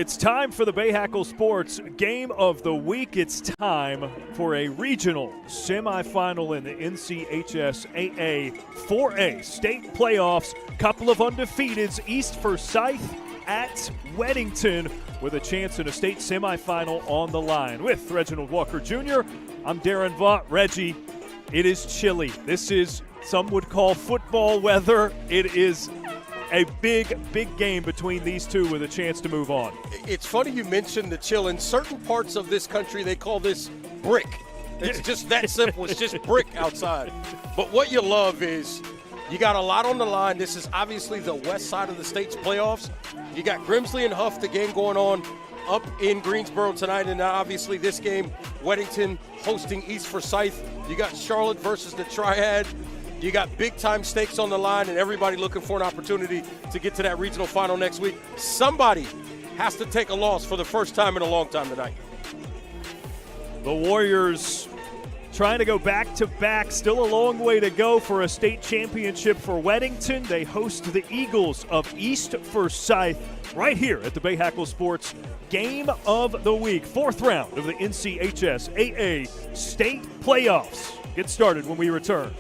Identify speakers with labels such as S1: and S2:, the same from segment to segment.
S1: It's time for the Bahakel Sports Game of the Week. It's time for a regional semifinal in the NCHSAA 4A state playoffs. Couple of undefeateds, East Forsyth at Weddington, with a chance in a state semifinal on the line. With Reginald Walker Jr., I'm Darren Vaught. Reggie, it is chilly. This is, some would call football weather. It is a big game between these two with a chance to move on.
S2: It's funny you mentioned the chill. In certain parts of this country, they call this brick. It's just that simple. It's just brick outside. But what you love is you got a lot on the line. This is obviously the west side of the state's playoffs. You got Grimsley and Huff, the game going on up in Greensboro tonight. And now obviously this game, Weddington hosting East Forsyth. You got Charlotte versus the Triad. You got big-time stakes on the line, and everybody looking for an opportunity to get to that regional final next week. Somebody has to take a loss for the first time in a long time tonight.
S1: The Warriors trying to go back-to-back. Still a long way to go for a state championship for Weddington. They host the Eagles of East Forsyth right here at the Bahakel Sports Game of the Week. Fourth round of the NCHSAA state playoffs. Get started when we return.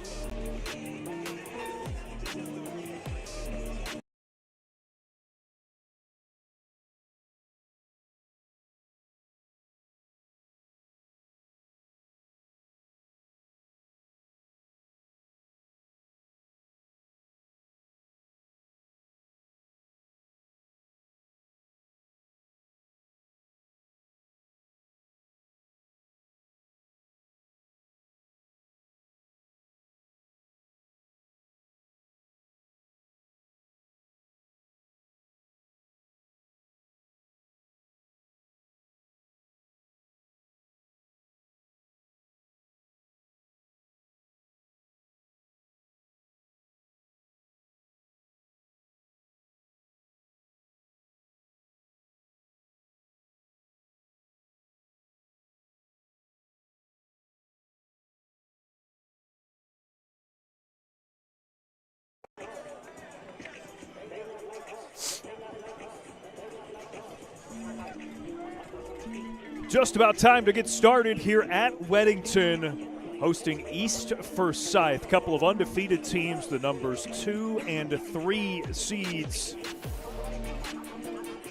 S1: Just about time to get started here at Weddington, hosting East Forsyth. Couple of undefeated teams, the numbers 2 and 3 seeds.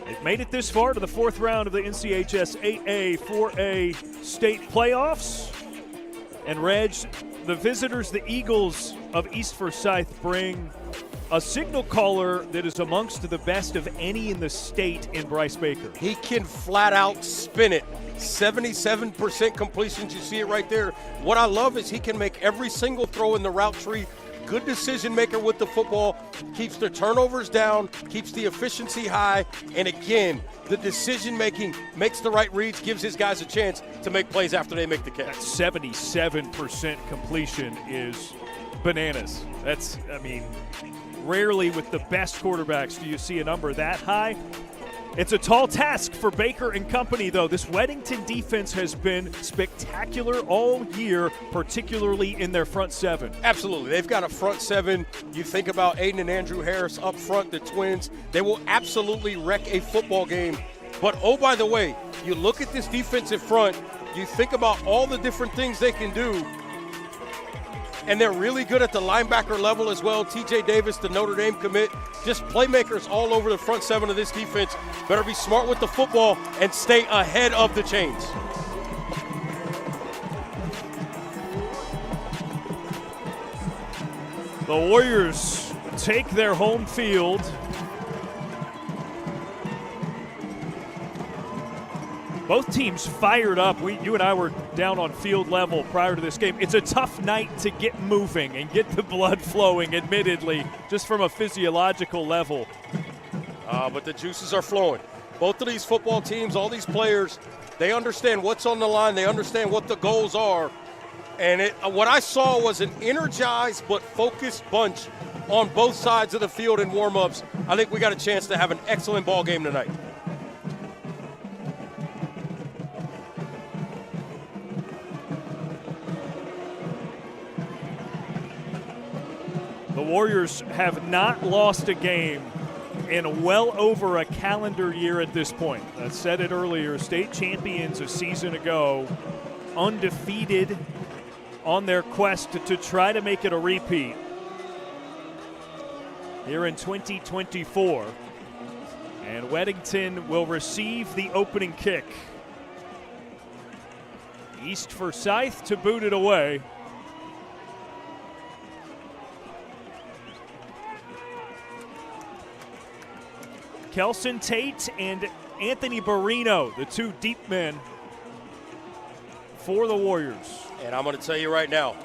S1: They've made it this far to the fourth round of the NCHSAA 4A state playoffs. And Reg, the visitors, the Eagles of East Forsyth, bring a signal caller that is amongst the best of any in the state in Bryce Baker.
S2: He can flat out spin it. 77% completions, you see it right there. What I love is he can make every single throw in the route tree. Good decision maker with the football, keeps the turnovers down, keeps the efficiency high, and again, the decision making makes the right reads, gives his guys a chance to make plays after they make the catch.
S1: 77% completion is bananas. That's, I mean, rarely with the best quarterbacks do you see a number that high. It's a tall task for Baker and company, though. This Weddington defense has been spectacular all year, particularly in their front seven.
S2: Absolutely. They've got a front seven. You think about Aiden and Andrew Harris up front, the twins. They will absolutely wreck a football game. But, oh, by the way, you look at this defensive front, you think about all the different things they can do, and they're really good at the linebacker level as well. TJ Davis, the Notre Dame commit, just playmakers all over the front seven of this defense. Better be smart with the football and stay ahead of the chains.
S1: The Warriors take their home field. Both teams fired up. You and I were down on field level prior to this game. It's a tough night to get moving and get the blood flowing, admittedly, just from a physiological level.
S2: But the juices are flowing. Both of these football teams, all these players, they understand what's on the line. They understand what the goals are. And what I saw was an energized but focused bunch on both sides of the field in warm-ups. I think we got a chance to have an excellent ball game tonight.
S1: The Warriors have not lost a game in well over a calendar year at this point. I said it earlier, state champions a season ago, undefeated on their quest to try to make it a repeat here in 2024. And Weddington will receive the opening kick. East Forsyth to boot it away. Kelson Tate and Anthony Barino, the two deep men for the Warriors.
S2: And I'm going to tell you right now,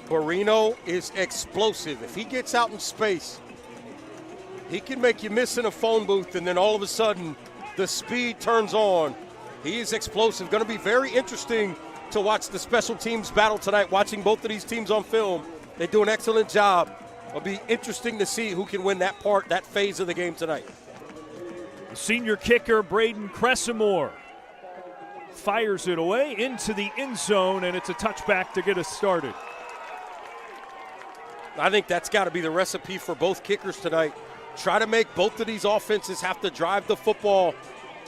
S2: Barino is explosive. If he gets out in space, he can make you miss in a phone booth, and then all of a sudden the speed turns on. He is explosive. Going to be very interesting to watch the special teams battle tonight, watching both of these teams on film. They do an excellent job. It'll be interesting to see who can win that phase of the game tonight.
S1: The senior kicker, Braden Cressamore, fires it away into the end zone, and it's a touchback to get us started.
S2: I think that's got to be the recipe for both kickers tonight. Try to make both of these offenses have to drive the football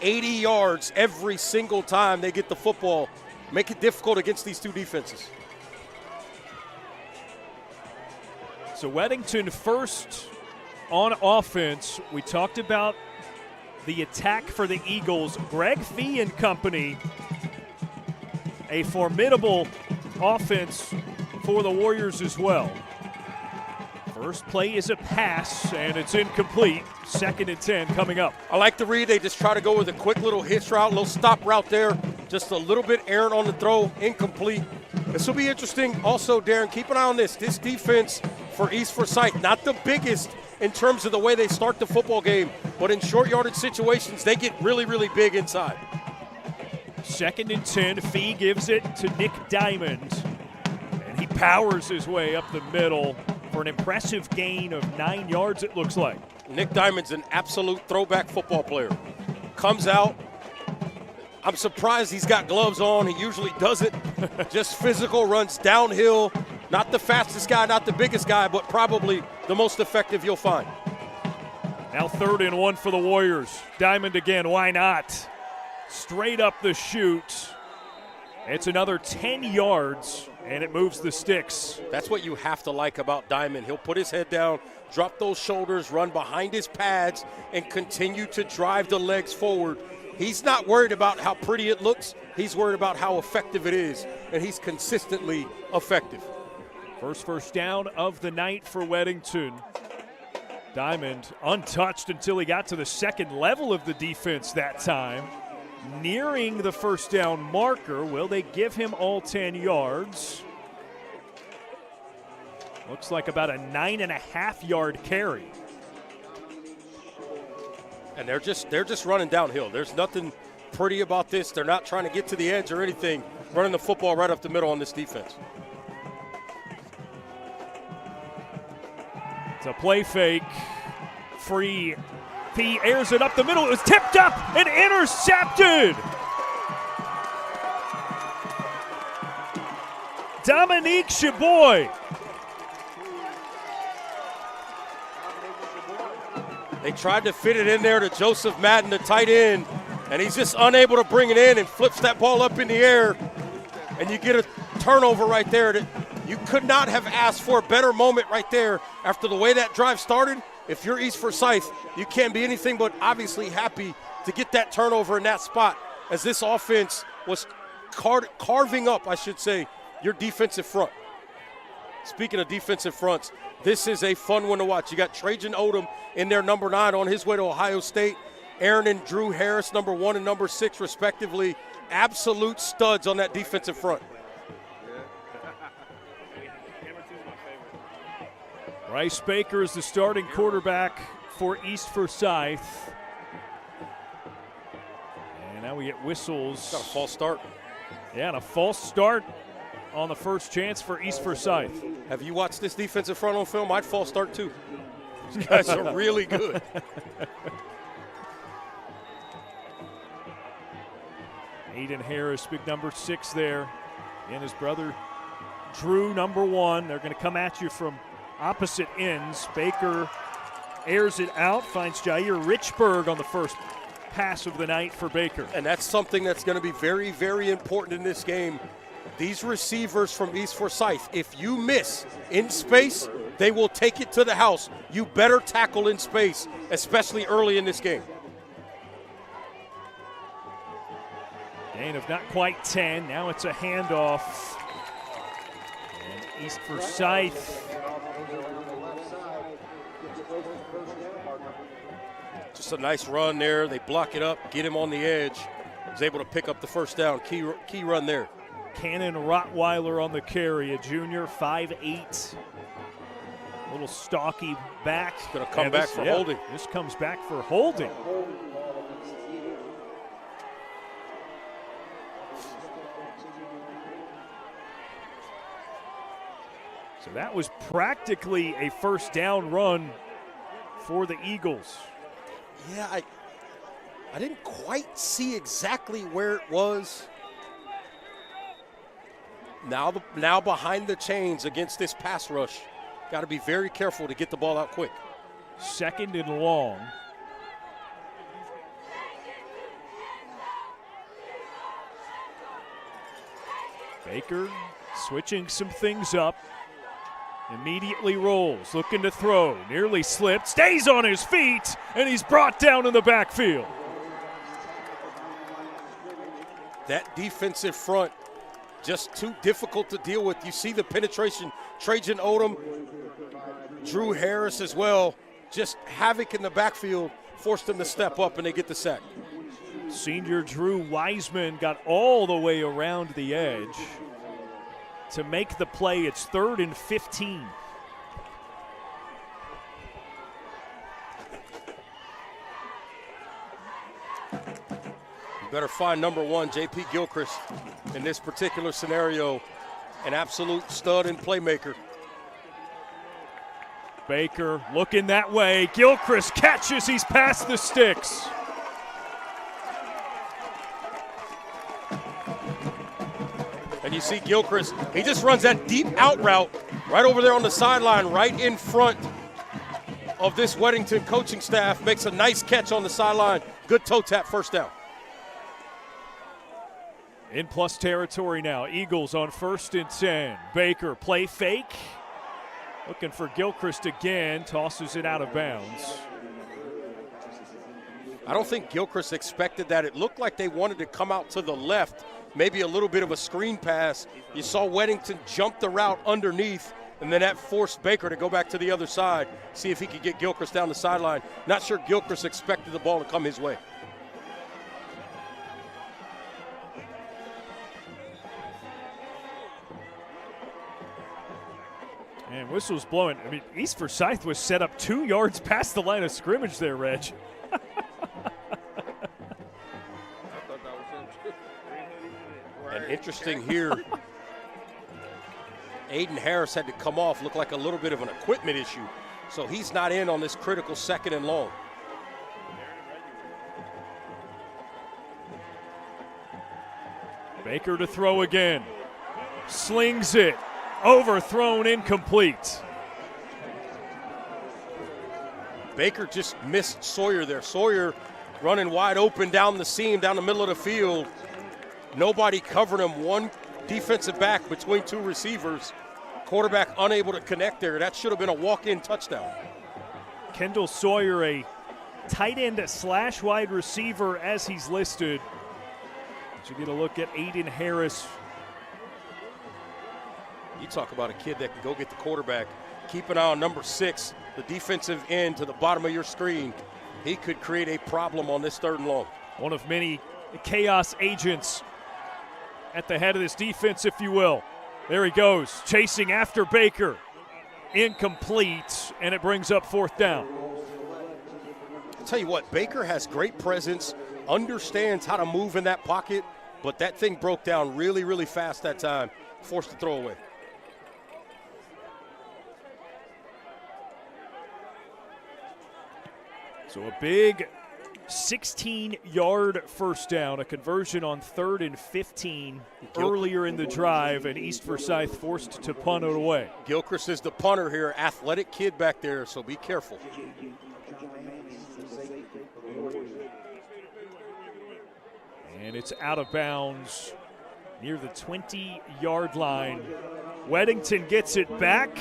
S2: 80 yards every single time they get the football. Make it difficult against these two defenses.
S1: So Weddington first on offense. We talked about the attack for the Eagles. Greg Fee and company, a formidable offense for the Warriors as well. First play is a pass, and it's incomplete. 2nd and 10 coming up.
S2: I like the read. They just try to go with a quick little hitch route, little stop route there. Just a little bit errant on the throw, incomplete. This will be interesting. Also, Darren, keep an eye on this. This defense for East Forsyth, not the biggest in terms of the way they start the football game, but in short yardage situations, they get really, really big inside.
S1: 2nd and 10, Fee gives it to Nick Diamond, and he powers his way up the middle for an impressive gain of 9 yards, it looks like.
S2: Nick Diamond's an absolute throwback football player. Comes out. I'm surprised he's got gloves on. He usually doesn't. Just physical, runs downhill. Not the fastest guy, not the biggest guy, but probably the most effective you'll find.
S1: Now 3rd and 1 for the Warriors. Diamond again, why not? Straight up the chute. It's another 10 yards, and it moves the sticks.
S2: That's what you have to like about Diamond. He'll put his head down, drop those shoulders, run behind his pads, and continue to drive the legs forward. He's not worried about how pretty it looks. He's worried about how effective it is, and he's consistently effective.
S1: First down of the night for Weddington. Diamond untouched until he got to the second level of the defense that time. Nearing the first down marker. Will they give him all 10 yards? Looks like about a 9.5-yard carry.
S2: And they're just running downhill. There's nothing pretty about this. They're not trying to get to the edge or anything. Running the football right up the middle on this defense.
S1: It's a play fake. Free. He airs it up the middle. It was tipped up and intercepted. Dominique Chaboy.
S2: They tried to fit it in there to Joseph Madden, the tight end, and he's just unable to bring it in and flips that ball up in the air, and you get a turnover right there. That you could not have asked for a better moment right there after the way that drive started. If you're East Forsyth, you can't be anything but obviously happy to get that turnover in that spot, as this offense was carving up, I should say, your defensive front. Speaking of defensive fronts, this is a fun one to watch. You got Trajan Odom in there, number 9, on his way to Ohio State. Aaron and Drew Harris, number 1 and number 6, respectively. Absolute studs on that defensive front.
S1: Bryce Baker is the starting quarterback for East Forsyth. And now we get whistles.
S2: Got a false start.
S1: Yeah, and a false start on the first chance for East Forsyth.
S2: Have you watched this defensive front on film? I'd false start too. These guys are really good.
S1: Aiden Harris, big number 6 there. And his brother Drew, number 1. They're going to come at you from opposite ends. Baker airs it out, finds Jair Richburg on the first pass of the night for Baker.
S2: And that's something that's going to be very, very important in this game. These receivers from East Forsyth, if you miss in space, they will take it to the house. You better tackle in space, especially early in this game.
S1: Gain of not quite 10. Now it's a handoff. And East Forsyth.
S2: Just a nice run there. They block it up, get him on the edge. He's able to pick up the first down. Key run there.
S1: Cannon Rottweiler on the carry, a junior, 5'8". A little stocky back.
S2: Going to come back for holding.
S1: This comes back for holding. So that was practically a first down run for the Eagles.
S2: Yeah, I didn't quite see exactly where it was. Now behind the chains against this pass rush. Got to be very careful to get the ball out quick.
S1: 2nd and long. Baker switching some things up. Immediately rolls, looking to throw, nearly slipped, stays on his feet, and he's brought down in the backfield.
S2: That defensive front, just too difficult to deal with. You see the penetration. Trajan Odom, Drew Harris as well, just havoc in the backfield, forced them to step up, and they get the sack.
S1: Senior Drew Wiseman got all the way around the edge to make the play. It's 3rd and 15.
S2: You better find number 1, J.P. Gilchrist, in this particular scenario, an absolute stud and playmaker.
S1: Baker looking that way. Gilchrist catches. He's past the sticks.
S2: And you see Gilchrist, he just runs that deep out route right over there on the sideline, right in front of this Weddington coaching staff. Makes a nice catch on the sideline. Good toe tap, first down.
S1: In plus territory now. Eagles on 1st and 10. Baker play fake. Looking for Gilchrist again. Tosses it out of bounds.
S2: I don't think Gilchrist expected that. It looked like they wanted to come out to the left. Maybe a little bit of a screen pass. You saw Weddington jump the route underneath, and then that forced Baker to go back to the other side, see if he could get Gilchrist down the sideline. Not sure Gilchrist expected the ball to come his way.
S1: And whistle's blowing. I mean, East Forsyth was set up 2 yards past the line of scrimmage there, Reg.
S2: And interesting here, Aiden Harris had to come off, looked like a little bit of an equipment issue. So he's not in on this critical 2nd and long.
S1: Baker to throw again. Slings it. Overthrown, incomplete.
S2: Baker just missed Sawyer there. Sawyer running wide open down the seam, down the middle of the field. Nobody covered him. One defensive back between 2 receivers. Quarterback unable to connect there. That should have been a walk-in touchdown.
S1: Kendall Sawyer, a tight end / wide receiver as he's listed. So you get a look at Aiden Harris.
S2: You talk about a kid that can go get the quarterback. Keep an eye on number 6, the defensive end to the bottom of your screen. He could create a problem on this 3rd and long.
S1: One of many chaos agents at the head of this defense, if you will. There he goes, chasing after Baker. Incomplete, and it brings up 4th down.
S2: I'll tell you what, Baker has great presence, understands how to move in that pocket, but that thing broke down really, really fast that time. Forced to throw away.
S1: So a big 16-yard first down, a conversion on 3rd and 15 earlier in the drive, and East Forsyth forced to punt it away.
S2: Gilchrist is the punter here, athletic kid back there, so be careful.
S1: and it's out of bounds near the 20-yard line. Weddington gets it back.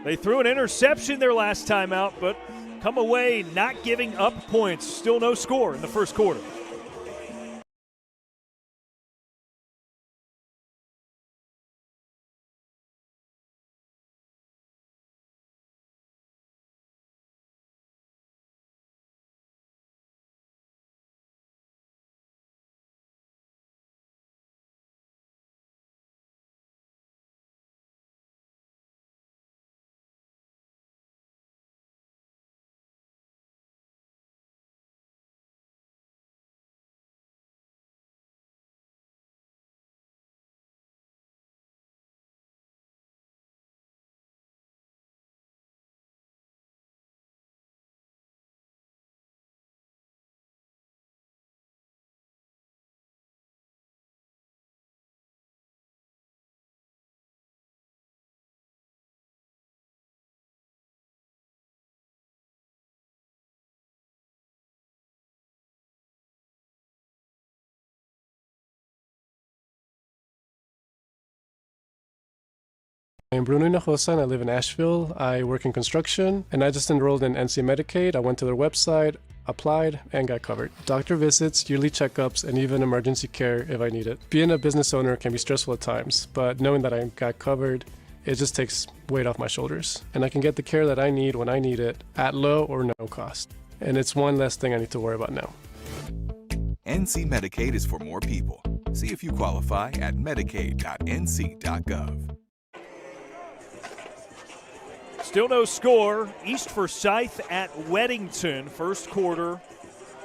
S1: They threw an interception their last time out, but come away not giving up points. Still no score in the first quarter.
S3: I'm Bruno Hinojosa and I live in Asheville. I work in construction and I just enrolled in NC Medicaid. I went to their website, applied, and got covered. Doctor visits, yearly checkups, and even emergency care if I need it. Being a business owner can be stressful at times, but knowing that I got covered, it just takes weight off my shoulders. And I can get the care that I need when I need it at low or no cost. And it's one less thing I need to worry about now.
S4: NC Medicaid is for more people. See if you qualify at medicaid.nc.gov.
S1: Still no score. East Forsyth at Weddington, first quarter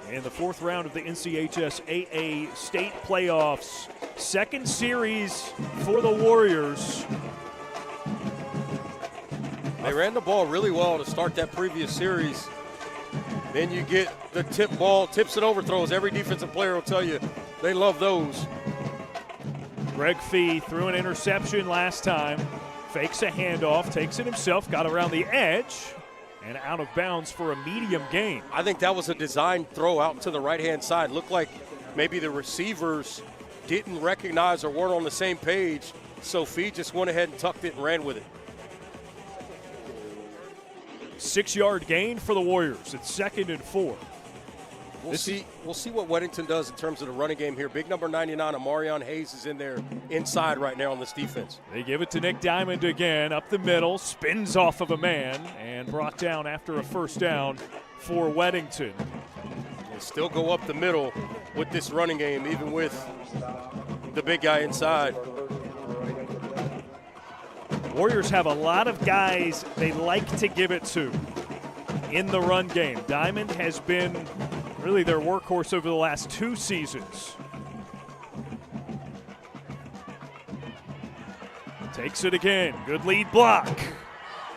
S1: in the fourth round of the NCHS AA state playoffs. Second series for the Warriors.
S2: They ran the ball really well to start that previous series. Then you get the tip ball, tips and overthrows. Every defensive player will tell you they love those.
S1: Greg Fee threw an interception last time. Fakes a handoff, takes it himself, got around the edge, and out of bounds for a medium gain.
S2: I think that was a designed throw out to the right-hand side. Looked like maybe the receivers didn't recognize or weren't on the same page, so Fee just went ahead and tucked it and ran with it.
S1: 6-yard gain for the Warriors. It's 2nd and 4.
S2: We'll see what Weddington does in terms of the running game here. Big number 99, Amarion Hayes, is in there inside right now on this defense.
S1: They give it to Nick Diamond again, up the middle, spins off of a man, and brought down after a first down for Weddington.
S2: They still go up the middle with this running game, even with the big guy inside.
S1: Warriors have a lot of guys they like to give it to in the run game. Diamond has been really their workhorse over the last 2 seasons. Takes it again. Good lead block.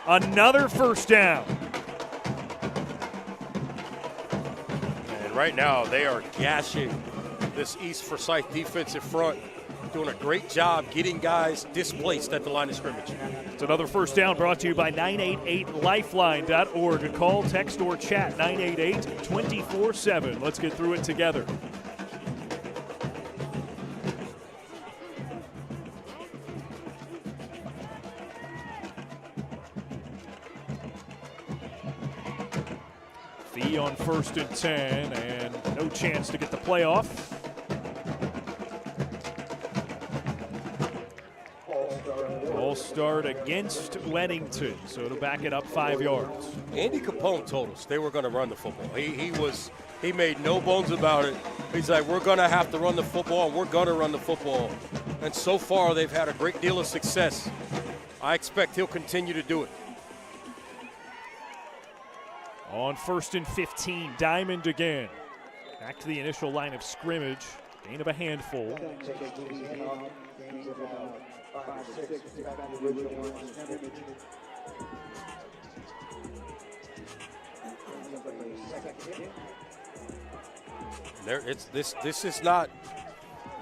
S1: Another first down.
S2: And right now they are gashing this East Forsyth defensive front, doing a great job getting guys displaced at the line of scrimmage.
S1: It's another first down brought to you by 988lifeline.org. Call, text, or chat 988-24/7. Let's get through it together. Fee on 1st and 10, and no chance to get the playoff. Start against Weddington, so to back it up 5 yards.
S2: Andy Capone told us they were going to run the football. He made no bones about it. He's like, we're going to have to run the football, and we're going to run the football. And so far, they've had a great deal of success. I expect he'll continue to do it.
S1: On 1st and 15, Diamond again. Back to the initial line of scrimmage. Gain of a handful.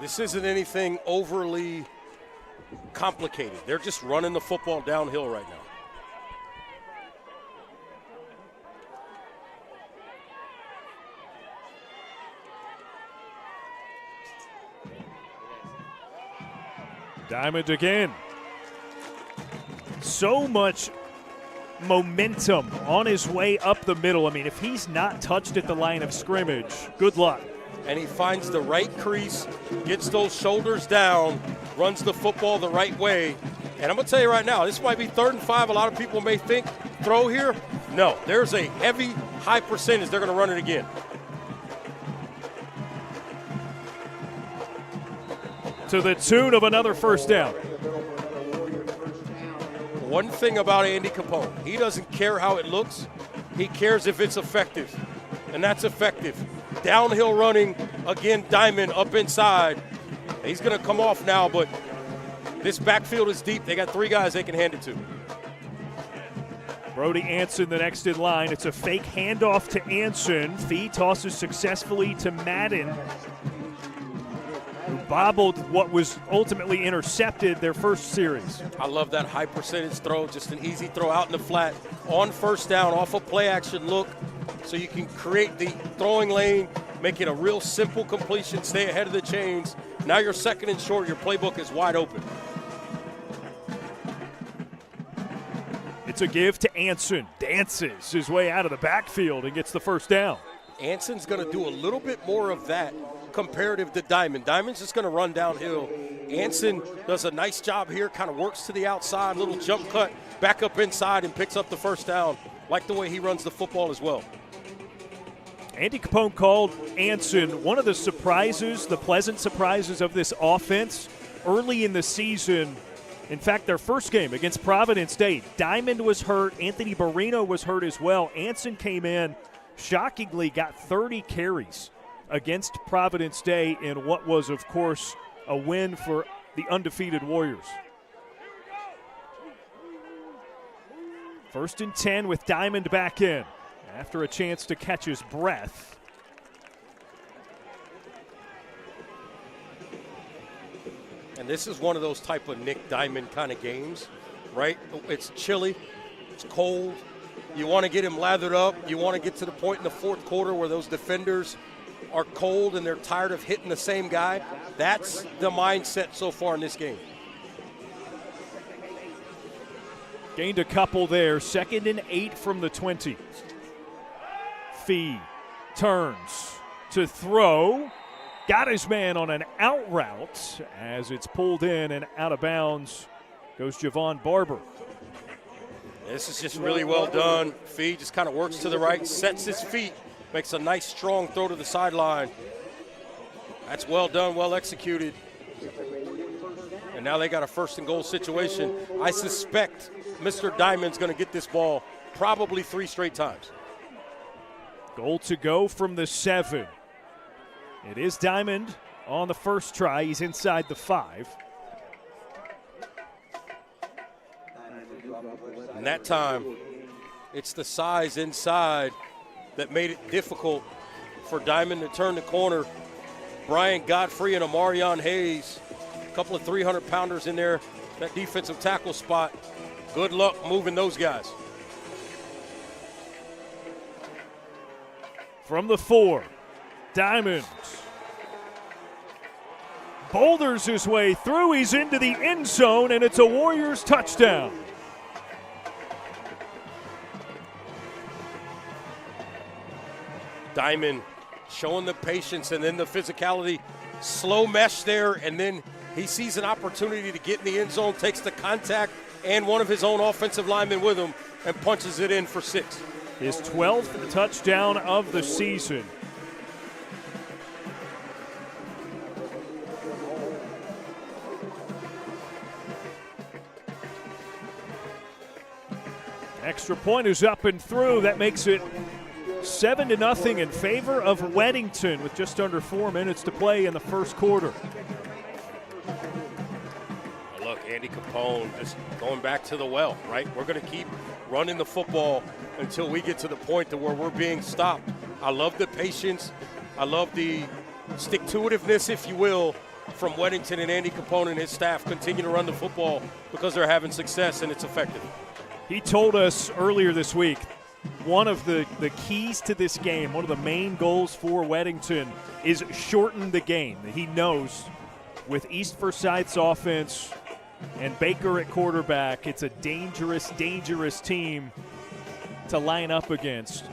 S2: This isn't anything overly complicated. They're just running the football downhill right now.
S1: Diamond again. So much momentum on his way up the middle. I mean, if he's not touched at the line of scrimmage, good luck.
S2: And he finds the right crease, gets those shoulders down, runs the football the right way. And I'm going to tell you right now, this might be 3rd and 5. A lot of people may think throw here. No, there's a heavy, high percentage they're going to run it again.
S1: To the tune of another first down.
S2: One thing about Andy Capone, he doesn't care how it looks. He cares if it's effective, and that's effective. Downhill running, again, Diamond up inside. He's going to come off now, but this backfield is deep. They got 3 guys they can hand it to.
S1: Brody Anson, the next in line. It's a fake handoff to Anson. Fee tosses successfully to Madden, who bobbled what was ultimately intercepted their first series.
S2: I love that high percentage throw, just an easy throw out in the flat on first down off a play action look, so you can create the throwing lane, make it a real simple completion, stay ahead of the chains. Now you're 2nd and short, your playbook is wide open.
S1: It's a give to Anson. Dances his way out of the backfield and gets the first down.
S2: Anson's going to do a little bit more of that comparative to Diamond. Diamond's just going to run downhill. Anson does a nice job here, kind of works to the outside, little jump cut, back up inside and picks up the first down. Like the way he runs the football as well.
S1: Andy Capone called Anson one of the surprises, the pleasant surprises of this offense early in the season. In fact, their first game against Providence State, Diamond was hurt, Anthony Barino was hurt as well. Anson came in, shockingly got 30 carries against Providence Day in what was, of course, a win for the undefeated Warriors. 1st and 10 with Diamond back in after a chance to catch his breath.
S2: And this is one of those type of Nick Diamond kind of games, right? It's chilly, it's cold. You want to get him lathered up. You want to get to the point in the 4th quarter where those defenders are cold and they're tired of hitting the same guy. That's the mindset so far in this game.
S1: Gained a couple there. 2nd and 8 from the 20. Fee turns to throw. Got his man on an out route as it's pulled in and out of bounds goes Javon Barber.
S2: This is just really well done. Fee just kind of works to the right, sets his feet, makes a nice strong throw to the sideline. That's well done, well executed. And now they got a 1st and goal situation. I suspect Mr. Diamond's going to get this ball probably 3 straight times.
S1: Goal to go from the 7. It is Diamond on the first try. He's inside the 5.
S2: And that time, it's the size inside that made it difficult for Diamond to turn the corner. Brian Godfrey and Amarion Hayes, a couple of 300-pounders in there, that defensive tackle spot. Good luck moving those guys.
S1: From the 4, Diamond boulders his way through. He's into the end zone, and it's a Warriors touchdown.
S2: Diamond showing the patience and then the physicality. Slow mesh there, and then he sees an opportunity to get in the end zone, takes the contact and one of his own offensive linemen with him, and punches it in for 6.
S1: His 12th touchdown of the season. Extra point is up and through. That makes it 7-0 in favor of Weddington with just under 4 minutes to play in the first quarter.
S2: Look, Andy Capone just going back to the well, right? We're going to keep running the football until we get to the point to where we're being stopped. I love the patience. I love the stick-to-itiveness, if you will, from Weddington and Andy Capone and his staff. Continue to run the football because they're having success and it's effective.
S1: He told us earlier this week one of the keys to this game, one of the main goals for Weddington is shorten the game. He knows with East Forsyth's offense, and Baker at quarterback. It's a dangerous, dangerous team to line up against.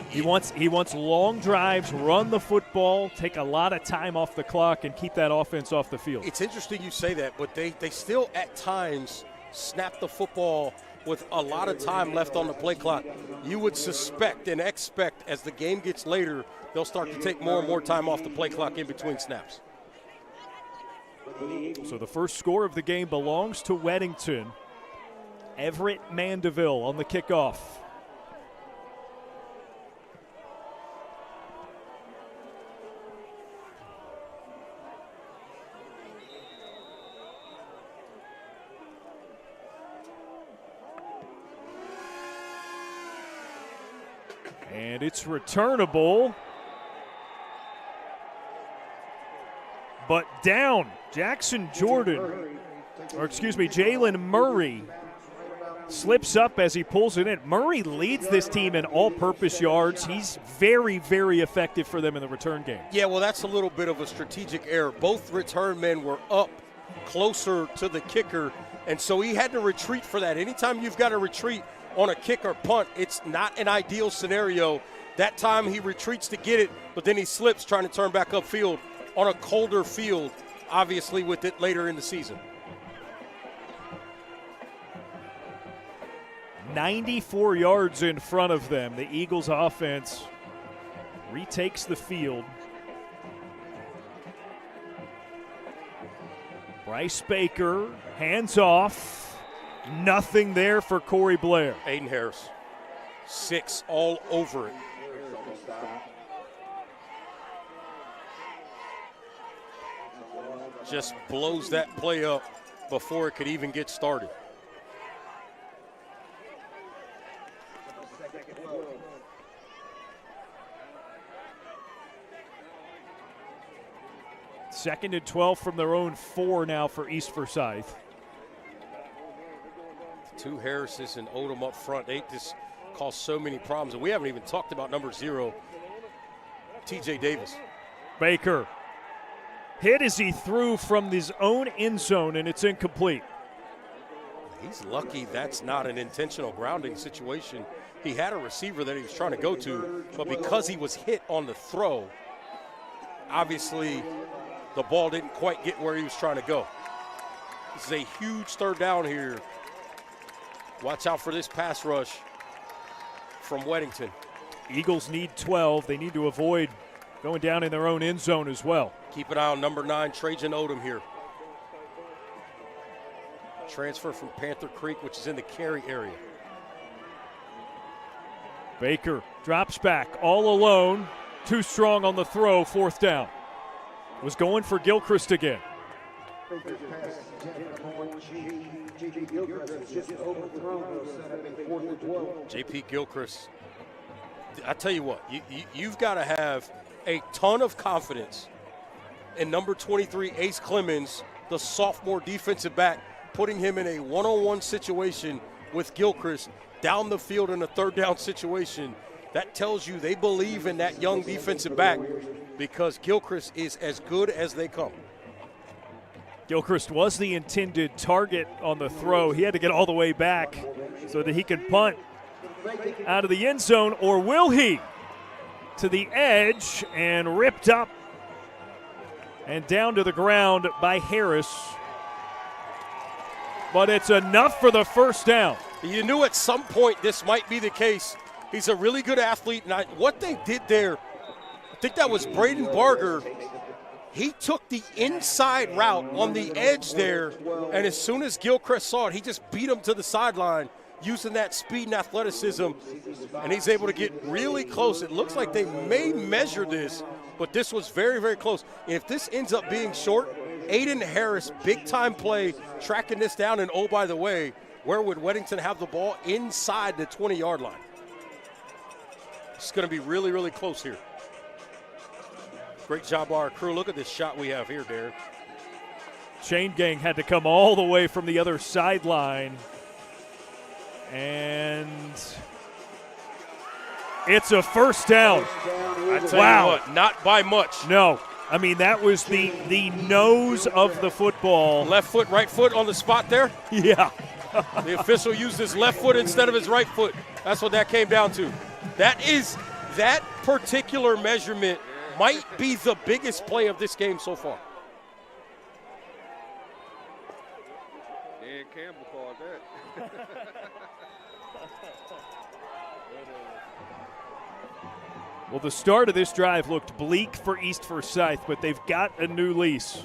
S1: He wants long drives, run the football, take a lot of time off the clock, and keep that offense off the field.
S2: It's interesting you say that, but they still at times snap the football with a lot of time left on the play clock. You would suspect and expect as the game gets later, they'll start to take more and more time off the play clock in between snaps.
S1: So the first score of the game belongs to Weddington. Everett Mandeville on the kickoff. And it's returnable. But down. Jalen Murray slips up as he pulls it in. Murray leads this team in all-purpose yards. He's very, very effective for them in the return game.
S2: Yeah, well, that's a little bit of a strategic error. Both return men were up closer to the kicker, and so he had to retreat for that. Anytime you've got to retreat on a kick or punt, it's not an ideal scenario. That time he retreats to get it, but then he slips trying to turn back upfield on a colder field, obviously with it later in the season.
S1: 94 yards in front of them. The Eagles offense retakes the field. Bryce Baker, hands off. Nothing there for Corey Blair.
S2: Aiden Harris, 6 all over it. Just blows that play up before it could even get started.
S1: Second and 12 from their own 4 now for East Forsyth.
S2: 2 Harrises and Odom up front. They just caused so many problems. And we haven't even talked about number 0, TJ Davis.
S1: Baker hit as he threw from his own end zone, and it's incomplete.
S2: He's lucky that's not an intentional grounding situation. He had a receiver that he was trying to go to, but because he was hit on the throw, obviously the ball didn't quite get where he was trying to go. This is a huge third down here. Watch out for this pass rush from Weddington.
S1: Eagles need 12. They need to avoid going down in their own end zone as well.
S2: Keep an eye on number 9, Trajan Odom here. Transfer from Panther Creek, which is in the Cary area.
S1: Baker drops back all alone. Too strong on the throw, 4th down. Was going for Gilchrist again.
S2: JP Gilchrist, I tell you what, you've got to have a ton of confidence in number 23, Ace Clemens, the sophomore defensive back, putting him in a one-on-one situation with Gilchrist down the field in a third down situation. That tells you they believe in that young defensive back because Gilchrist is as good as they come.
S1: Gilchrist was the intended target on the throw. He had to get all the way back so that he could punt out of the end zone, or will he? To the edge and ripped up and down to the ground by Harris. But it's enough for the first down.
S2: You knew at some point this might be the case. He's a really good athlete, and what they did there, I think that was Braden Barger. He took the inside route on the edge there, and as soon as Gilchrist saw it, he just beat him to the sideline using that speed and athleticism, and he's able to get really close. It looks like they may measure this, but this was very, very close. If this ends up being short, Aiden Harris, big-time play, tracking this down, and oh, by the way, where would Weddington have the ball? Inside the 20-yard line. It's going to be really, really close here. Great job by our crew. Look at this shot we have here, Darren.
S1: Chain Gang had to come all the way from the other sideline. And it's a first down.
S2: I tell you what, not by much.
S1: No. I mean, that was the nose of the football.
S2: Left foot, right foot on the spot there.
S1: Yeah.
S2: The official used his left foot instead of his right foot. That's what that came down to. That particular measurement might be the biggest play of this game so far.
S5: Dan Campbell called that.
S1: Well, the start of this drive looked bleak for East Forsyth, but they've got a new lease.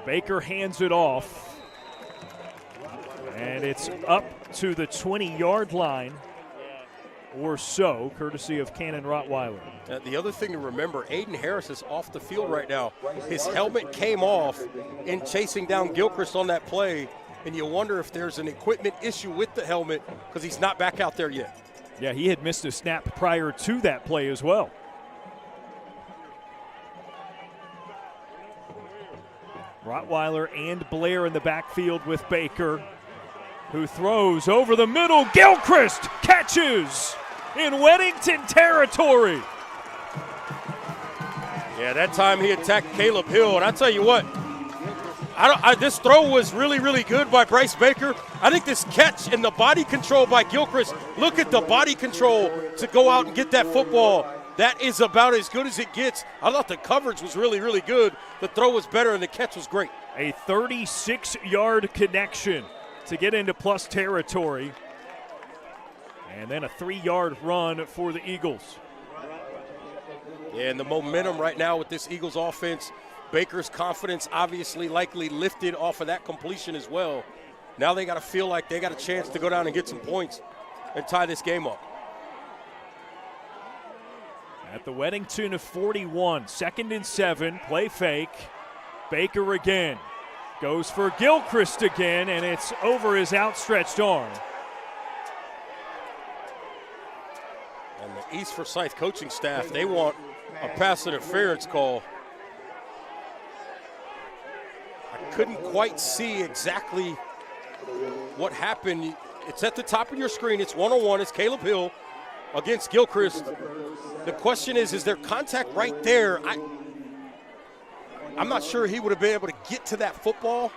S1: Baker hands it off, and it's up to the 20-yard line or so, courtesy of Cannon Rottweiler.
S2: The other thing to remember, Aiden Harris is off the field right now. His helmet came off in chasing down Gilchrist on that play, and you wonder if there's an equipment issue with the helmet because he's not back out there yet.
S1: Yeah, he had missed a snap prior to that play as well. Rottweiler and Blair in the backfield with Baker, who throws over the middle. Gilchrist catches in Weddington territory.
S2: Yeah, that time he attacked Caleb Hill, and I tell you what, this throw was really, really good by Bryce Baker. I think this catch and the body control by Gilchrist, look at the body control to go out and get that football. That is about as good as it gets. I thought the coverage was really, really good. The throw was better, and the catch was great.
S1: A 36-yard connection to get into plus territory. And then a 3-yard run for the Eagles.
S2: Yeah, and the momentum right now with this Eagles offense, Baker's confidence obviously likely lifted off of that completion as well. Now they got to feel like they got a chance to go down and get some points and tie this game up.
S1: At the Weddington 41, 2nd and 7, play fake. Baker again. Goes for Gilchrist again, and it's over his outstretched arm.
S2: And the East Forsyth coaching staff, they want a pass interference call. I couldn't quite see exactly what happened. It's at the top of your screen. It's one-on-one. It's Caleb Hill against Gilchrist. The question is there contact right there? I'm not sure he would have been able to get to that football.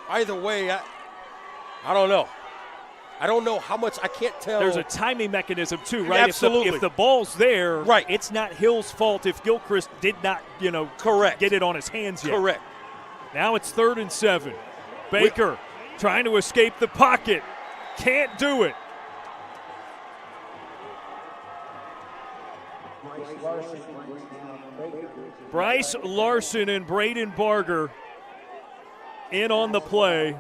S2: Either way, I don't know. I don't know how much. I can't tell.
S1: There's a timing mechanism too, right?
S2: Absolutely.
S1: If the ball's there,
S2: right,
S1: it's not Hill's fault if Gilchrist did not,
S2: correct,
S1: get it on his hands yet.
S2: Correct.
S1: Now it's 3rd and 7. Baker trying to escape the pocket. Can't do it. Bryce Larson and Braden Barger in on the play.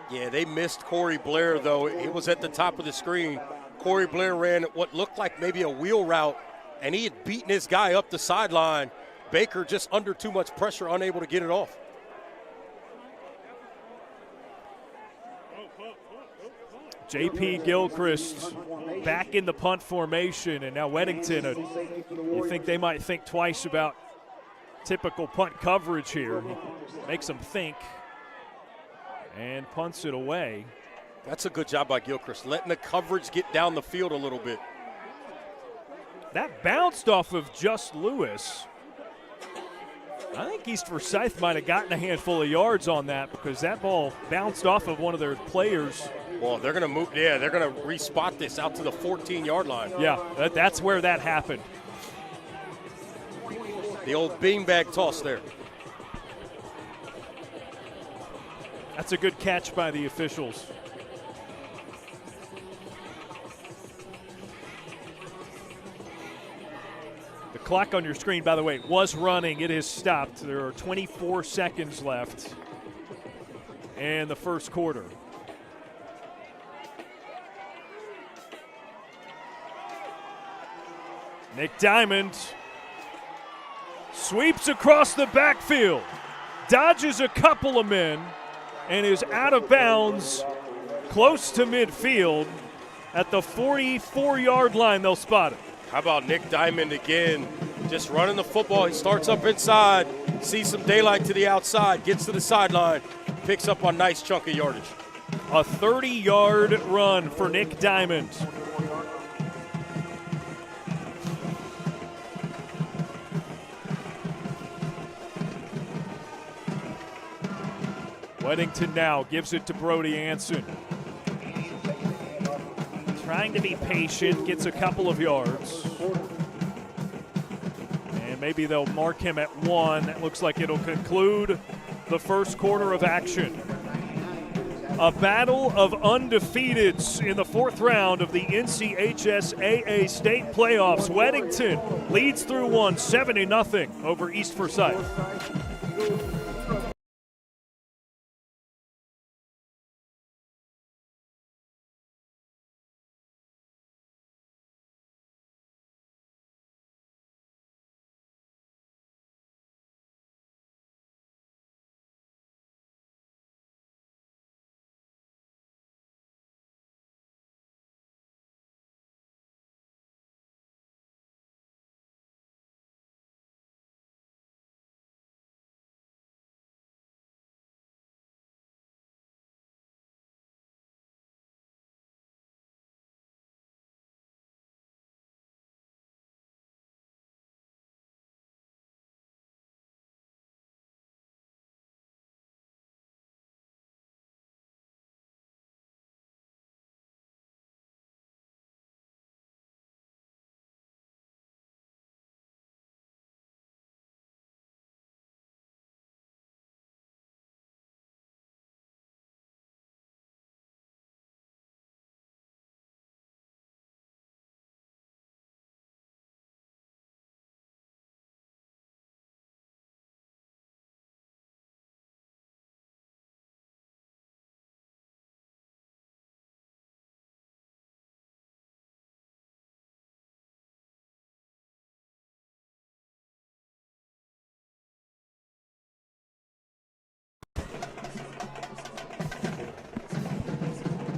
S2: Yeah, they missed Corey Blair, though. It was at the top of the screen. Corey Blair ran what looked like maybe a wheel route, and he had beaten his guy up the sideline. Baker just under too much pressure, unable to get it off.
S1: J.P. Gilchrist back in the punt formation, and now Weddington, you think they might think twice about typical punt coverage here. Makes them think and punts it away.
S2: That's a good job by Gilchrist, letting the coverage get down the field a little bit.
S1: That bounced off of Just Lewis. I think East Forsyth might have gotten a handful of yards on that because that ball bounced off of one of their players.
S2: Well, they're going to move. Yeah, they're going to respot this out to the 14-yard line.
S1: Yeah, that's where that happened.
S2: The old beanbag toss there.
S1: That's a good catch by the officials. The clock on your screen, by the way, was running. It has stopped. There are 24 seconds left in the first quarter. Nick Diamond sweeps across the backfield, dodges a couple of men, and is out of bounds close to midfield. At the 44-yard line, they'll spot it.
S2: How about Nick Diamond again, just running the football. He starts up inside, sees some daylight to the outside, gets to the sideline, picks up a nice chunk of yardage.
S1: A 30-yard run for Nick Diamond. Weddington now gives it to Brody Anson. Trying to be patient, gets a couple of yards. And maybe they'll mark him at 1. That looks like it'll conclude the first quarter of action. A battle of undefeateds in the 4th round of the NCHS AA state playoffs. Weddington leads through 1, 70-0 over East Forsyth.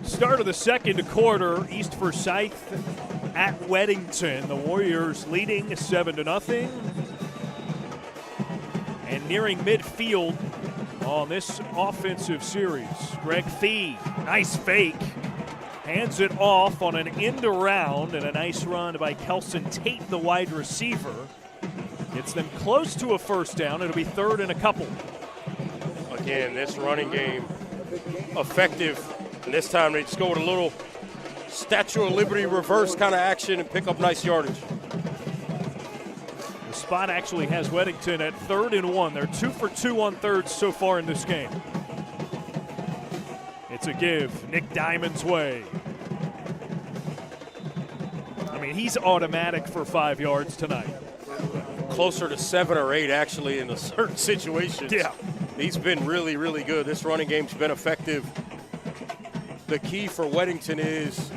S1: Start of the second quarter, East Forsyth at Weddington. The Warriors leading 7-0. And nearing midfield on this offensive series. Greg Fee, nice fake. Hands it off on an end around, and a nice run by Kelson Tate, the wide receiver. Gets them close to a first down. It'll be 3rd and a couple.
S2: Again, this running game effective. And this time they just go with a little Statue of Liberty reverse kind of action and pick up nice yardage.
S1: The spot actually has Weddington at 3rd and 1. They're 2 for 2 on thirds so far in this game. It's a give Nick Diamond's way. I mean, he's automatic for 5 yards tonight.
S2: Closer to 7 or 8 actually in certain situations.
S1: Yeah.
S2: He's been really, really good. This running game's been effective. The key for Weddington is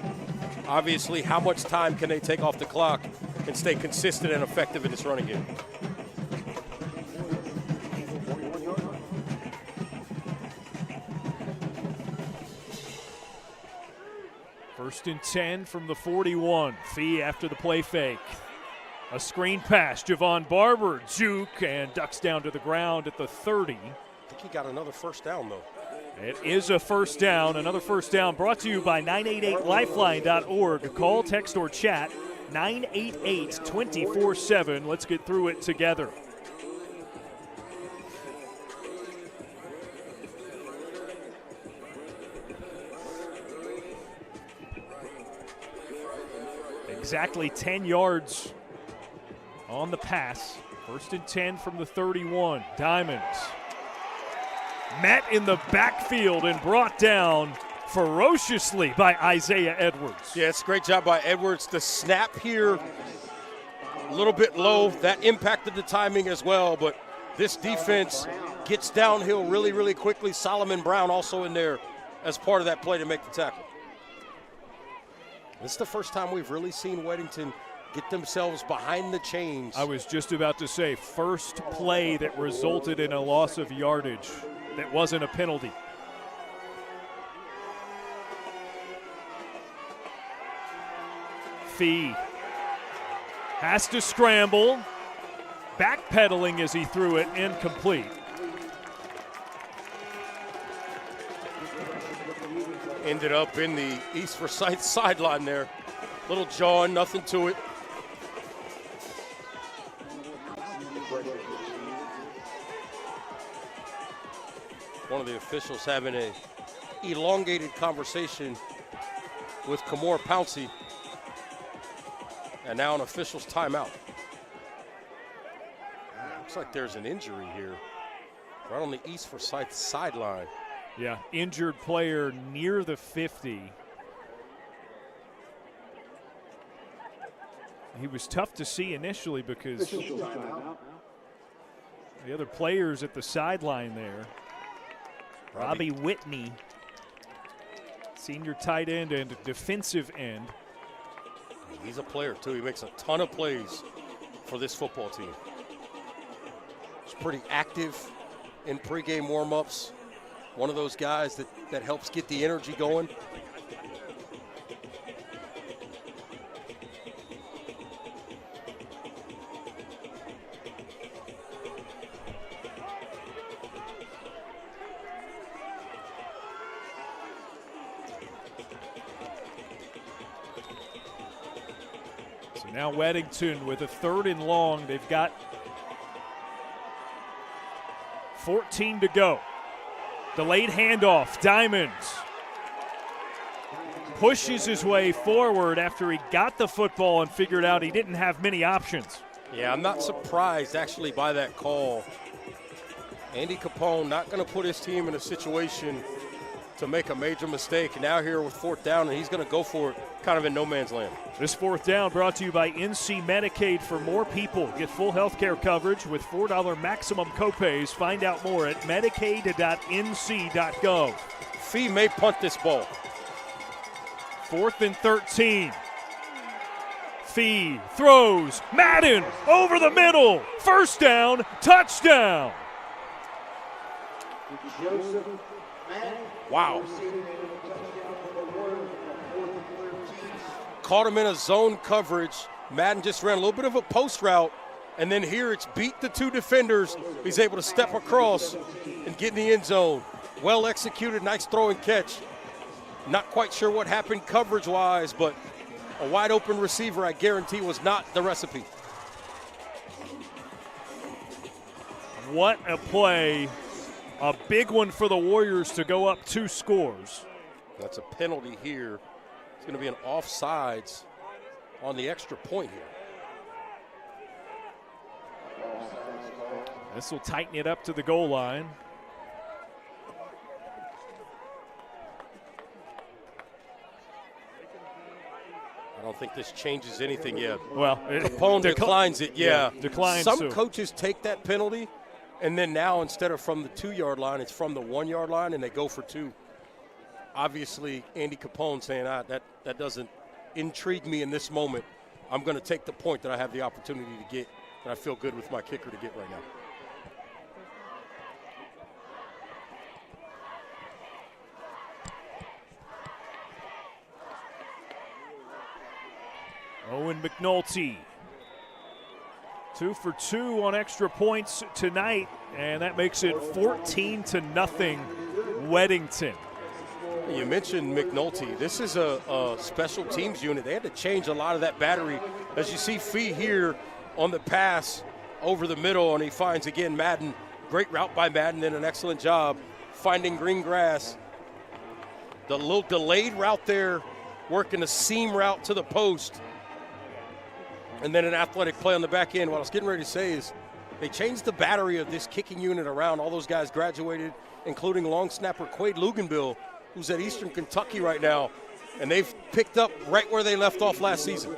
S2: obviously how much time can they take off the clock and stay consistent and effective in this running game.
S1: First and 10 from the 41. Fee after the play fake. A screen pass. Javon Barber, juke, and ducks down to the ground at the 30.
S2: I think he got another first down, though.
S1: It is a first down. Another first down brought to you by 988lifeline.org. Call, text, or chat 988-24/7. Let's get through it together. Exactly 10 yards on the pass. First and 10 from the 31. Diamonds met in the backfield and brought down ferociously by Isaiah Edwards.
S2: Yeah, it's a great job by Edwards. The snap here, a little bit low. That impacted the timing as well, but this defense gets downhill really, really quickly. Solomon Brown also in there as part of that play to make the tackle. This is the first time we've really seen Weddington get themselves behind the chains.
S1: I was just about to say, first play that resulted in a loss of yardage that wasn't a penalty. Fee has to scramble, backpedaling as he threw it, incomplete.
S2: Ended up in the East Forsyth sideline there. Little jawing, nothing to it. One of the officials officials having a elongated conversation with Kamor Pouncey. And now an official's timeout. Looks like there's an injury here. Right on the East Forsyth sideline.
S1: Yeah, injured player near the 50. He was tough to see initially because the other players at the sideline there. Robbie Whitney, senior tight end and defensive end.
S2: He's a player, too. He makes a ton of plays for this football team. He's pretty active in pregame warm-ups. One of those guys that helps get the energy going.
S1: So now Weddington with a 3rd and long. They've got 14 to go. Delayed handoff. Diamonds pushes his way forward after he got the football and figured out he didn't have many options.
S2: Yeah, I'm not surprised actually by that call. Andy Capone not going to put his team in a situation to make a major mistake. Now here with 4th down, and he's going to go for it kind of in no man's land.
S1: This 4th down brought to you by NC Medicaid. For more people, get full health care coverage with $4 maximum copays. Find out more at medicaid.nc.gov.
S2: Fee may punt this ball.
S1: 4th and 13. Fee throws. Madden over the middle. 1st down, touchdown.
S2: Wow. Caught him in a zone coverage. Madden just ran a little bit of a post route, and then here it's beat the 2 defenders. He's able to step across and get in the end zone. Well executed, nice throw and catch. Not quite sure what happened coverage-wise, but a wide open receiver, I guarantee, was not the recipe.
S1: What a play. A big one for the Warriors to go up 2 scores.
S2: That's a penalty here. It's going to be an offsides on the extra point here.
S1: This will tighten it up to the goal line.
S2: I don't think this changes anything yet.
S1: Well,
S2: Capone declines it, yeah.
S1: Declines.
S2: Some coaches take that penalty, and then now instead of from the 2-yard line, it's from the 1-yard line, and they go for 2. Obviously, Andy Capone saying, that doesn't intrigue me in this moment. I'm going to take the point that I have the opportunity to get, and I feel good with my kicker to get right now.
S1: Owen McNulty, 2 for 2 on extra points tonight, and that makes it 14-0 Weddington.
S2: You mentioned McNulty. This is a special teams unit. They had to change a lot of that battery. As you see Fee here on the pass over the middle, and he finds, again, Madden. Great route by Madden, and an excellent job finding green grass. The little delayed route there, working a seam route to the post. And then an athletic play on the back end. What I was getting ready to say is they changed the battery of this kicking unit around. All those guys graduated, including long snapper Quade Luganbill, who's at Eastern Kentucky right now. And they've picked up right where they left off last season.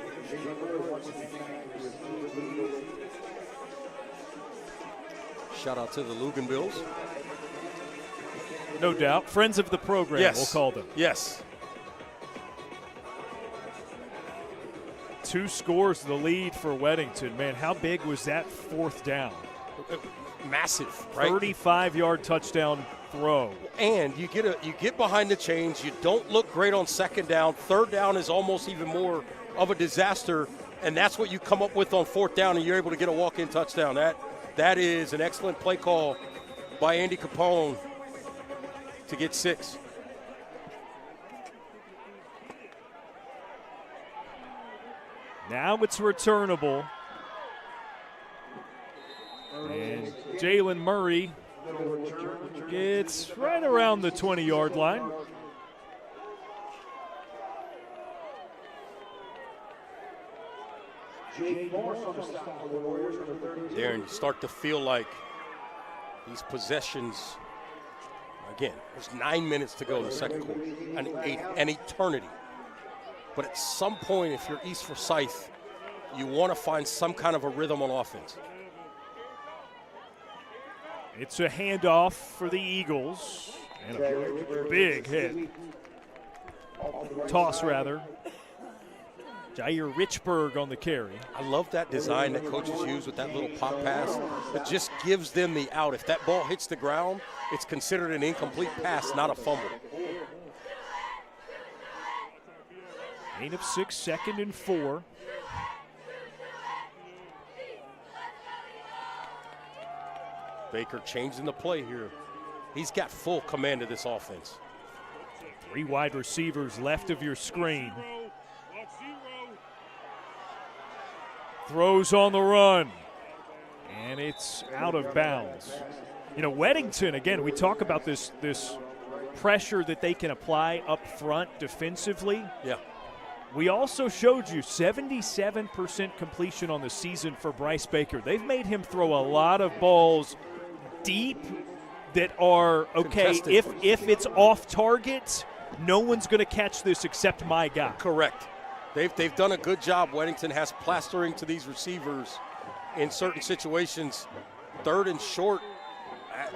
S2: Shout out to the Luganbills.
S1: No doubt. Friends of the program,
S2: yes.
S1: We'll call them.
S2: Yes.
S1: 2 scores the lead for Weddington. Man, how big was that 4th down?
S2: Massive, right?
S1: 35-yard touchdown throw.
S2: And you get behind the chains. You don't look great on 2nd down. 3rd down is almost even more of a disaster, and that's what you come up with on 4th down, and you're able to get a walk-in touchdown. That is an excellent play call by Andy Capone to get 6.
S1: Now it's returnable. And Jalen Murray It's right around the 20-yard line.
S2: Darren, you start to feel like these possessions, again, there's 9 minutes to go in the second quarter, an eternity. But at some point, if you're East Forsyth, you want to find some kind of a rhythm on offense.
S1: It's a handoff for the Eagles. And a big hit. Toss, rather. Jair Richburg on the carry.
S2: I love that design that coaches use with that little pop pass. It just gives them the out. If that ball hits the ground, it's considered an incomplete pass, not a fumble.
S1: 8 of 6, 2nd and 4.
S2: Baker changing the play here. He's got full command of this offense.
S1: 3 wide receivers left of your screen. Throws on the run. And it's out of bounds. You know, Weddington, again, we talk about this pressure that they can apply up front defensively.
S2: Yeah.
S1: We also showed you 77% completion on the season for Bryce Baker. They've made him throw a lot of balls deep that are, okay,
S2: Contested.
S1: if it's off target, no one's going to catch this except my guy.
S2: Correct. They've done a good job. Weddington has plastering to these receivers in certain situations. 3rd and short,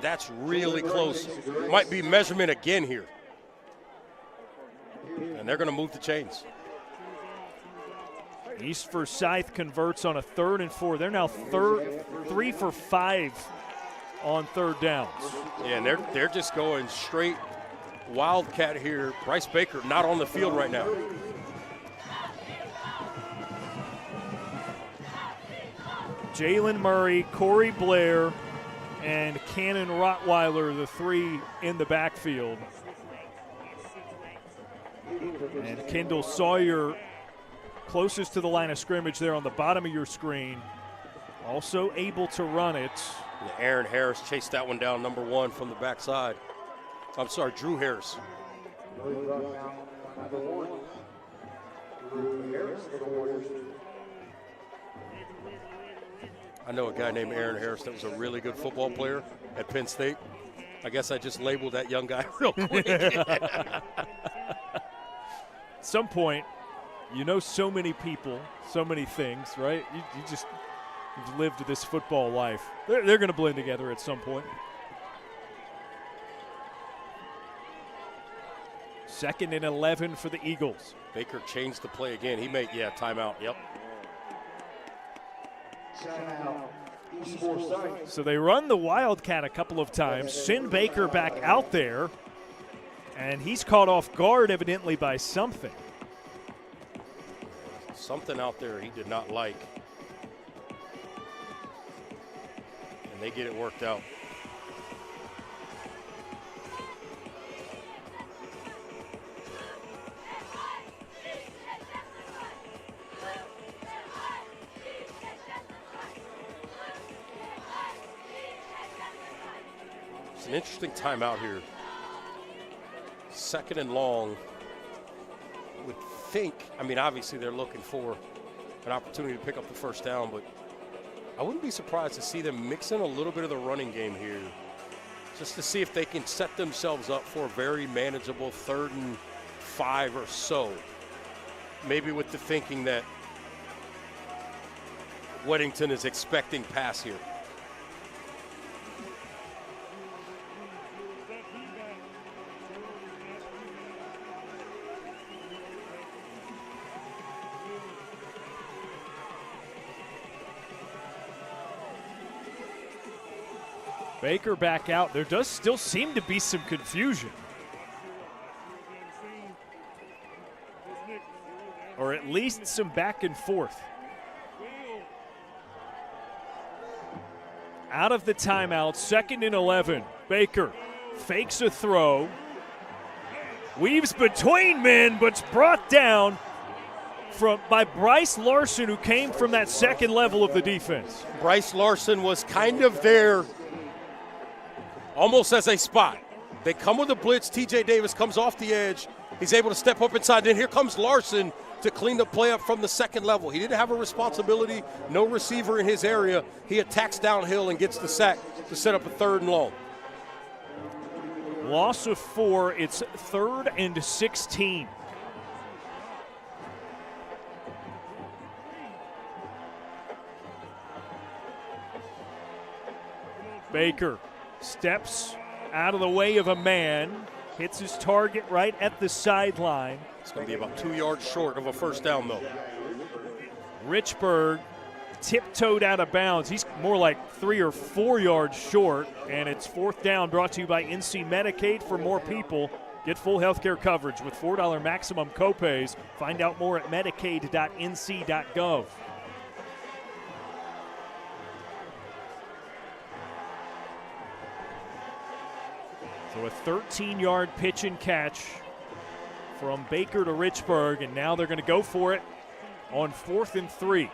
S2: that's really close. Might be measurement again here. And they're going to move the chains.
S1: East Forsyth converts on a 3rd and 4. They're now 3 for 5 on 3rd downs.
S2: Yeah, and they're just going straight Wildcat here. Bryce Baker not on the field right now.
S1: Jalen Murray, Corey Blair, and Cannon Rottweiler, the 3 in the backfield. And Kendall Sawyer closest to the line of scrimmage there on the bottom of your screen. Also able to run it.
S2: And Aaron Harris chased that one down, number 1 from the backside. I'm sorry, Drew Harris. I know a guy named Aaron Harris that was a really good football player at Penn State. I guess I just labeled that young guy real quick.
S1: At some point, you know so many people, so many things, right? You've lived this football life. They're going to blend together at some point. 2nd and 11 for the Eagles.
S2: Baker changed the play again. He made, timeout, yep.
S1: So they run the Wildcat a couple of times, send Baker back out there, and he's caught off guard evidently by something.
S2: Something out there he did not like. And they get it worked out. It's an interesting timeout here. 2nd and long. Would think, obviously they're looking for an opportunity to pick up the 1st down, but I wouldn't be surprised to see them mix in a little bit of the running game here, just to see if they can set themselves up for a very manageable 3rd and 5 or so. Maybe with the thinking that Weddington is expecting pass here.
S1: Baker back out. There does still seem to be some confusion. Or at least some back and forth. Out of the timeout, 2nd and 11. Baker fakes a throw. Weaves between men, but's brought down by Bryce Larson, who came from that 2nd level of the defense.
S2: Bryce Larson was kind of there almost as a spot. They come with a blitz. TJ Davis comes off the edge. He's able to step up inside. Then here comes Larson to clean the play up from the second level. He didn't have a responsibility, no receiver in his area. He attacks downhill and gets the sack to set up a 3rd and long.
S1: Loss of 4. It's 3rd and 16. Baker steps out of the way of a man, hits his target right at the sideline.
S2: It's going to be about 2 yards short of a first down, though.
S1: Richburg tiptoed out of bounds. He's more like 3 or 4 yards short, and it's 4th down, brought to you by NC Medicaid. For more people, get full health care coverage with $4 maximum copays. Find out more at medicaid.nc.gov. So a 13-yard pitch and catch from Baker to Richburg, and now they're going to go for it on 4th and 3.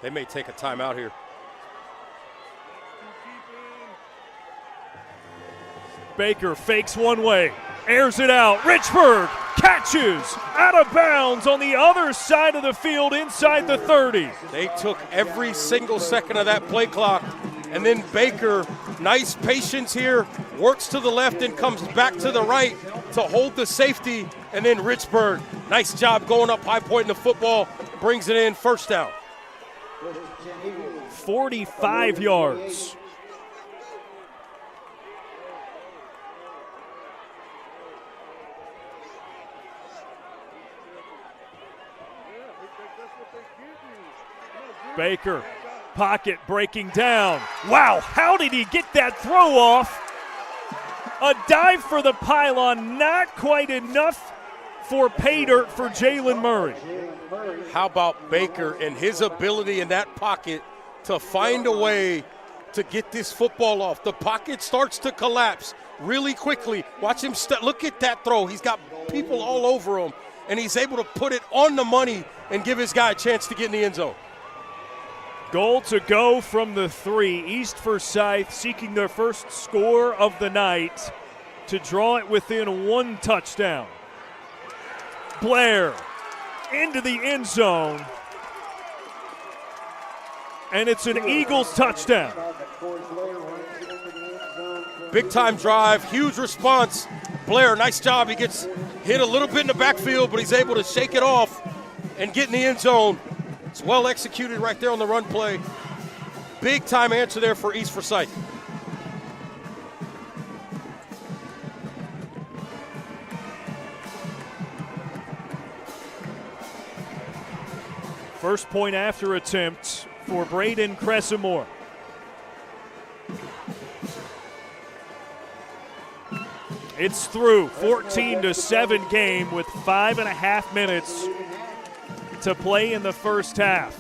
S2: They may take a timeout here.
S1: Baker fakes one way, airs it out. Richburg catches out of bounds on the other side of the field inside the 30.
S2: They took every single second of that play clock. And then Baker, nice patience here, works to the left and comes back to the right to hold the safety. And then Richburg, nice job going up high, pointing the football, brings it in, 1st down.
S1: 45 yards. Baker, pocket breaking down. Wow, how did he get that throw off? A dive for the pylon, not quite enough for pay dirt for Jalen Murray.
S2: How about Baker and his ability in that pocket to find a way to get this football off? The pocket starts to collapse really quickly. Watch him look at that throw. He's got people all over him, and he's able to put it on the money and give his guy a chance to get in the end zone.
S1: Goal to go from the 3. East Forsyth seeking their first score of the night to draw it within 1 touchdown. Blair into the end zone, and it's an Eagles touchdown.
S2: Big time drive, huge response. Blair, nice job. He gets hit a little bit in the backfield, but he's able to shake it off and get in the end zone. It's well executed right there on the run play. Big time answer there for East Forsyth.
S1: First point after attempt for Braden Cressamore. It's through, 14-7 game with 5.5 minutes to play in the first half.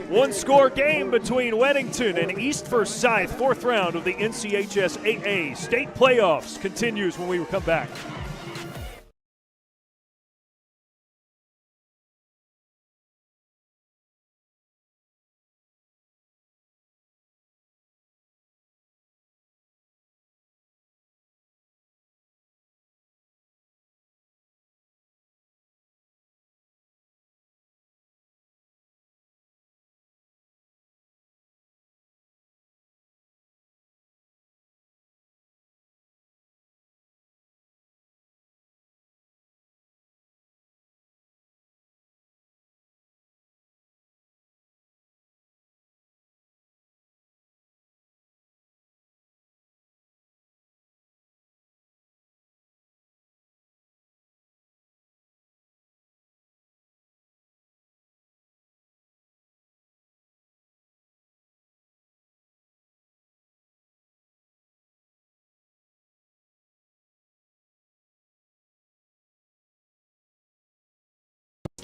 S1: 1-score game between Weddington and East Forsyth. 4th round of the NCHS 8A state playoffs continues when we come back.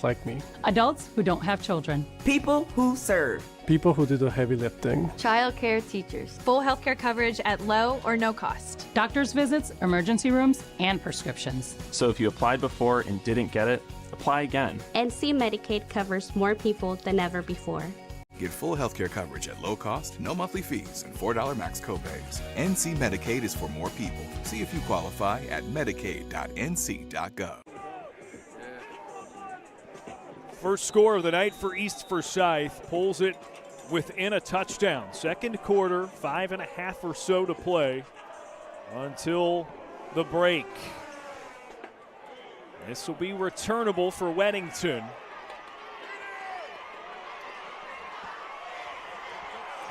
S3: Like me.
S6: Adults who don't have children.
S7: People who serve.
S3: People who do the heavy lifting.
S8: Child care teachers. Full healthcare coverage at low or no cost.
S6: Doctor's visits, emergency rooms, and prescriptions.
S9: So if you applied before and didn't get it, apply again.
S10: NC Medicaid covers more people than ever before.
S4: Get full healthcare coverage at low cost, no monthly fees, and $4 max copays. NC Medicaid is for more people. See if you qualify at medicaid.nc.gov.
S1: First score of the night for East Forsyth, pulls it within a touchdown. Second quarter, 5.5 or so to play until the break. This will be returnable for Weddington.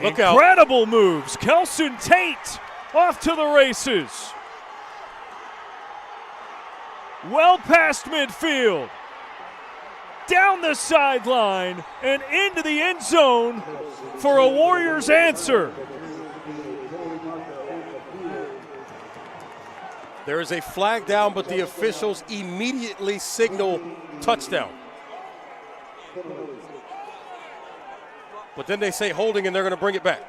S2: Look out.
S1: Incredible moves. Kelson Tate off to the races. Well past midfield. Down the sideline and into the end zone for a Warriors answer.
S2: There is a flag down, but the officials immediately signal touchdown. But then they say holding, and they're going to bring it back.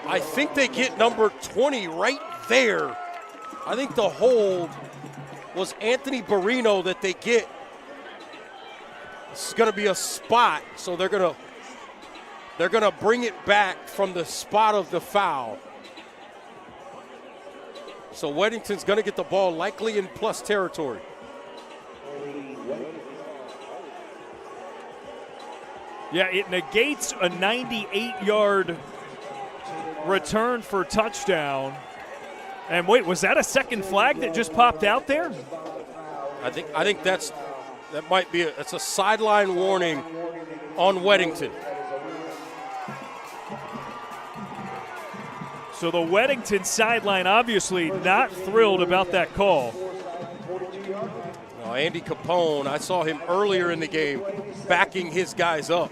S2: I think they get number 20 right there. I think the hold was Anthony Barrino that they get. It's going to be a spot, so they're going to bring it back from the spot of the foul. So Weddington's going to get the ball likely in plus territory.
S1: Yeah, it negates a 98-yard return for touchdown. And wait, was that a second flag that just popped out there?
S2: I think that might be it's a sideline warning on Weddington.
S1: So the Weddington sideline obviously not thrilled about that call.
S2: Andy Capone, I saw him earlier in the game backing his guys up.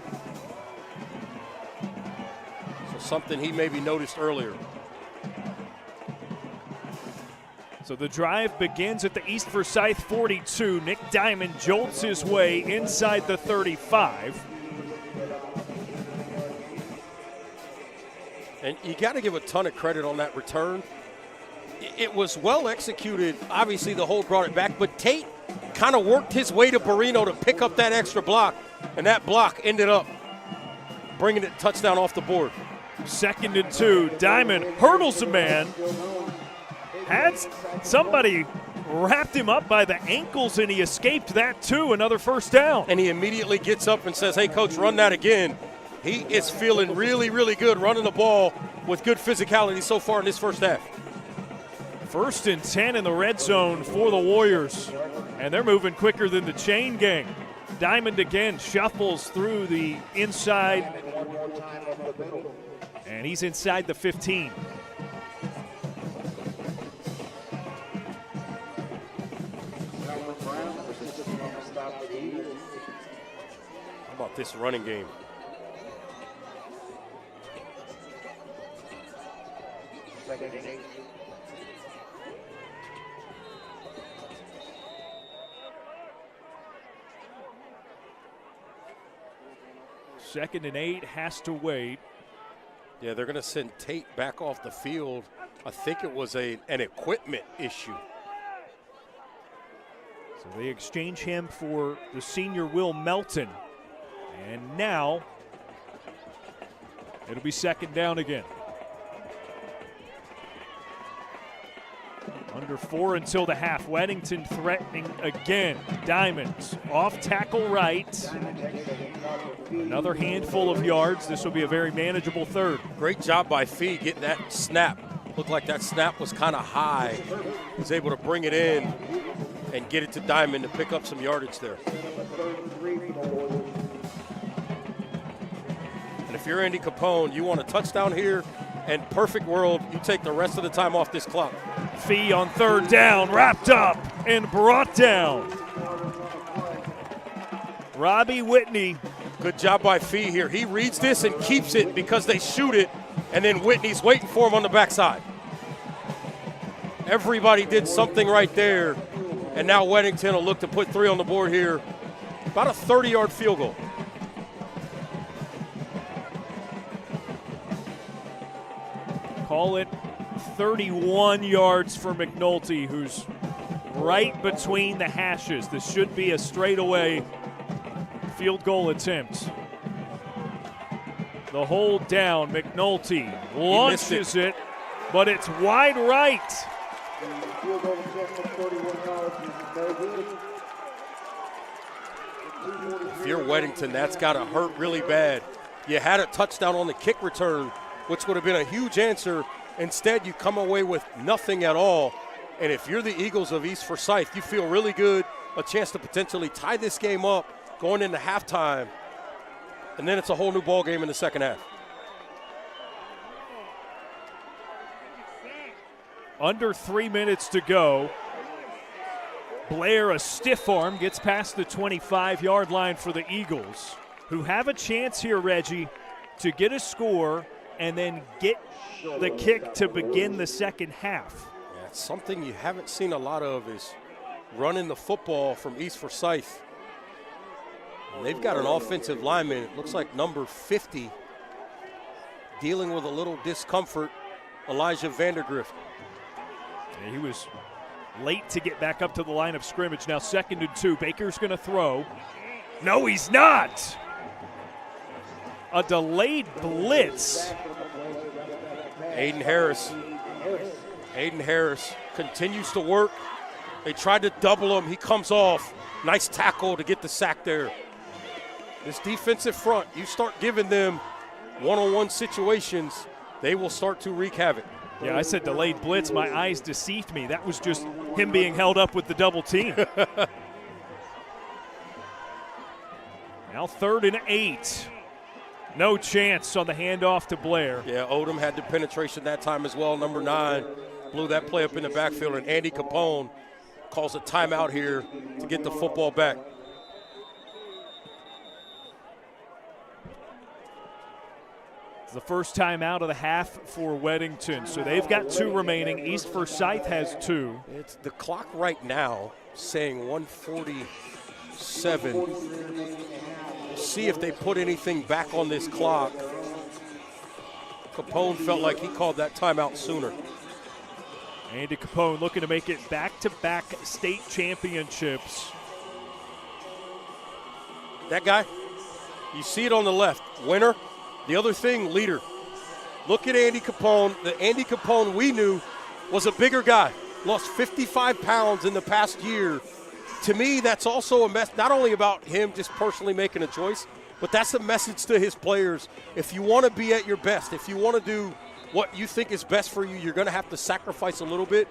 S2: So something he maybe noticed earlier.
S1: So the drive begins at the East Forsyth 42. Nick Diamond jolts his way inside the 35.
S2: And you got to give a ton of credit on that return. It was well executed. Obviously, the hold brought it back, but Tate kind of worked his way to Barrino to pick up that extra block, and that block ended up bringing it touchdown off the board.
S1: 2nd and 2. Diamond hurdles a man. Had somebody wrapped him up by the ankles, and he escaped that too. Another first down.
S2: And he immediately gets up and says, hey, coach, run that again. He is feeling really, really good running the ball with good physicality so far in this first half.
S1: 1st and 10 in the red zone for the Warriors. And they're moving quicker than the chain gang. Diamond again shuffles through the inside. And he's inside the 15.
S2: How about this running game?
S1: Second and 8 has to wait.
S2: Yeah, they're going to send Tate back off the field. I think it was an equipment issue.
S1: So they exchange him for the senior Will Melton. And now it'll be 2nd down again. Under 4 until the half. Weddington threatening again. Diamonds off tackle right. Another handful of yards. This will be a very manageable third.
S2: Great job by Fee getting that snap. Looked like that snap was kind of high. He was able to bring it in and get it to Diamond to pick up some yardage there. And if you're Andy Capone, you want a touchdown here, and perfect world, you take the rest of the time off this clock.
S1: Fee on 3rd down, wrapped up and brought down. Robbie Whitney.
S2: Good job by Fee here. He reads this and keeps it because they shoot it, and then Whitney's waiting for him on the backside. Everybody did something right there, and now Weddington will look to put 3 on the board here. About a 30-yard field goal.
S1: Call it 31 yards for McNulty, who's right between the hashes. This should be a straightaway field goal attempt. The hold down, McNulty launches it, but it's wide right.
S2: If you're Weddington, that's got to hurt really bad. You had a touchdown on the kick return, which would have been a huge answer. Instead, you come away with nothing at all. And if you're the Eagles of East Forsyth, you feel really good, a chance to potentially tie this game up going into halftime. And then it's a whole new ball game in the second half.
S1: Under 3 minutes to go. Blair, a stiff arm, gets past the 25-yard line for the Eagles, who have a chance here, Reggie, to get a score and then get the kick to begin the second half.
S2: Yeah, something you haven't seen a lot of is running the football from East Forsyth. And they've got an offensive lineman, it looks like number 50, dealing with a little discomfort, Elijah Vandergrift.
S1: Yeah, he was late to get back up to the line of scrimmage. Now 2nd and 2. Baker's going to throw. No, he's not. A delayed blitz.
S2: Aiden Harris continues to work. They tried to double him. He comes off. Nice tackle to get the sack there. This defensive front, you start giving them one-on-one situations, they will start to wreak havoc.
S1: Yeah, I said delayed blitz. My eyes deceived me. That was just him being held up with the double team. Now 3rd and 8. No chance on the handoff to Blair.
S2: Yeah, Odom had the penetration that time as well. Number 9 blew that play up in the backfield, and Andy Capone calls a timeout here to get the football back.
S1: It's the first time out of the half for Weddington, so they've got 2 remaining. East Forsyth has 2.
S2: It's the clock right now saying 147. See if they put anything back on this clock. Capone felt like he called that timeout sooner.
S1: Andy Capone looking to make it back-to-back state championships.
S2: That guy, you see it on the left, winner. The other thing, leader. Look at Andy Capone. The Andy Capone we knew was a bigger guy. Lost 55 pounds in the past year. To me, that's also a mess, not only about him just personally making a choice, but that's a message to his players. If you want to be at your best, if you want to do what you think is best for you, you're going to have to sacrifice a little bit.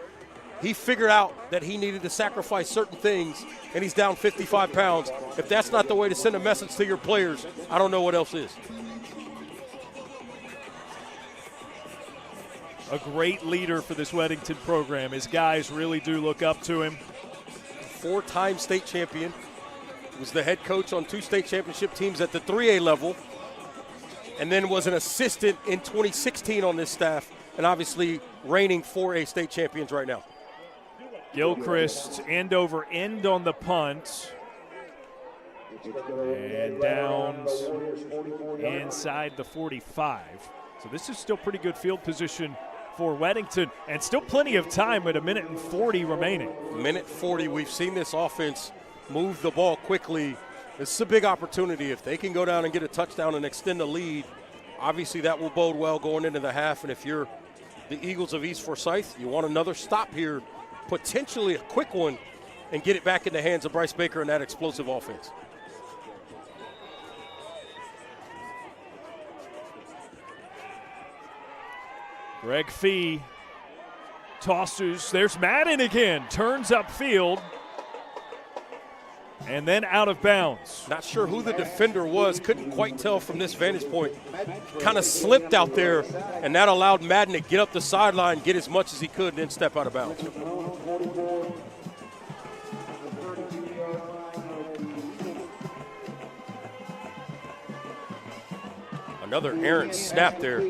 S2: He figured out that he needed to sacrifice certain things, and he's down 55 pounds. If that's not the way to send a message to your players, I don't know what else is.
S1: A great leader for this Weddington program. His guys really do look up to him.
S2: 4-time state champion. Was the head coach on 2 state championship teams at the 3A level, and then was an assistant in 2016 on this staff, and obviously reigning 4A state champions right now.
S1: Gilchrist end over end on the punt. And downs inside the 45. So this is still pretty good field position for Weddington, and still plenty of time with 1:40 remaining.
S2: 1:40. We've seen this offense move the ball quickly. This is a big opportunity. If they can go down and get a touchdown and extend the lead, obviously that will bode well going into the half. And if you're the Eagles of East Forsyth, you want another stop here, potentially a quick one, and get it back in the hands of Bryce Baker and that explosive offense.
S1: Greg Fee tosses. There's Madden again. Turns upfield. And then out of bounds.
S2: Not sure who the defender was. Couldn't quite tell from this vantage point. Kind of slipped out there, and that allowed Madden to get up the sideline, get as much as he could, and then step out of bounds. Another errant snap there.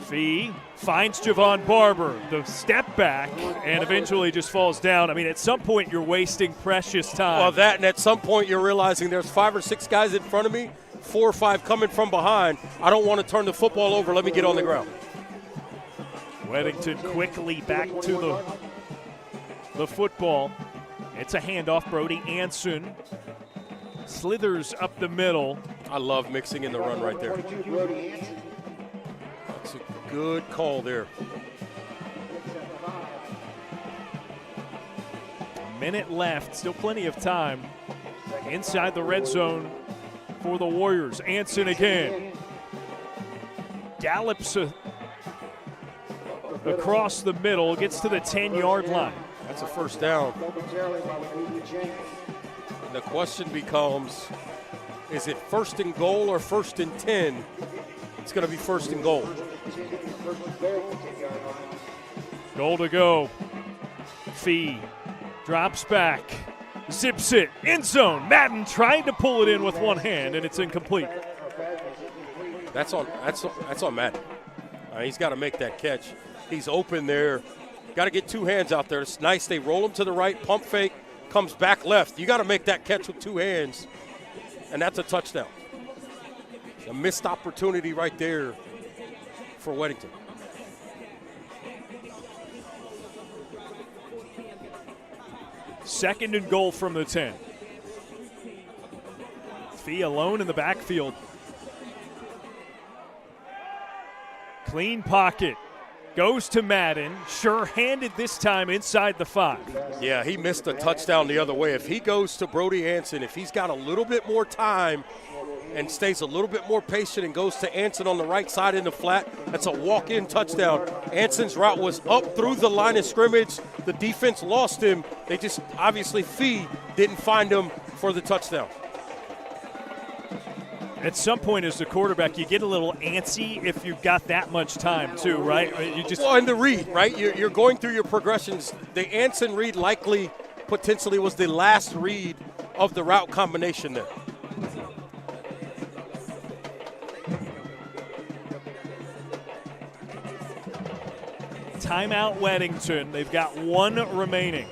S1: Fee finds Javon Barber, the step back, and eventually just falls down. I mean, at some point you're wasting precious time.
S2: Well, that, and at some point you're realizing there's 5 or 6 guys in front of me, 4 or 5 coming from behind. I don't want to turn the football over. Let me get on the ground.
S1: Weddington quickly back to the football. It's a handoff. Brody Anson slithers up the middle.
S2: I love mixing in the run right there. That's a good call there.
S1: A minute left, still plenty of time. Inside the red zone for the Warriors. Anson again. Gallops across the middle, gets to the 10-yard line.
S2: That's a first down. And the question becomes, is it first and goal or first and 10? It's going to be first and goal.
S1: Goal to go. Fee drops back, zips it, end zone. Madden trying to pull it in with one hand, and it's incomplete.
S2: That's on Madden. He's got to make that catch. He's open there. Got to get two hands out there. It's nice. They roll him to the right, pump fake, comes back left. You got to make that catch with two hands, and that's a touchdown. A missed opportunity right there for Weddington.
S1: Second and goal from the 10. Fee alone in the backfield. Clean pocket. Goes to Madden. Sure-handed this time inside the 5.
S2: Yeah, he missed a touchdown the other way. If he goes to Brody Anson, if he's got a little bit more time and stays a little bit more patient and goes to Anson on the right side in the flat, that's a walk-in touchdown. Anson's route was up through the line of scrimmage. The defense lost him. They just, obviously, Fee didn't find him for the touchdown.
S1: At some point as the quarterback, you get a little antsy if you've got that much time too, right? You just
S2: Well, and the read, right? You're going through your progressions. The Anson read likely, potentially, was the last read of the route combination there.
S1: timeout Weddington. They've got one remaining.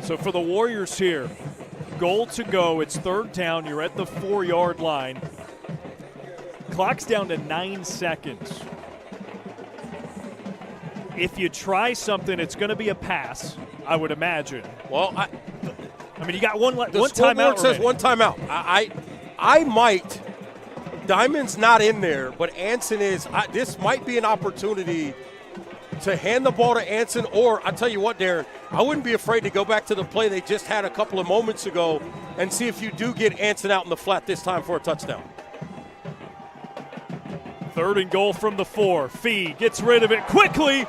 S1: So for the Warriors here, goal to go. It's third down. You're at the 4-yard line. Clock's down to 9 seconds. If you try something, it's going to be a pass, I would imagine.
S2: Well,
S1: I mean, you got one timeout.
S2: It says one timeout. I might. Diamond's not in there, but Anson is. This might be an opportunity to hand the ball to Anson, or I'll tell you what, Darren, I wouldn't be afraid to go back to the play they just had a couple of moments ago and see if you do get Anson out in the flat this time for a touchdown.
S1: Third and goal from the 4. Fee gets rid of it quickly,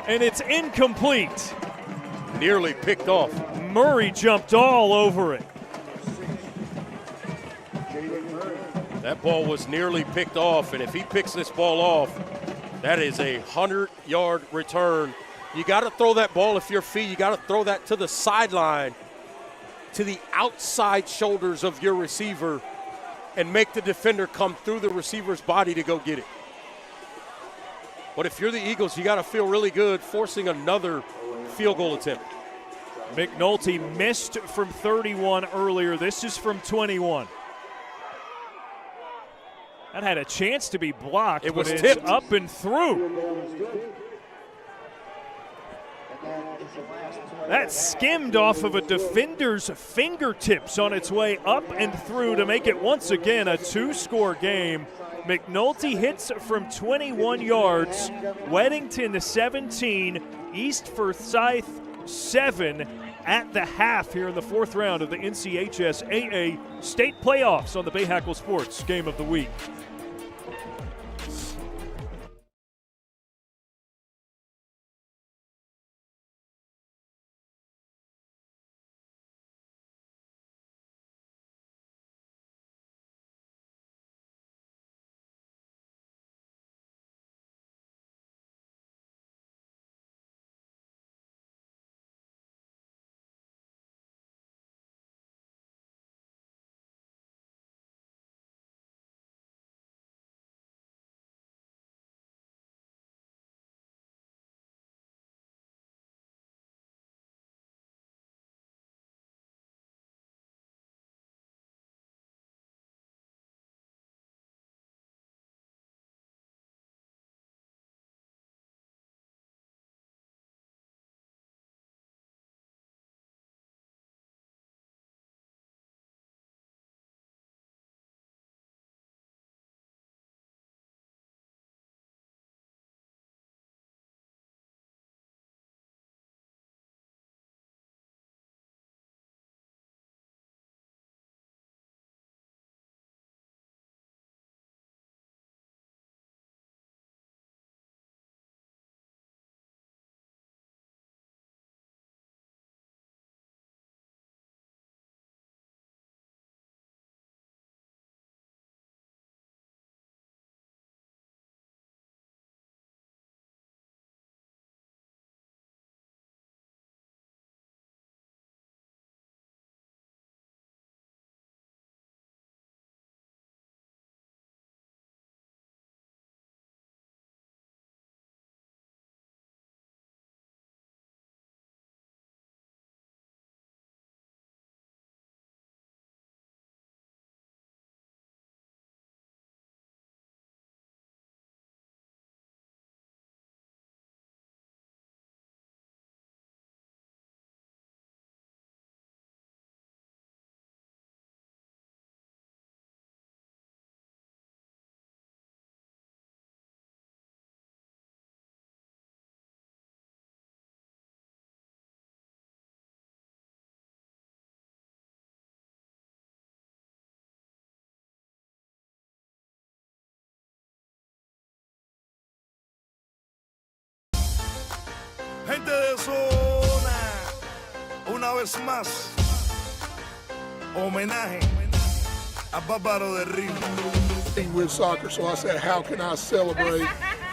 S1: and it's incomplete.
S2: Nearly picked off.
S1: Murray jumped all over it.
S2: That ball was nearly picked off, and if he picks this ball off, that is a 100-yard return. You got to throw that ball if you're Fee. You got to throw that to the sideline, to the outside shoulders of your receiver, and make the defender come through the receiver's body to go get it. But if you're the Eagles, you got to feel really good forcing another field goal attempt.
S1: McNulty missed from 31 earlier. This is from 21. That had a chance to be blocked,
S2: it was
S1: but
S2: tipped.
S1: It's up and through. That skimmed off of a defender's fingertips on its way up and through to make it once again a 2-score game. McNulty hits from 21 yards. Weddington 17, East Forsyth 7 at the half here in the 4th round of the NCHS-AA state playoffs on the Bahakel Sports Game of the Week.
S7: persona. Una vez más, homenaje a Bárbaro de Ritmo.
S9: With soccer, so I said, how can I celebrate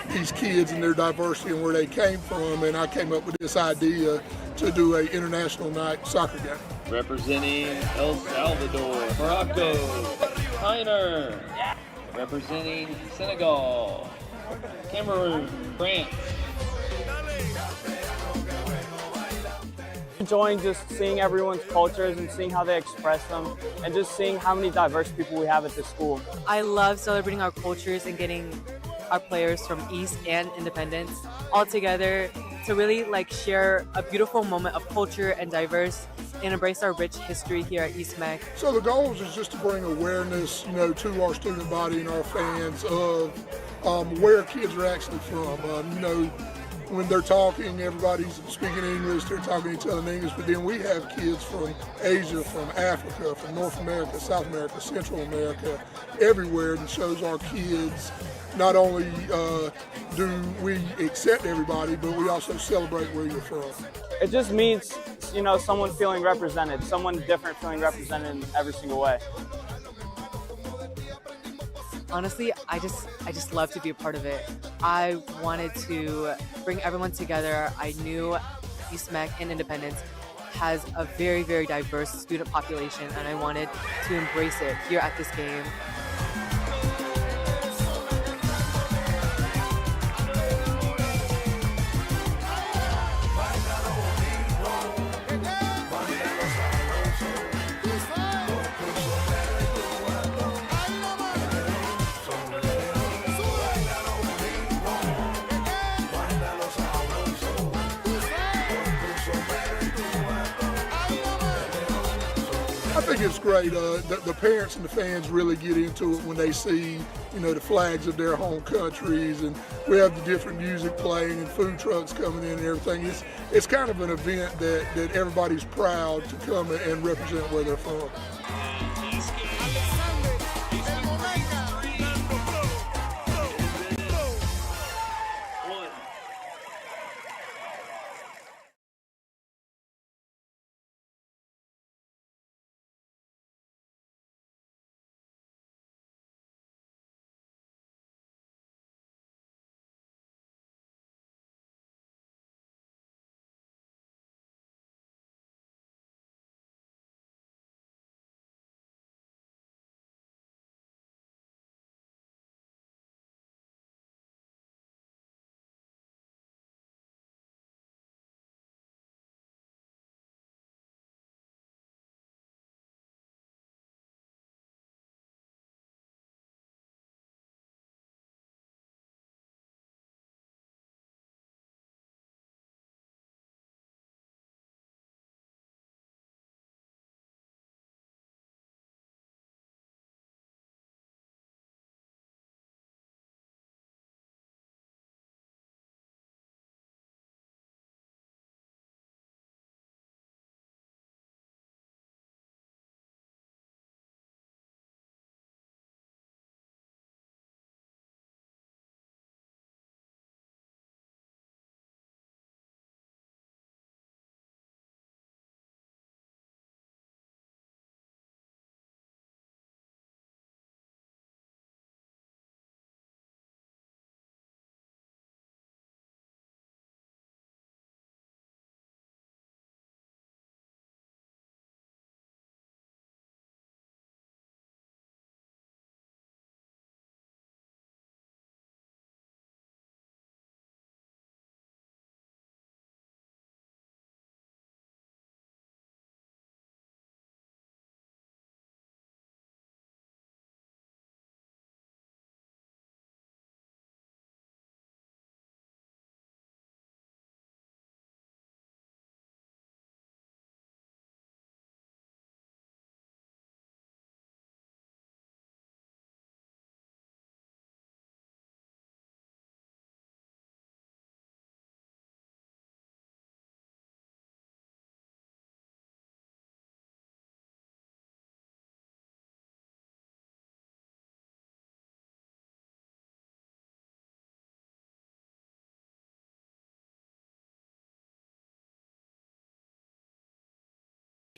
S9: these kids and their diversity and where they came from? And I came up with this idea to do an international night soccer game.
S10: Representing El Salvador, Morocco, Heiner. Representing Senegal, Cameroon, France.
S11: Enjoying just seeing everyone's cultures and seeing how they express them and just seeing how many diverse people we have at this school.
S12: I love celebrating our cultures and getting our players from East and Independence all together to really share a beautiful moment of culture and diverse and embrace our rich history here at East Mac.
S9: So the goals is just to bring awareness, to our student body and our fans of where kids are actually from. When they're talking, everybody's speaking English, they're talking to each other in English, but then we have kids from Asia, from Africa, from North America, South America, Central America, everywhere, that shows our kids not only do we accept everybody, but we also celebrate where you're from.
S11: It just means, someone feeling represented, someone different feeling represented in every single way.
S12: Honestly, I just love to be a part of it. I wanted to bring everyone together. I knew East Mac and Independence has a very, very diverse student population, and I wanted to embrace it here at this game.
S9: I think it's great. The parents and the fans really get into it when they see, the flags of their home countries, and we have the different music playing and food trucks coming in and everything. It's kind of an event that everybody's proud to come and represent where they're from.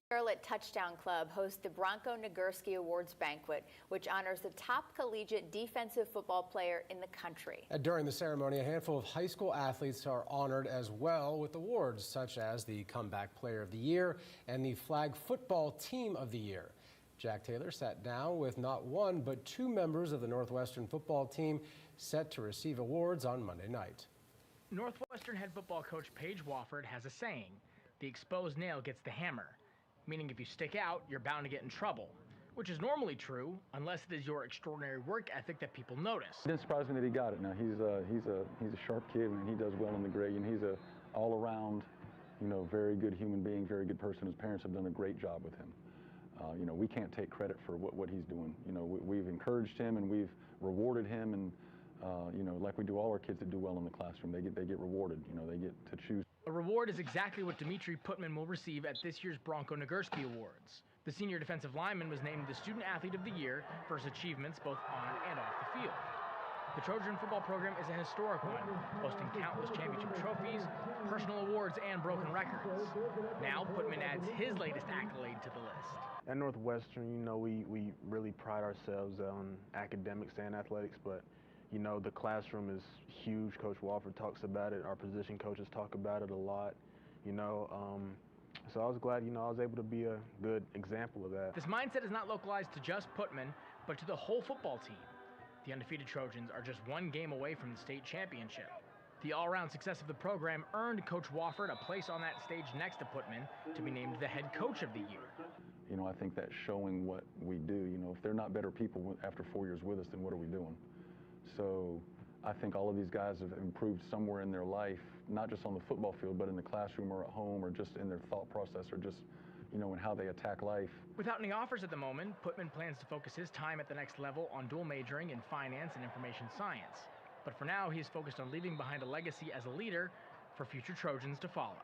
S13: Charlotte Touchdown Club hosts the Bronco Nagurski Awards Banquet, which honors the top collegiate defensive football player in the country.
S14: During the ceremony, a handful of high school athletes are honored as well with awards such as the Comeback Player of the Year and the Flag Football Team of the Year. Jack Taylor sat down with not one but two members of the Northwestern football team set to receive awards on Monday night.
S15: Northwestern head football coach Paige Wofford has a saying, "The exposed nail gets the hammer," meaning if you stick out, you're bound to get in trouble, which is normally true unless it is your extraordinary work ethic that people notice.
S16: It didn't surprise me that he got it. Now he's a sharp kid and he does well in the grade, and he's a all-around, very good human being, very good person. His parents have done a great job with him. We can't take credit for what he's doing. We've encouraged him and we've rewarded him, and like we do all our kids that do well in the classroom, they get rewarded. They get to choose.
S15: A reward is exactly what Dimitri Putman will receive at this year's Bronco Nagurski Awards. The senior defensive lineman was named the Student Athlete of the Year for his achievements both on and off the field. The Trojan football program is a historic one, boasting countless championship trophies, personal awards, and broken records. Now, Putman adds his latest accolade to the list.
S17: At Northwestern, we really pride ourselves on academics and athletics, but the classroom is huge. Coach Wofford talks about it. Our position coaches talk about it a lot. So I was glad, I was able to be a good example of that.
S15: This mindset is not localized to just Putman, but to the whole football team. The undefeated Trojans are just one game away from the state championship. The all-around success of the program earned Coach Wofford a place on that stage next to Putman to be named the head coach of the year.
S16: I think that's showing what we do. If they're not better people after 4 years with us, then what are we doing? So I think all of these guys have improved somewhere in their life, not just on the football field, but in the classroom or at home or just in their thought process or just, in how they attack life.
S15: Without any offers at the moment, Putman plans to focus his time at the next level on dual majoring in finance and information science. But for now, he is focused on leaving behind a legacy as a leader for future Trojans to follow.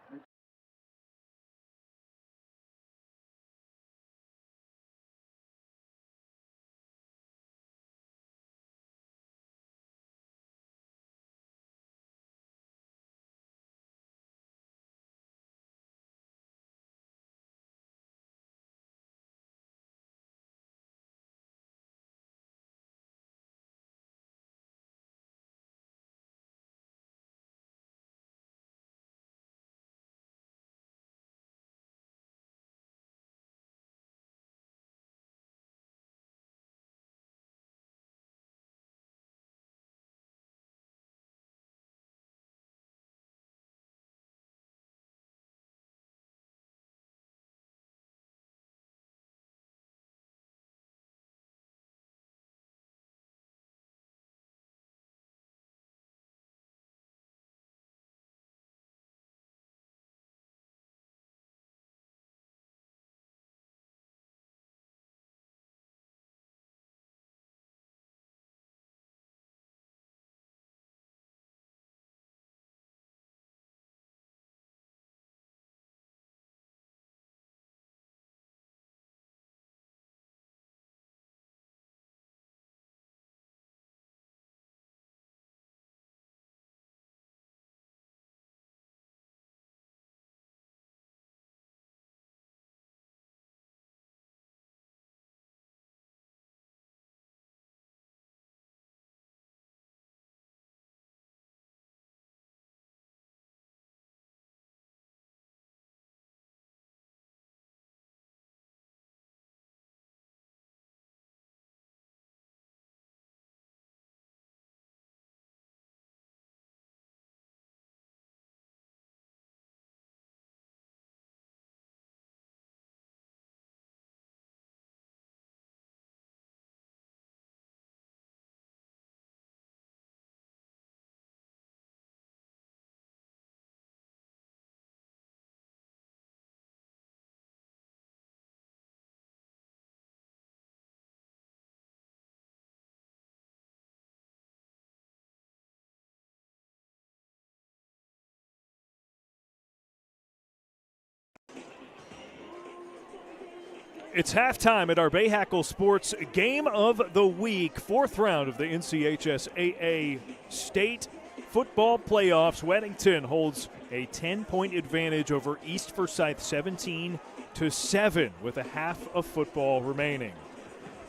S1: It's halftime at our Bahakel Sports Game of the Week, fourth round of the NCHSAA State Football Playoffs. Weddington holds a 10-point advantage over East Forsyth, 17 17-7 with a half of football remaining.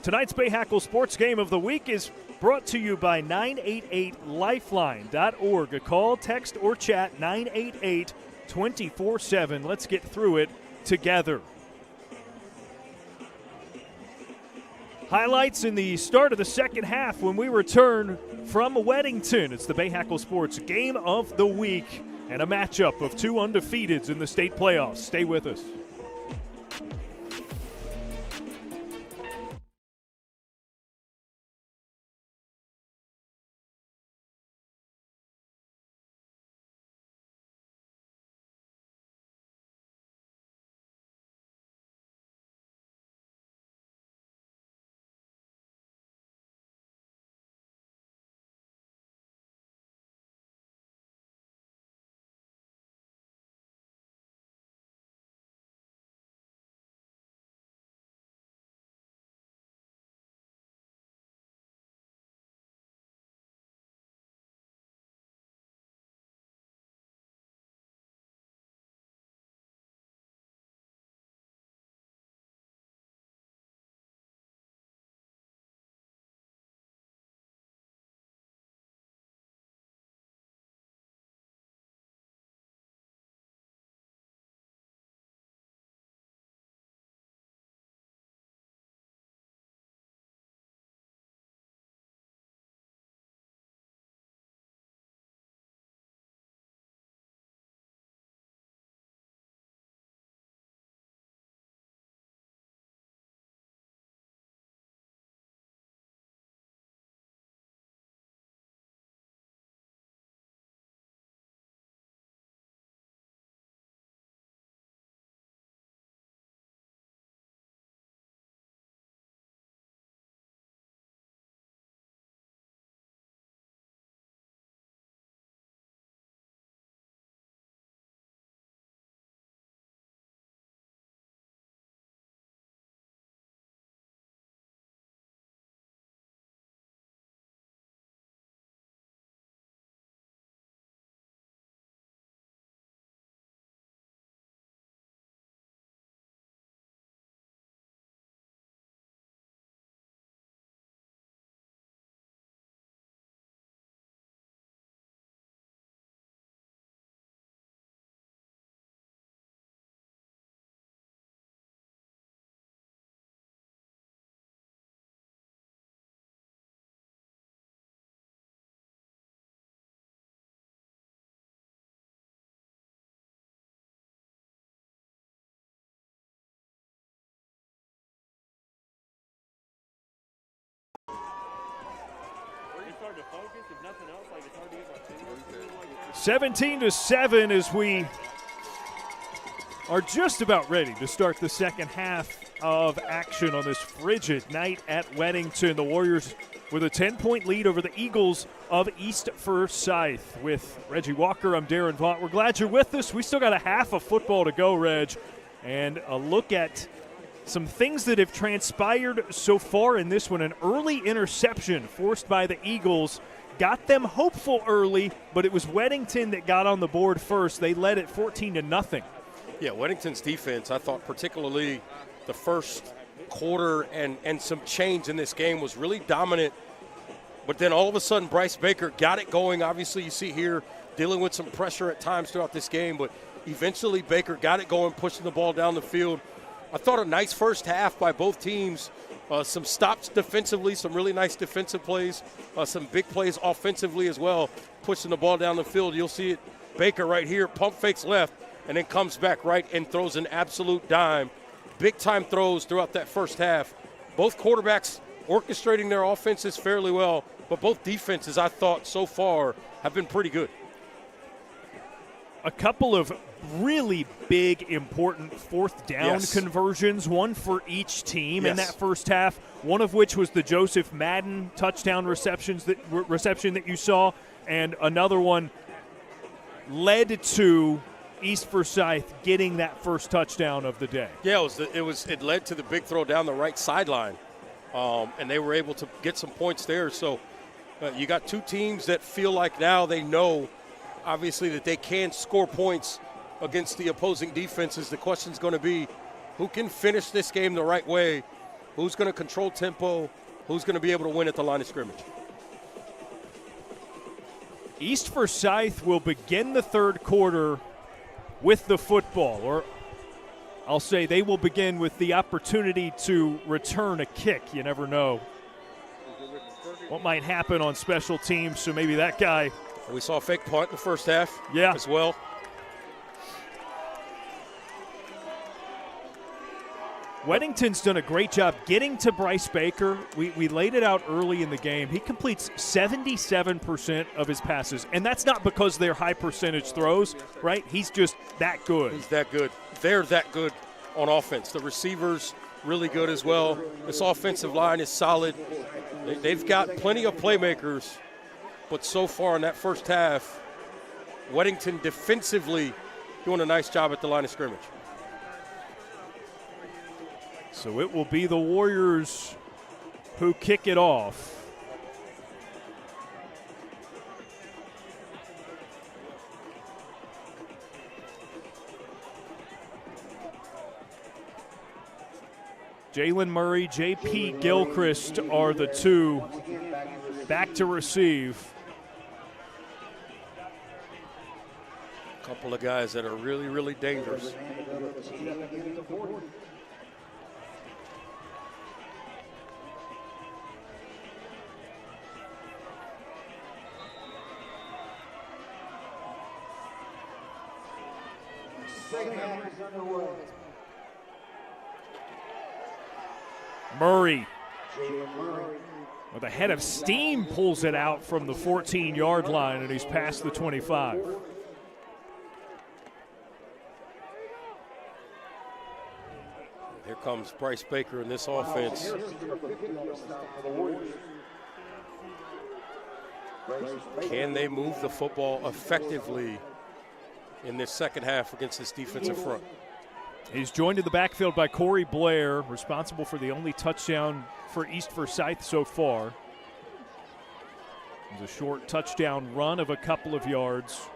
S1: Tonight's Bahakel Sports Game of the Week is brought to you by 988lifeline.org. A call, text, or chat 988-24/7. Let's get through it together. Highlights in the start of the second half when we return from Weddington. It's the Bahakel Sports Game of the Week and a matchup of two undefeateds in the state playoffs. Stay with us.
S18: hard to focus. If nothing else, like it's hard to get my fingers.
S1: 17-7 as we are just about ready to start the second half of action on this frigid night at Weddington. The Warriors with a 10-point lead over the Eagles of East Forsyth. With Reggie Walker, I'm Darren Vaught. We're glad you're with us. We still got a half of football to go, Reg, and a look at some things that have transpired so far in this one. An early interception forced by the Eagles got them hopeful early, but it was Weddington that got on the board first. They led it 14-0.
S2: Yeah, Weddington's defense, I thought particularly the first quarter and some change in this game was really dominant. But then all of a sudden, Bryce Baker got it going. Obviously, you see here dealing with some pressure at times throughout this game, but eventually Baker got it going, pushing the ball down the field. I thought a nice first half by both teams. Some stops defensively, some really nice defensive plays, some big plays offensively as well, pushing the ball down the field. You'll see it, Baker right here, pump fakes left, and then comes back right and throws an absolute dime. Big-time throws throughout that first half. Both quarterbacks orchestrating their offenses fairly well, but both defenses, I thought, so far have been pretty good.
S1: A couple of really big, important fourth down conversions, one for each team in that first half, one of which was the Joseph Madden touchdown reception that you saw, and another one led to East Forsyth getting that first touchdown of the day.
S2: Yeah, it led to the big throw down the right sideline, and they were able to get some points there. So you got two teams that feel like now they know, obviously, that they can score points against the opposing defenses. The question's going to be, who can finish this game the right way, who's going to control tempo, who's going to be able to win at the line of scrimmage.
S1: East Forsyth will begin the third quarter with the football, or I'll say they will begin with the opportunity to return a kick. You never know what might happen on special teams, so maybe that guy.
S2: We saw a fake punt in the first half as well.
S1: Weddington's done a great job getting to Bryce Baker. We laid it out early in the game. He completes 77% of his passes, and that's not because they're high percentage throws, right? He's just that good.
S2: He's that good. They're that good on offense. The receivers really good as well. This offensive line is solid. They've got plenty of playmakers, but so far in that first half, Weddington defensively doing a nice job at the line of scrimmage.
S1: So it will be the Warriors who kick it off. Jalen Murray, J.P. Gilchrist are the two back to receive.
S2: A couple of guys that are really, really dangerous.
S1: Murray, with a head of steam, pulls it out from the 14-yard line, and he's past the 25.
S2: Here comes Bryce Baker in this offense. Can they move the football effectively in this second half against this defensive front?
S1: He's joined in the backfield by Corey Blair, responsible for the only touchdown for East Forsyth so far. It was a short touchdown run of a couple of yards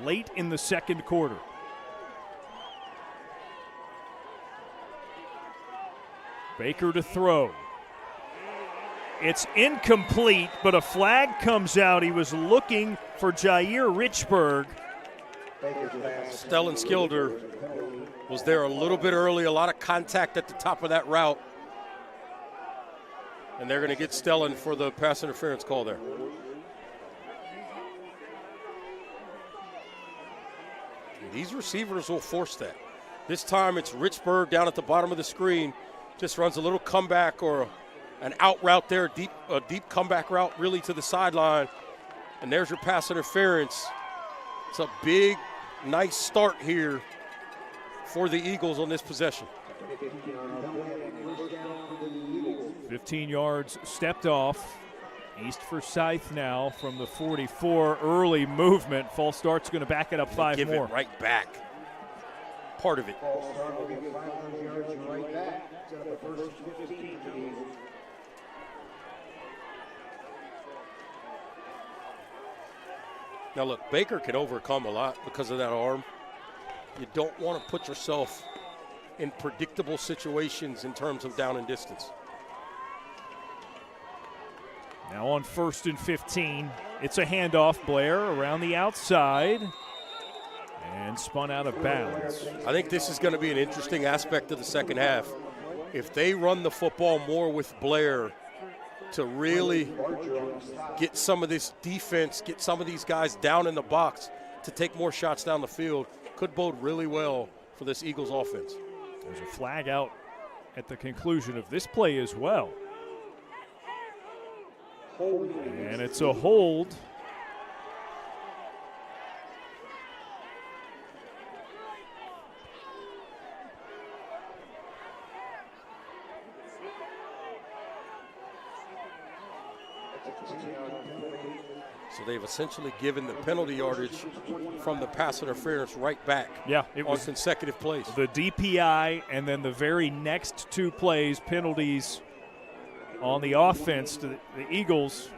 S1: late in the second quarter. Baker to throw. It's incomplete, but a flag comes out. He was looking for Jair Richburg.
S2: Stellan Skilder was there a little bit early, a lot of contact at the top of that route. And they're going to get Stellan for the pass interference call there. These receivers will force that. This time it's Richburg down at the bottom of the screen, just runs a little comeback or an out route there, a deep comeback route really to the sideline. And there's your pass interference. It's a big, nice start here for the Eagles on this possession.
S1: 15 yards stepped off. East Forsyth now from the 44. Early movement. False start's going to back it up 5
S2: give
S1: more.
S2: It right back. Part of it. Now look, Baker can overcome a lot because of that arm. You don't want to put yourself in predictable situations in terms of down and distance.
S1: Now on 1st and 15, it's a handoff. Blair around the outside and spun out of bounds.
S2: I think this is going to be an interesting aspect of the second half. If they run the football more with Blair to really get some of this defense, get some of these guys down in the box to take more shots down the field, could bode really well for this Eagles offense.
S1: There's a flag out at the conclusion of this play as well. And it's a hold.
S2: So they've essentially given the penalty yardage from the pass interference right back.
S1: Yeah, it was
S2: consecutive plays.
S1: The DPI and then the very next 2 plays, penalties on the offense to the Eagles.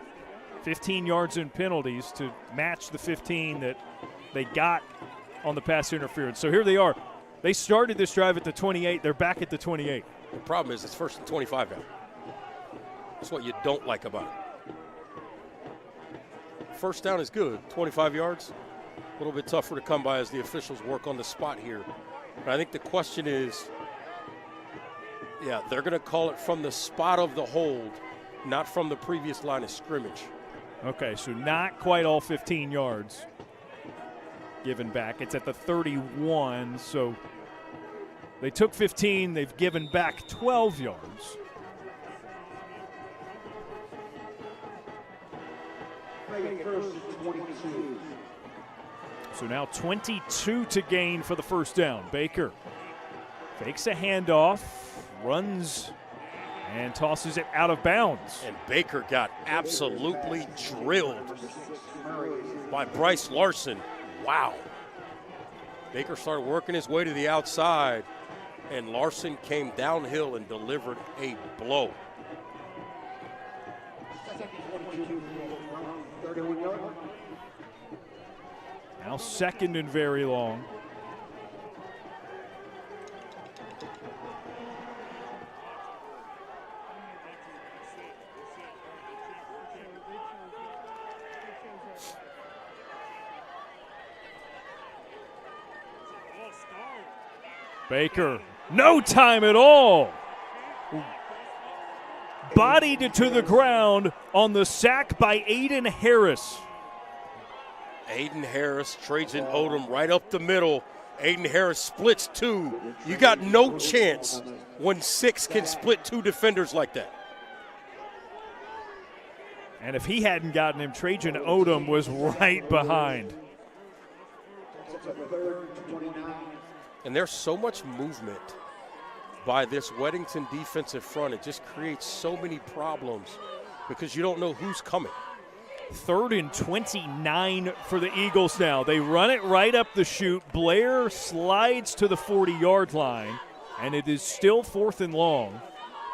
S1: 15 yards in penalties to match the 15 that they got on the pass interference. So here they are. They started this drive at the 28. They're back at the 28.
S2: The problem is it's 1st and 25 now. That's what you don't like about it. First down is good. 25 yards, a little bit tougher to come by as the officials work on the spot here. But I think the question is, yeah, they're going to call it from the spot of the hold, not from the previous line of scrimmage.
S1: Okay, so not quite all 15 yards given back. It's at the 31, so they took 15. They've given back 12 yards. So now 22 to gain for the first down. Baker fakes a handoff, runs, and tosses it out of bounds.
S2: And Baker got absolutely drilled by Bryce Larson. Wow. Baker started working his way to the outside, and Larson came downhill and delivered a blow.
S1: Now 2nd and very long. Baker, no time at all. Bodied to the ground on the sack by Aiden Harris.
S2: Aiden Harris, Trajan Odom right up the middle. Aiden Harris splits 2. You got no chance when 6 can split 2 defenders like that.
S1: And if he hadn't gotten him, Trajan Odom was right behind.
S2: And there's so much movement by this Weddington defensive front. It just creates so many problems because you don't know who's coming.
S1: 3rd and 29 for the Eagles now. They run it right up the chute. Blair slides to the 40-yard line, and it is still 4th and long.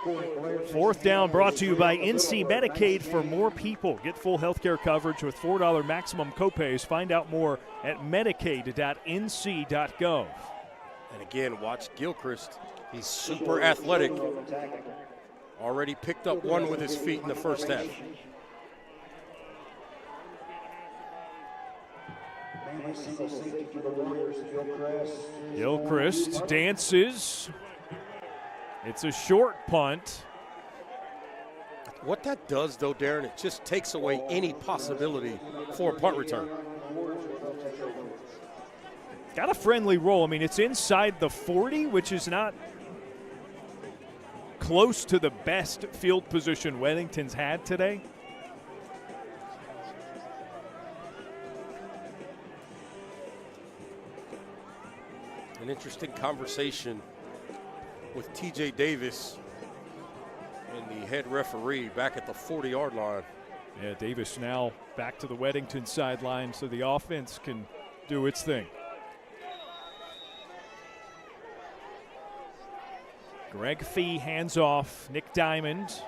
S1: 4th down brought to you by NC Medicaid for more people. Get full health care coverage with $4 maximum copays. Find out more at medicaid.nc.gov.
S2: And again, watch Gilchrist. He's super athletic. Already picked up 1 with his feet in the first half.
S1: Gilchrist dances. It's a short punt.
S2: What that does, though, Darren, it just takes away any possibility for a punt return.
S1: Got a friendly roll. I mean, it's inside the 40, which is not close to the best field position Weddington's had today.
S2: An interesting conversation with T.J. Davis and the head referee back at the 40-yard line.
S1: Yeah, Davis now back to the Weddington sideline so the offense can do its thing. Greg Fee hands off. Nick Diamond.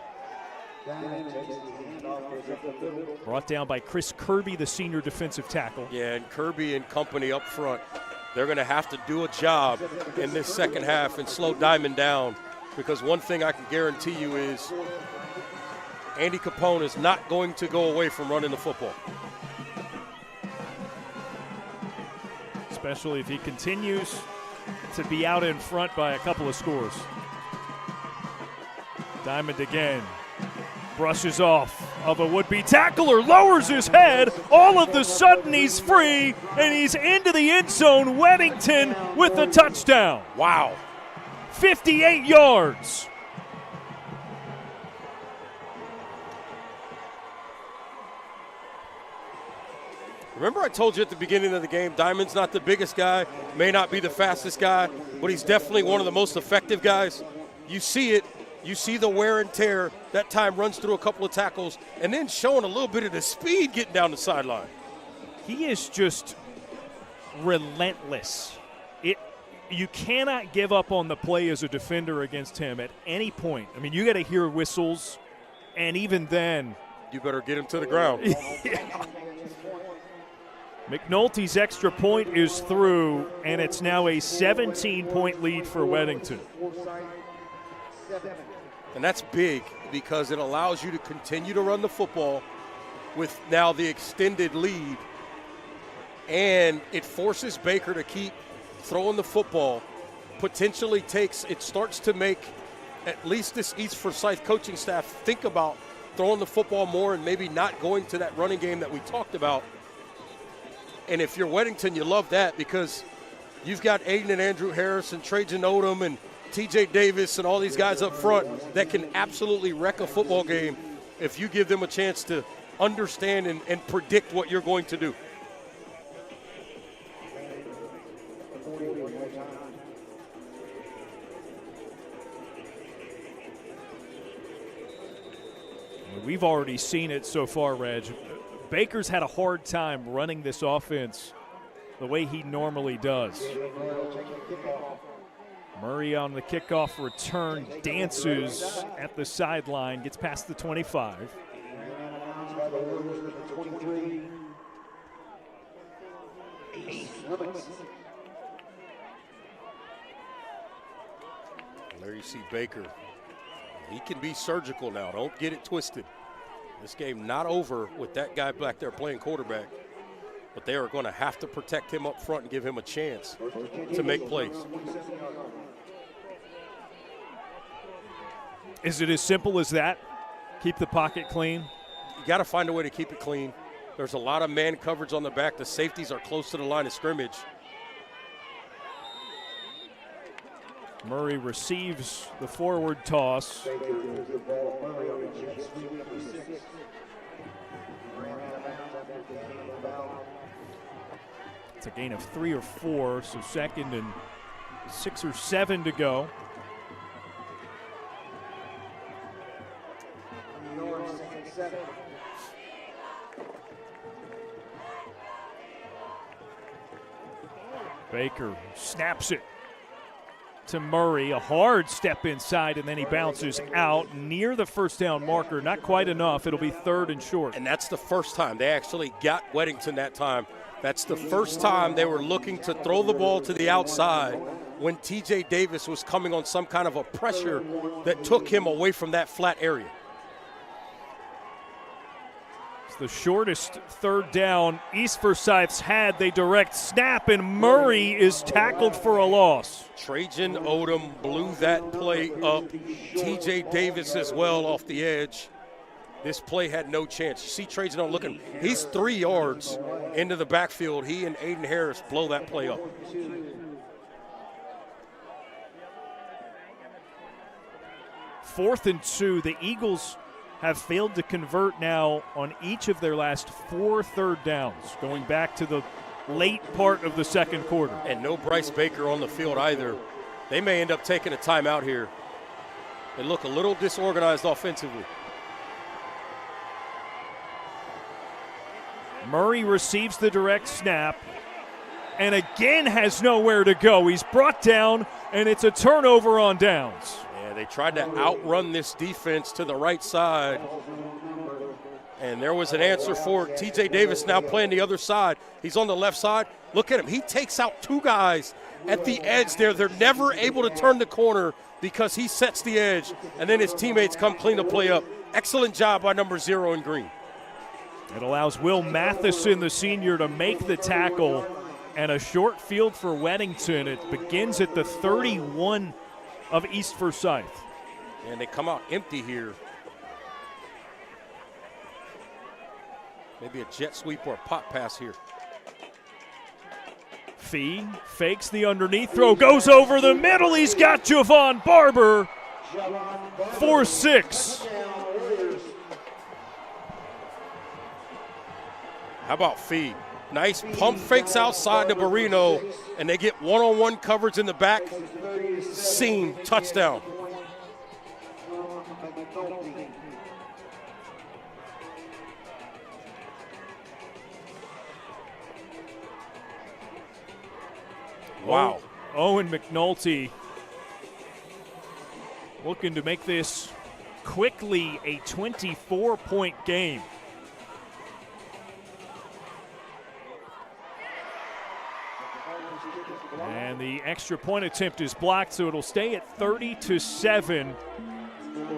S1: Brought down by Chris Kirby, the senior defensive tackle.
S2: Yeah, and Kirby and company up front. They're going to have to do a job in this second half and slow Diamond down, because one thing I can guarantee you is Andy Capone is not going to go away from running the football.
S1: Especially if he continues to be out in front by a couple of scores. Diamond again. Brushes off of a would-be tackler, lowers his head. All of a sudden he's free, and he's into the end zone. Weddington with the touchdown.
S2: Wow.
S1: 58 yards.
S2: Remember I told you at the beginning of the game, Diamond's not the biggest guy, may not be the fastest guy, but he's definitely one of the most effective guys. You see it. You see the wear and tear. That time runs through a couple of tackles and then showing a little bit of the speed getting down the sideline.
S1: He is just relentless. You cannot give up on the play as a defender against him at any point. I mean, you got to hear whistles, and even then.
S2: You better get him to the ground.
S1: Yeah. McNulty's extra point is through, and it's now a 17-point lead for Weddington.
S2: And that's big because it allows you to continue to run the football with now the extended lead, and it forces Baker to keep throwing the football. Potentially starts to make at least this East Forsyth coaching staff think about throwing the football more and maybe not going to that running game that we talked about. And if you're Weddington, you love that because you've got Aiden and Andrew Harris and Trajan Odom and TJ Davis and all these guys up front that can absolutely wreck a football game if you give them a chance to understand and predict what you're going to do.
S1: We've already seen it so far, Reg. Baker's had a hard time running this offense the way he normally does. Murray on the kickoff return dances at the sideline, gets past the 25.
S2: There you see Baker. He can be surgical now. Don't get it twisted. This game not over with that guy back there playing quarterback, but they are going to have to protect him up front and give him a chance to make plays.
S1: Is it as simple as that? Keep the pocket clean?
S2: You got to find a way to keep it clean. There's a lot of man coverage on the back. The safeties are close to the line of scrimmage.
S1: Murray receives the forward toss. It's a gain of 3 or 4, so 2nd and 6 or 7 to go. Baker snaps it to Murray, a hard step inside, and then he bounces out near the first down marker. Not quite enough. It'll be 3rd and short.
S2: And that's the first time they actually got Weddington that time. That's the first time they were looking to throw the ball to the outside when TJ Davis was coming on some kind of a pressure that took him away from that flat area.
S1: The shortest 3rd down East Forsyth's had. They direct snap, and Murray is tackled for a loss.
S2: Trajan Odom blew that play up. TJ Davis as well off the edge. This play had no chance. You see Trajan Odom looking. He's 3 yards into the backfield. He and Aiden Harris blow that play up.
S1: Fourth and 2. The Eagles have failed to convert now on each of their last 4 third downs, going back to the late part of the second quarter.
S2: And no Bryce Baker on the field either. They may end up taking a timeout here. They look a little disorganized offensively.
S1: Murray receives the direct snap and again has nowhere to go. He's brought down, and it's a turnover on downs.
S2: They tried to outrun this defense to the right side, and there was an answer for it. TJ Davis now playing the other side. He's on the left side. Look at him. He takes out 2 guys at the edge there. They're never able to turn the corner because he sets the edge, and then his teammates come clean the play up. Excellent job by number 0 in green.
S1: It allows Will Matheson, the senior, to make the tackle, and a short field for Weddington. It begins at the 31 of East Forsyth.
S2: And they come out empty here. Maybe a jet sweep or a pop pass here.
S1: Fee fakes the underneath throw, goes over the middle. He's got Javon Barber for 6.
S2: How about Fee? Nice pump fakes outside to Barino, and they get one-on-one coverage in the back. Seam, touchdown. Wow.
S1: Owen McNulty looking to make this quickly a 24-point game. And the extra point attempt is blocked, so it'll stay at 30-7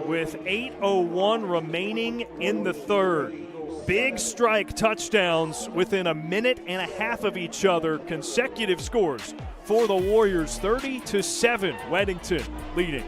S1: with 8:01 remaining in the third. Big strike touchdowns within a minute and a half of each other. Consecutive scores for the Warriors, 30-7, Weddington leading.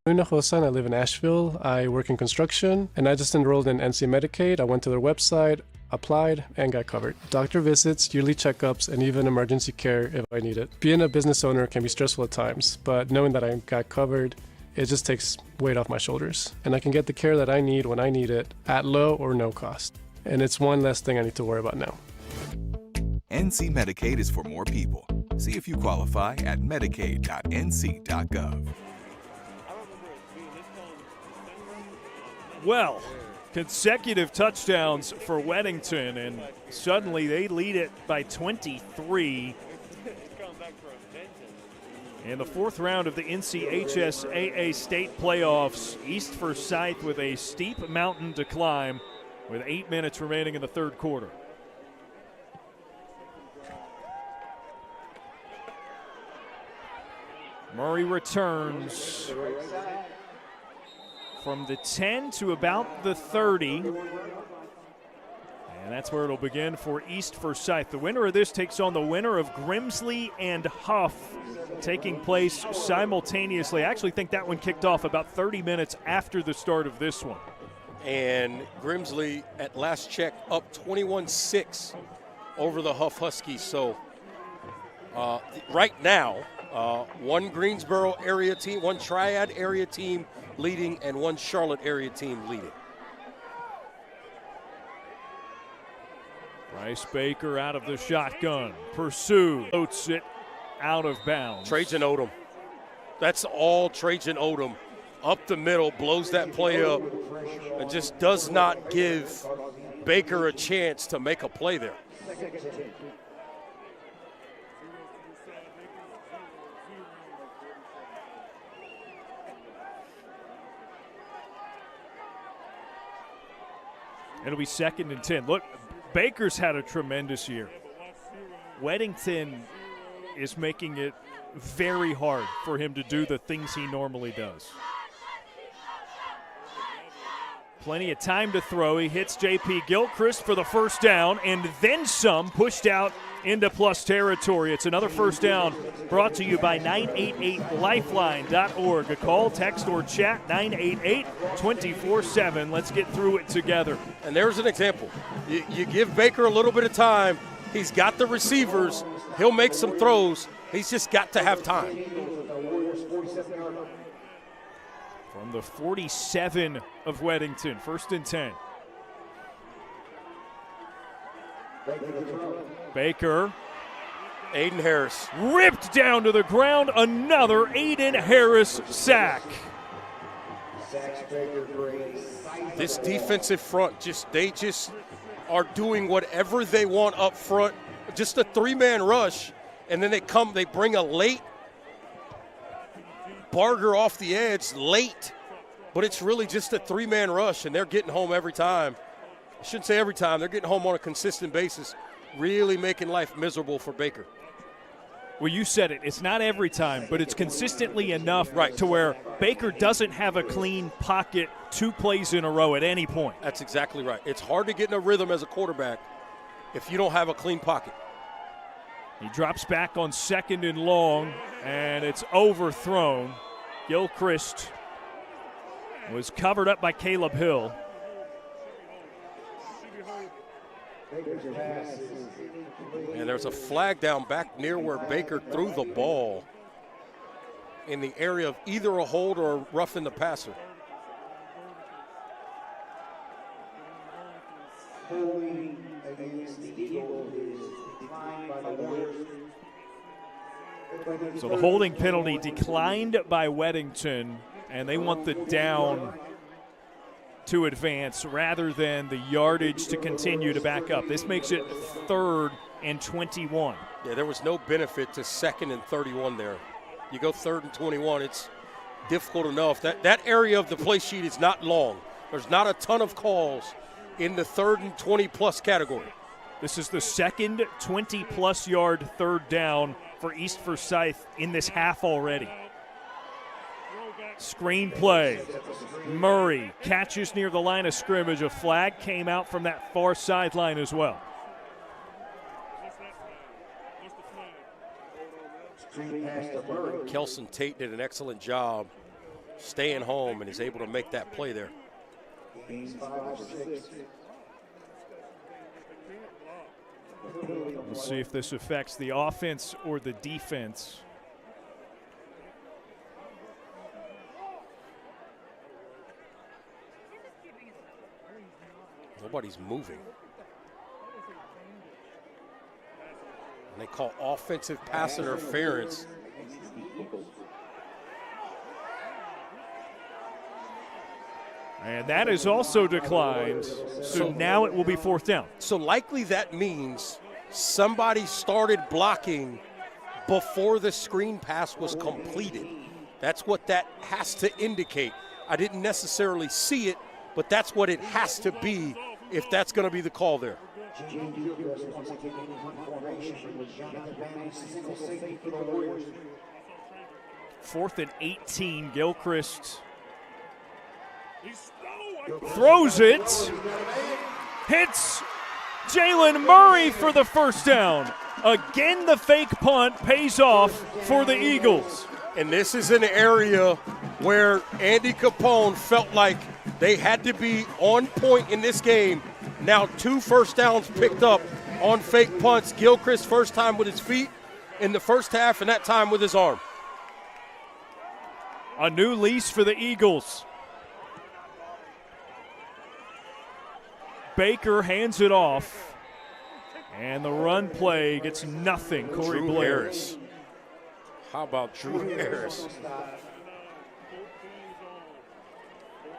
S3: Bruno Nagurski, I live in Asheville. I work in construction, and I just enrolled in NC Medicaid. I went to their website, applied, and got covered. Doctor visits, yearly checkups, and even emergency care if I need it. Being a business owner can be stressful at times, but knowing that I got covered, it just takes weight off my shoulders. And I can get the care that I need when I need it at low or no cost. And it's one less thing I need to worry about now.
S4: NC Medicaid is for more people. See if you qualify at medicaid.nc.gov.
S1: Well, consecutive touchdowns for Weddington, and suddenly they lead it by 23. In the fourth round of the NCHSAA state playoffs, East Forsyth with a steep mountain to climb with 8 minutes remaining in the third quarter. Murray returns from the 10 to about the 30. And that's where it'll begin for East Forsyth. The winner of this takes on the winner of Grimsley and Huff, taking place simultaneously. I actually think that one kicked off about 30 minutes after the start of this one.
S2: And Grimsley, at last check, up 21-6 over the Huff Huskies. So right now, one Greensboro area team, one Triad area team leading, and one Charlotte area team leading.
S1: Bryce Baker out of the shotgun. Pursued. Floats it out of bounds.
S2: Trajan Odom. That's all Trajan Odom. Up the middle, blows that play up, and just does not give Baker a chance to make a play there.
S1: It'll be 2nd and 10. Look, Baker's had a tremendous year. Weddington is making it very hard for him to do the things he normally does. Plenty of time to throw. He hits J.P. Gilchrist for the first down, and then some, pushed out into plus territory. It's another first down brought to you by 988lifeline.org. A call, text, or chat, 988-24/7. Let's get through it together.
S2: And there's an example. You give Baker a little bit of time. He's got the receivers. He'll make some throws. He's just got to have time.
S1: From the 47 of Weddington, 1st and 10. Baker.
S2: Aiden Harris.
S1: Ripped down to the ground. Another Aiden Harris sack.
S2: This defensive front, they just are doing whatever they want up front. Just a 3-man rush, and then they bring a late Barger off the edge late, but it's really just a 3-man rush, and they're getting home every time. I shouldn't say every time. They're getting home on a consistent basis, really making life miserable for Baker.
S1: Well, you said it. It's not every time, but it's consistently enough to where Baker doesn't have a clean pocket 2 plays in a row at any point.
S2: That's exactly right. It's hard to get in a rhythm as a quarterback if you don't have a clean pocket.
S1: He drops back on 2nd and long, and it's overthrown. Gilchrist was covered up by Caleb Hill.
S2: And there's a flag down back near where Baker threw the ball in the area of either a hold or a roughing the passer.
S1: So the holding penalty declined by Weddington, and they want the down to advance rather than the yardage to continue to back up. This makes it 3rd and 21.
S2: Yeah, there was no benefit to 2nd and 31 there. You go 3rd and 21, it's difficult enough. That area of the play sheet is not long. There's not a ton of calls in the 3rd and 20-plus category.
S1: This is the 2nd 20-plus yard 3rd down for East Forsyth in this half already. Screen play. Murray catches near the line of scrimmage. A flag came out from that far sideline as well.
S2: Kelson Tate did an excellent job staying home and is able to make that play there.
S1: We'll see if this affects the offense or the defense.
S2: Nobody's moving. And they call offensive pass interference.
S1: And that is also declined. So now it will be 4th down.
S2: So likely that means somebody started blocking before the screen pass was completed. That's what that has to indicate. I didn't necessarily see it, but that's what it has to be if that's going to be the call there.
S1: 4th and 18, Gilchrist throws it, hits Jalen Murray for the 1st down. Again, the fake punt pays off for the Eagles.
S2: And this is an area where Andy Capone felt like they had to be on point in this game. Now 2 1st downs picked up on fake punts. Gilchrist first time with his feet in the first half, and that time with his arm.
S1: A new lease for the Eagles. Baker hands it off, and the run play gets nothing. Corey
S2: Drew
S1: Blair.
S2: Harris. How about Drew Harris?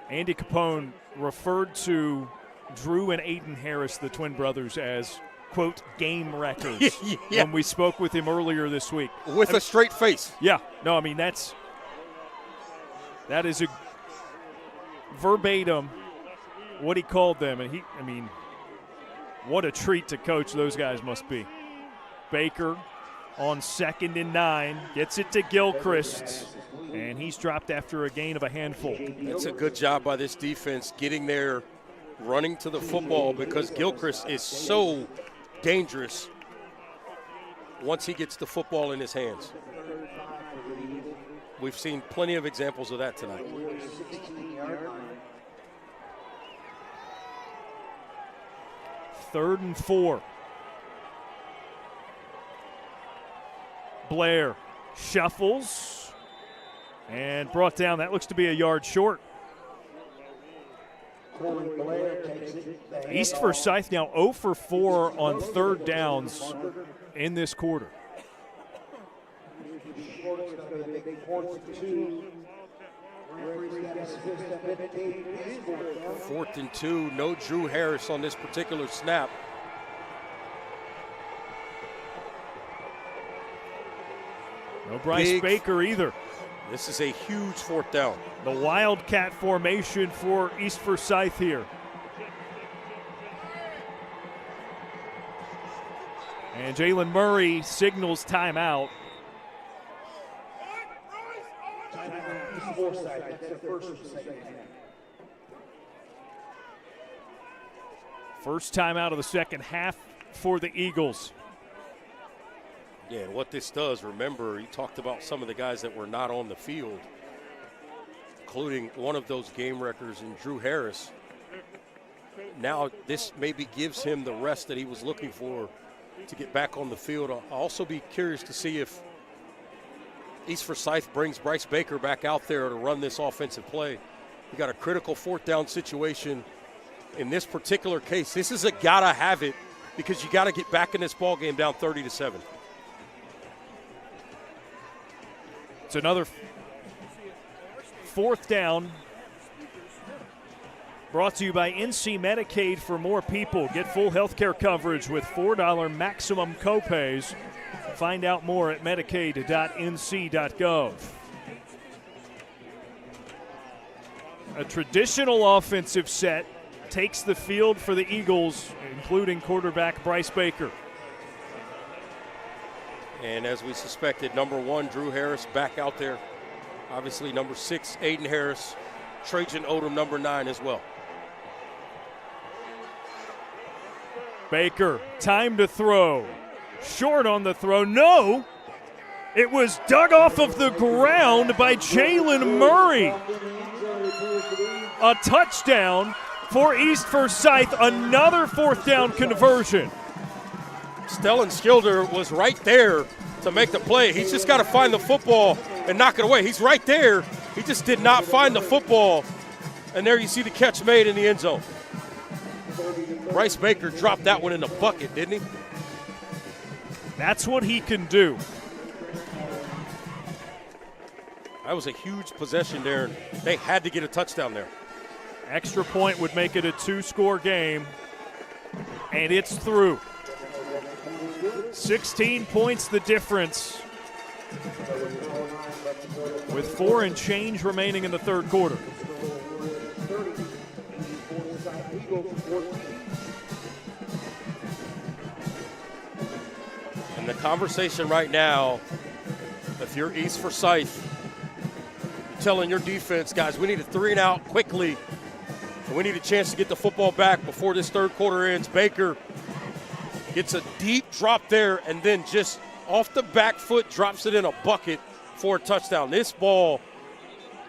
S1: Andy Capone referred to Drew and Aiden Harris, the twin brothers, as, quote, game wreckers when we spoke with him earlier this week.
S2: With a straight face.
S1: Yeah. No, I mean, that is a verbatim what he called them. And what a treat to coach those guys must be. Baker on 2nd and 9, gets it to Gilchrist, and he's dropped after a gain of a handful.
S2: That's a good job by this defense getting there, running to the football, because Gilchrist is so dangerous once he gets the football in his hands. We've seen plenty of examples of that tonight.
S1: Third and 4. Blair shuffles and brought down. That looks to be a yard short. East Forsyth now 0 for 4 on 3rd downs in this quarter.
S2: 4th and 2, no Drew Harris on this particular snap.
S1: No Bryce Baker either.
S2: This is a huge 4th down.
S1: The Wildcat formation for East Forsyth here. And Jalen Murray signals timeout.
S19: Forsyth. That's the first of the second half.
S1: First time out of the second half for the Eagles.
S2: Yeah, and what this does, remember, he talked about some of the guys that were not on the field, including one of those game wreckers in Drew Harris. Now this maybe gives him the rest that he was looking for to get back on the field. I'll also be curious to see if East Forsyth brings Bryce Baker back out there to run this offensive play. You got a critical fourth down situation. In this particular case, this is a gotta have it because you got to get back in this ball game down 30-7.
S1: It's another fourth down. Brought to you by NC Medicaid for more people. Get full health care coverage with $4 maximum copays. Find out more at medicaid.nc.gov. A traditional offensive set takes the field for the Eagles, including quarterback Bryce Baker.
S2: And as we suspected, number 1, Drew Harris, back out there. Obviously, number 6, Aiden Harris. Trajan Odom, number 9 as well.
S1: Baker, time to throw. Short on the throw. No! It was dug off of the ground by Jalen Murray. A touchdown for East Forsyth. Another fourth down conversion.
S2: Stellan Skilder was right there to make the play. He's just got to find the football and knock it away. He's right there. He just did not find the football. And there you see the catch made in the end zone. Bryce Baker dropped that one in the bucket, didn't he?
S1: That's what he can do.
S2: That was a huge possession there. They had to get a touchdown there.
S1: Extra point would make it a 2-score game. And it's through. 16 points the difference. With 4 and change remaining in the third quarter.
S2: And the conversation right now, if you're East Forsyth, you're telling your defense, guys, we need a 3-and-out quickly. And we need a chance to get the football back before this third quarter ends. Baker gets a deep drop there and then just off the back foot drops it in a bucket for a touchdown. This ball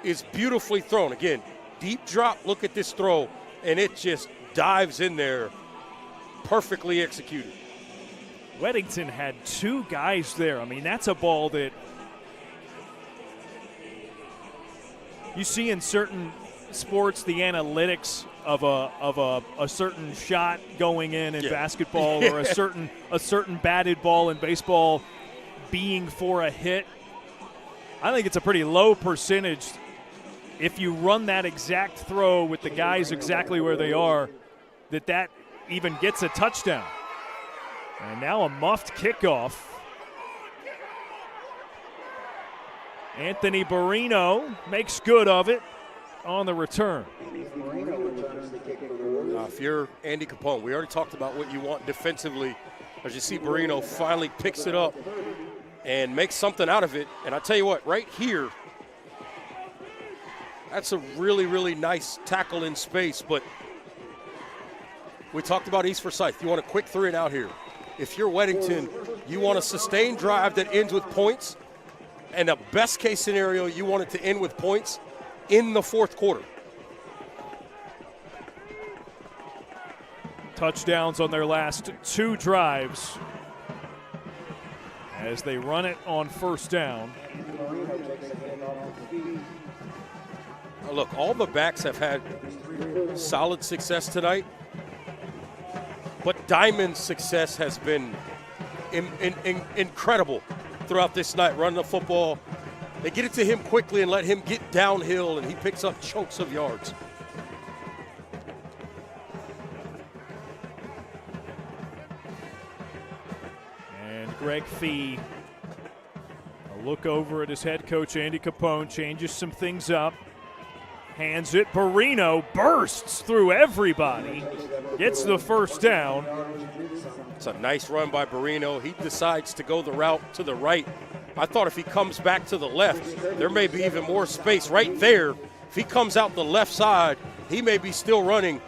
S2: is beautifully thrown. Again, deep drop, look at this throw, and it just dives in there, perfectly executed.
S1: Weddington had 2 guys there. I mean, that's a ball that you see in certain sports, the analytics of a certain shot going in basketball or a certain batted ball in baseball being for a hit. I think it's a pretty low percentage if you run that exact throw with the guys exactly where they are, that even gets a touchdown. And now a muffed kickoff. Anthony Barino makes good of it on the return.
S2: If you're Andy Capone, we already talked about what you want defensively. As you see, Barino finally picks it up and makes something out of it. And I tell you what, right here, that's a really, really nice tackle in space. But we talked about East Forsyth. You want a quick 3-and-out here. If you're Weddington, you want a sustained drive that ends with points. And the best case scenario, you want it to end with points in the fourth quarter.
S1: Touchdowns on their last 2 drives as they run it on first down.
S2: Look, all the backs have had solid success tonight, but Diamond's success has been incredible throughout this night, running the football. They get it to him quickly and let him get downhill, and he picks up chunks of yards.
S1: And Greg Fee, a look over at his head coach, Andy Capone, changes some things up. Hands it. Barino bursts through everybody. Gets the first down.
S2: It's a nice run by Barino. He decides to go the route to the right I thought if he comes back to the left, there may be even more space right there. If he comes out the left side, he may be still running.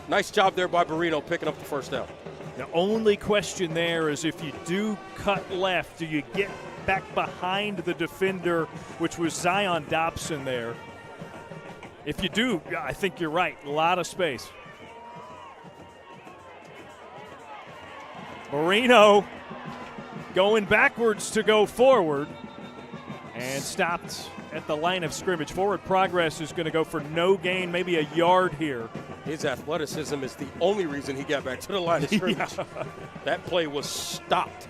S2: Nice job there by Barino picking up the first down.
S1: The only question there is if you do cut left, do you get back behind the defender, which was Zion Dobson there? If you do, I think you're right. A lot of space. Marino going backwards to go forward and stopped at the line of scrimmage. Forward progress is going to go for no gain, maybe a yard here.
S2: His athleticism is the only reason he got back to the line of scrimmage.
S1: Yeah.
S2: That play was stopped.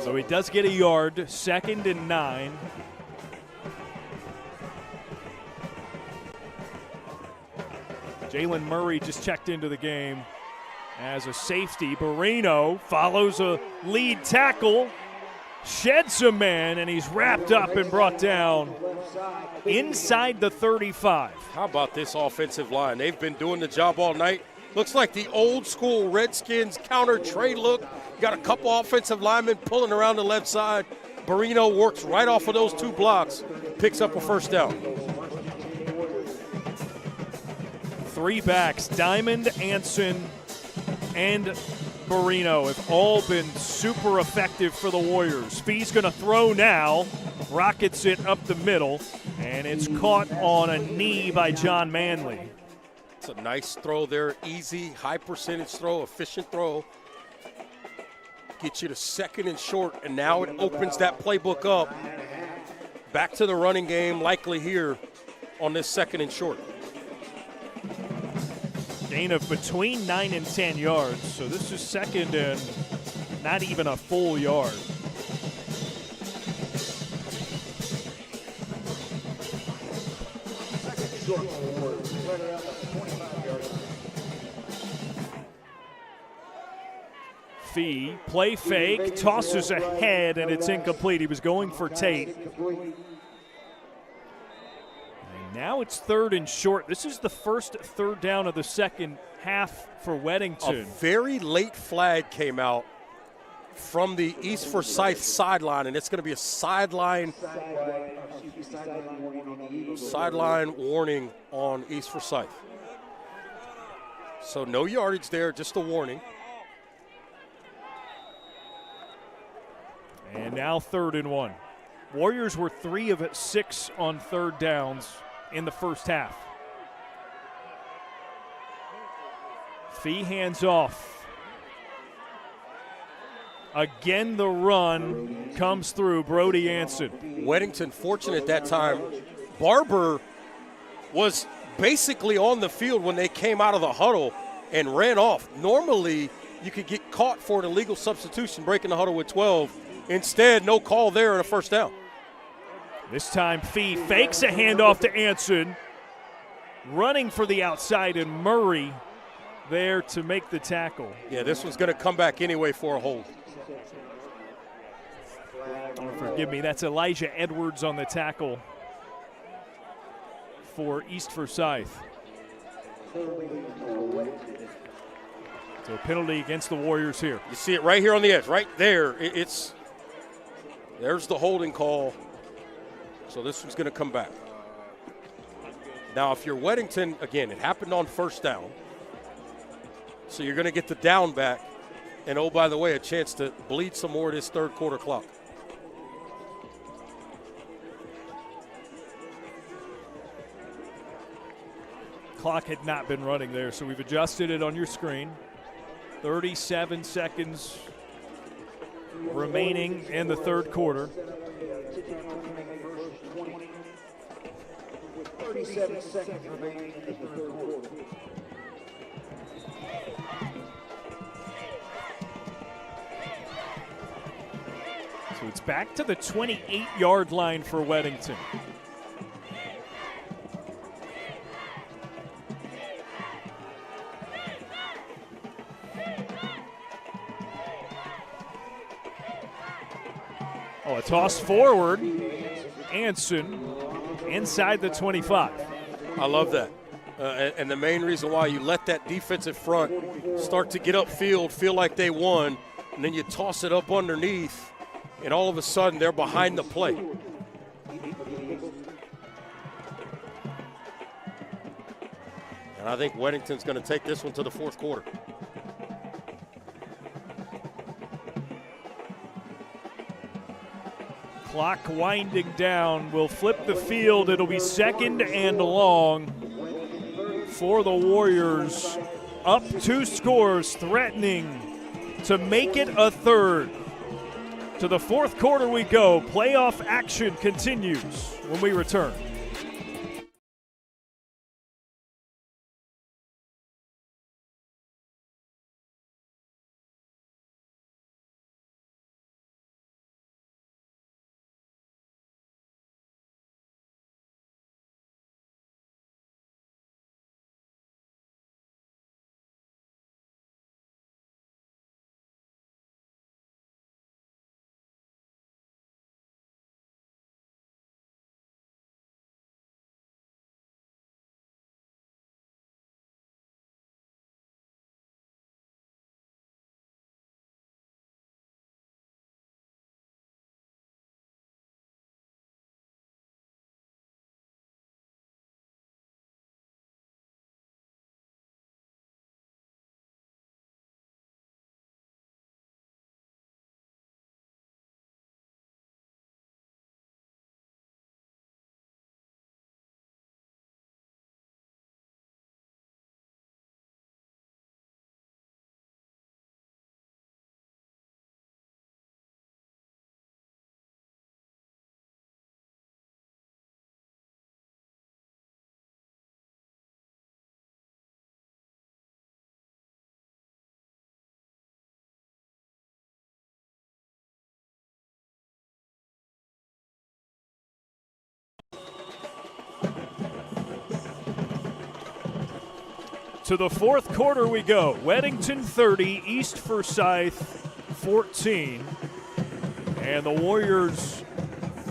S1: So he does get a yard, 2nd and 9. Jalen Murray just checked into the game as a safety. Barino follows a lead tackle, sheds a man, and he's wrapped up and brought down inside the 35.
S2: How about this offensive line? They've been doing the job all night. Looks like the old school Redskins counter trade look. Got a couple offensive linemen pulling around the left side. Barino works right off of those 2 blocks, picks up a first down.
S1: 3 backs, Diamond, Anson, and Barino have all been super effective for the Warriors. Fee's going to throw now, rockets it up the middle, and it's caught on a knee by John Manley.
S2: It's a nice throw there, easy, high percentage throw, efficient throw. Gets you to 2nd and short, and now it opens that playbook up. Back to the running game, likely here on this 2nd and short.
S1: Gain of between 9 and 10 yards, so this is 2nd and not even a full yard. Fee, play fake, tosses ahead, and it's incomplete. He was going for Tate. And now it's 3rd and short. This is the first 3rd down of the second half for Weddington.
S2: A very late flag came out from the East Forsyth sideline, and it's going to be a sideline warning on East Forsyth. So no yardage there, just a warning.
S1: And now 3rd and 1. Warriors were 3 of 6 on 3rd downs in the first half. Fee hands off. Again, the run comes through Brody Anson.
S2: Weddington fortunate that time. Barber was basically on the field when they came out of the huddle and ran off. Normally, you could get caught for an illegal substitution breaking the huddle with 12. Instead, no call there and a first down.
S1: This time, Fee fakes a handoff to Anson. Running for the outside, and Murray there to make the tackle.
S2: Yeah, this one's going to come back anyway for a hold.
S1: Oh, forgive me, that's Elijah Edwards on the tackle for East Forsyth. So penalty against the Warriors here.
S2: You see it right here on the edge, right there. There's the holding call. So this one's going to come back. Now, if you're Weddington, again, it happened on first down. So you're going to get the down back. And, oh, by the way, a chance to bleed some more of this third quarter clock.
S1: Clock had not been running there, so we've adjusted it on your screen. 37 seconds remaining in the third quarter.
S19: 37 seconds remaining in the third quarter.
S1: So it's back to the 28-yard line for Weddington. Oh, a toss forward. Anson inside the 25.
S2: I love that. And the main reason why you let that defensive front start to get upfield, feel like they won, and then you toss it up underneath, and all of a sudden they're behind the play. And I think Weddington's going to take this one to the fourth quarter.
S1: Clock winding down. We'll flip the field. It'll be 2nd and long for the Warriors. Up 2 scores, threatening to make it a third. To the fourth quarter we go. Playoff action continues when we return. To the fourth quarter we go. Weddington 30, East Forsyth 14. And the Warriors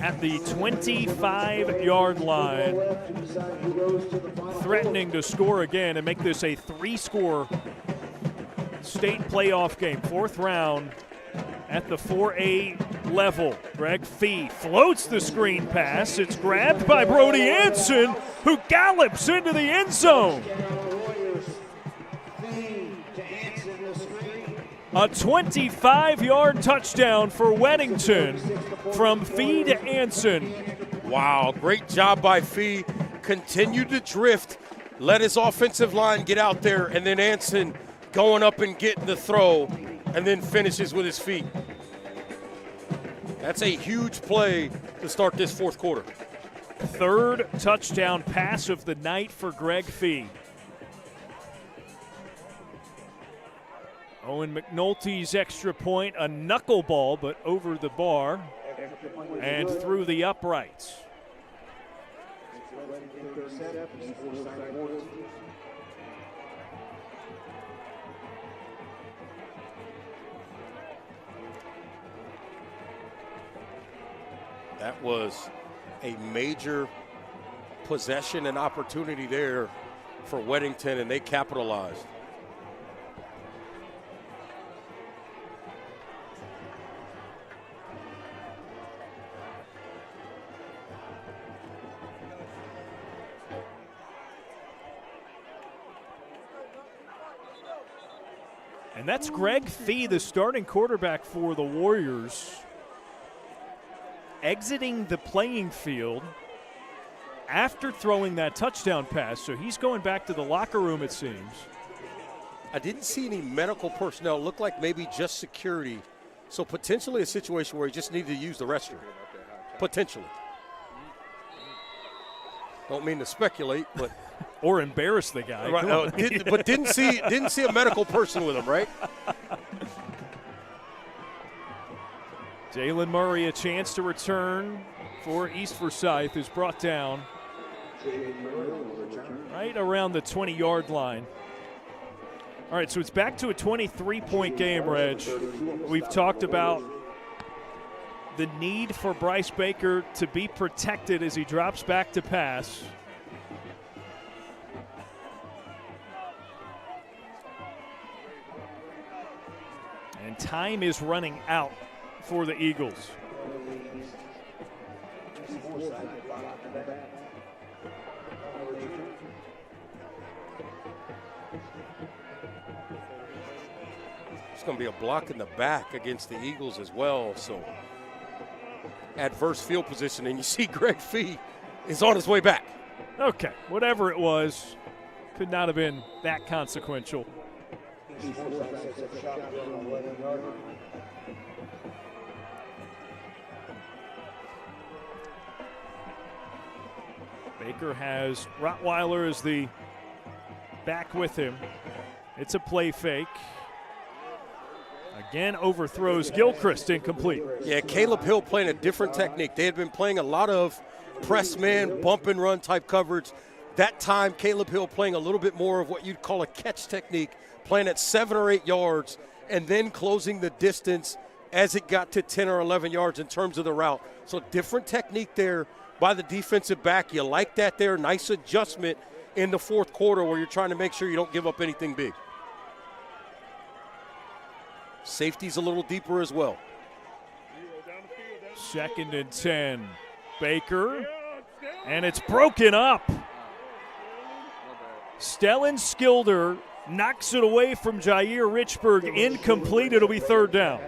S1: at the 25-yard line, threatening to score again and make this a 3-score state playoff game. 4th round at the 4A level. Greg Fee floats the screen pass. It's grabbed by Brody Anson, who gallops into the end zone. A 25-yard touchdown for Weddington from Fee to Anson.
S2: Wow, great job by Fee. Continued to drift, let his offensive line get out there, and then Anson going up and getting the throw, and then finishes with his feet. That's a huge play to start this fourth quarter.
S1: 3rd touchdown pass of the night for Greg Fee. Owen McNulty's extra point, a knuckleball, but over the bar and through the uprights.
S2: That was a major possession and opportunity there for Weddington, and they capitalized.
S1: And that's Greg Fee, the starting quarterback for the Warriors, exiting the playing field after throwing that touchdown pass. So he's going back to the locker room, it seems.
S2: I didn't see any medical personnel. It looked like maybe just security. So potentially a situation where he just needed to use the restroom. Potentially. Don't mean to speculate, but
S1: or embarrass the guy.
S2: Right, but didn't see a medical person with him, right?
S1: Jalen Murray, a chance to return for East Forsyth, is brought down right around the 20-yard line. All right, so it's back to a 23-point game, Reg. We've talked about the need for Bryce Baker to be protected as he drops back to pass. time is running out for the Eagles.
S2: It's going to be a block in the back against the Eagles as well. So adverse field position, and you see Greg Fee is on his way back.
S1: Okay, whatever it was, could not have been that consequential. Baker has Rottweiler as the back with him. It's a play fake. Again, overthrows Gilchrist, incomplete.
S2: Yeah, Caleb Hill playing a different technique. They had been playing a lot of press man, bump and run type coverage. That time, Caleb Hill playing a little bit more of what you'd call a catch technique, playing at 7 or 8 yards, and then closing the distance as it got to 10 or 11 yards in terms of the route. So different technique there by the defensive back. You like that there. Nice adjustment in the fourth quarter where you're trying to make sure you don't give up anything big. Safety's a little deeper as well.
S1: 2nd and 10. Baker, and it's broken up. Stellan Skilder knocks it away from Jair Richburg. Incomplete. It'll be 3rd down.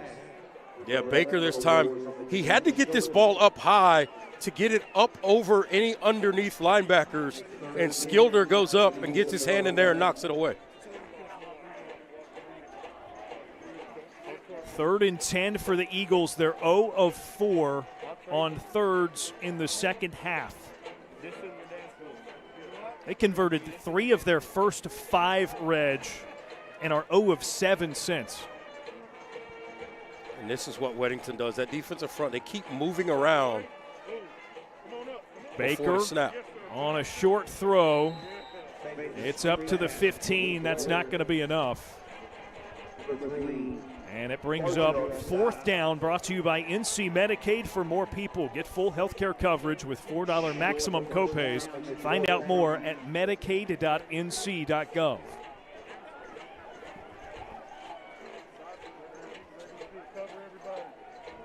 S2: Yeah, Baker this time, he had to get this ball up high to get it up over any underneath linebackers, and Skilder goes up and gets his hand in there and knocks it away.
S1: 3rd and 10 for the Eagles. They're 0 of 4 on thirds in the second half. They converted 3 of their first 5 reg and are 0 of 7 since.
S2: And this is what Weddington does. That defensive front, they keep moving around.
S1: Baker
S2: snap
S1: on a short throw. It's up to the 15. That's not going to be enough. And it brings up 4th down, brought to you by NC Medicaid. For more people, get full health care coverage with $4 maximum copays. Find out more at medicaid.nc.gov.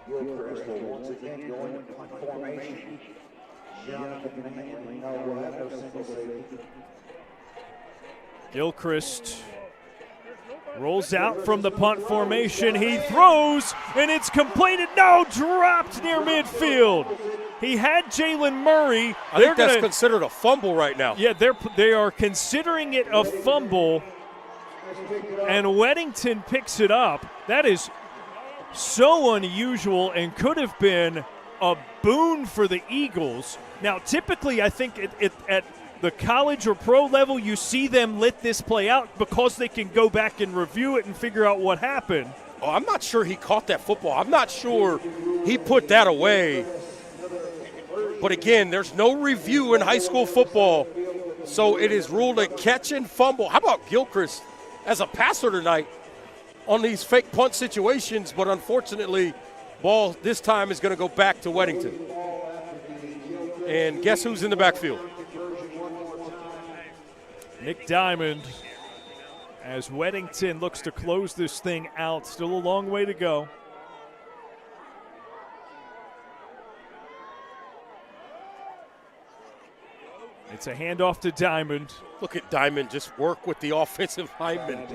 S19: Gilchrist will once again go in formation. Jonathan Manley will have no single safety.
S1: Gilchrist rolls out from the punt formation. He throws, and it's completed. No, dropped near midfield. He had Jalen Murray.
S2: I think that's considered a fumble right now.
S1: Yeah, they are considering it a fumble, and Weddington picks it up. That is so unusual and could have been a boon for the Eagles. Now, typically, I think at the college or pro level, you see them let this play out because they can go back and review it and figure out what happened.
S2: Oh, I'm not sure he caught that football. I'm not sure he put that away. But again, there's no review in high school football, so it is ruled a catch and fumble. How about Gilchrist as a passer tonight on these fake punt situations? But unfortunately, ball this time is going to go back to Weddington. And guess who's in the backfield?
S1: Nick Diamond, as Weddington looks to close this thing out. Still a long way to go. It's a handoff to Diamond.
S2: Look at Diamond just work with the offensive lineman.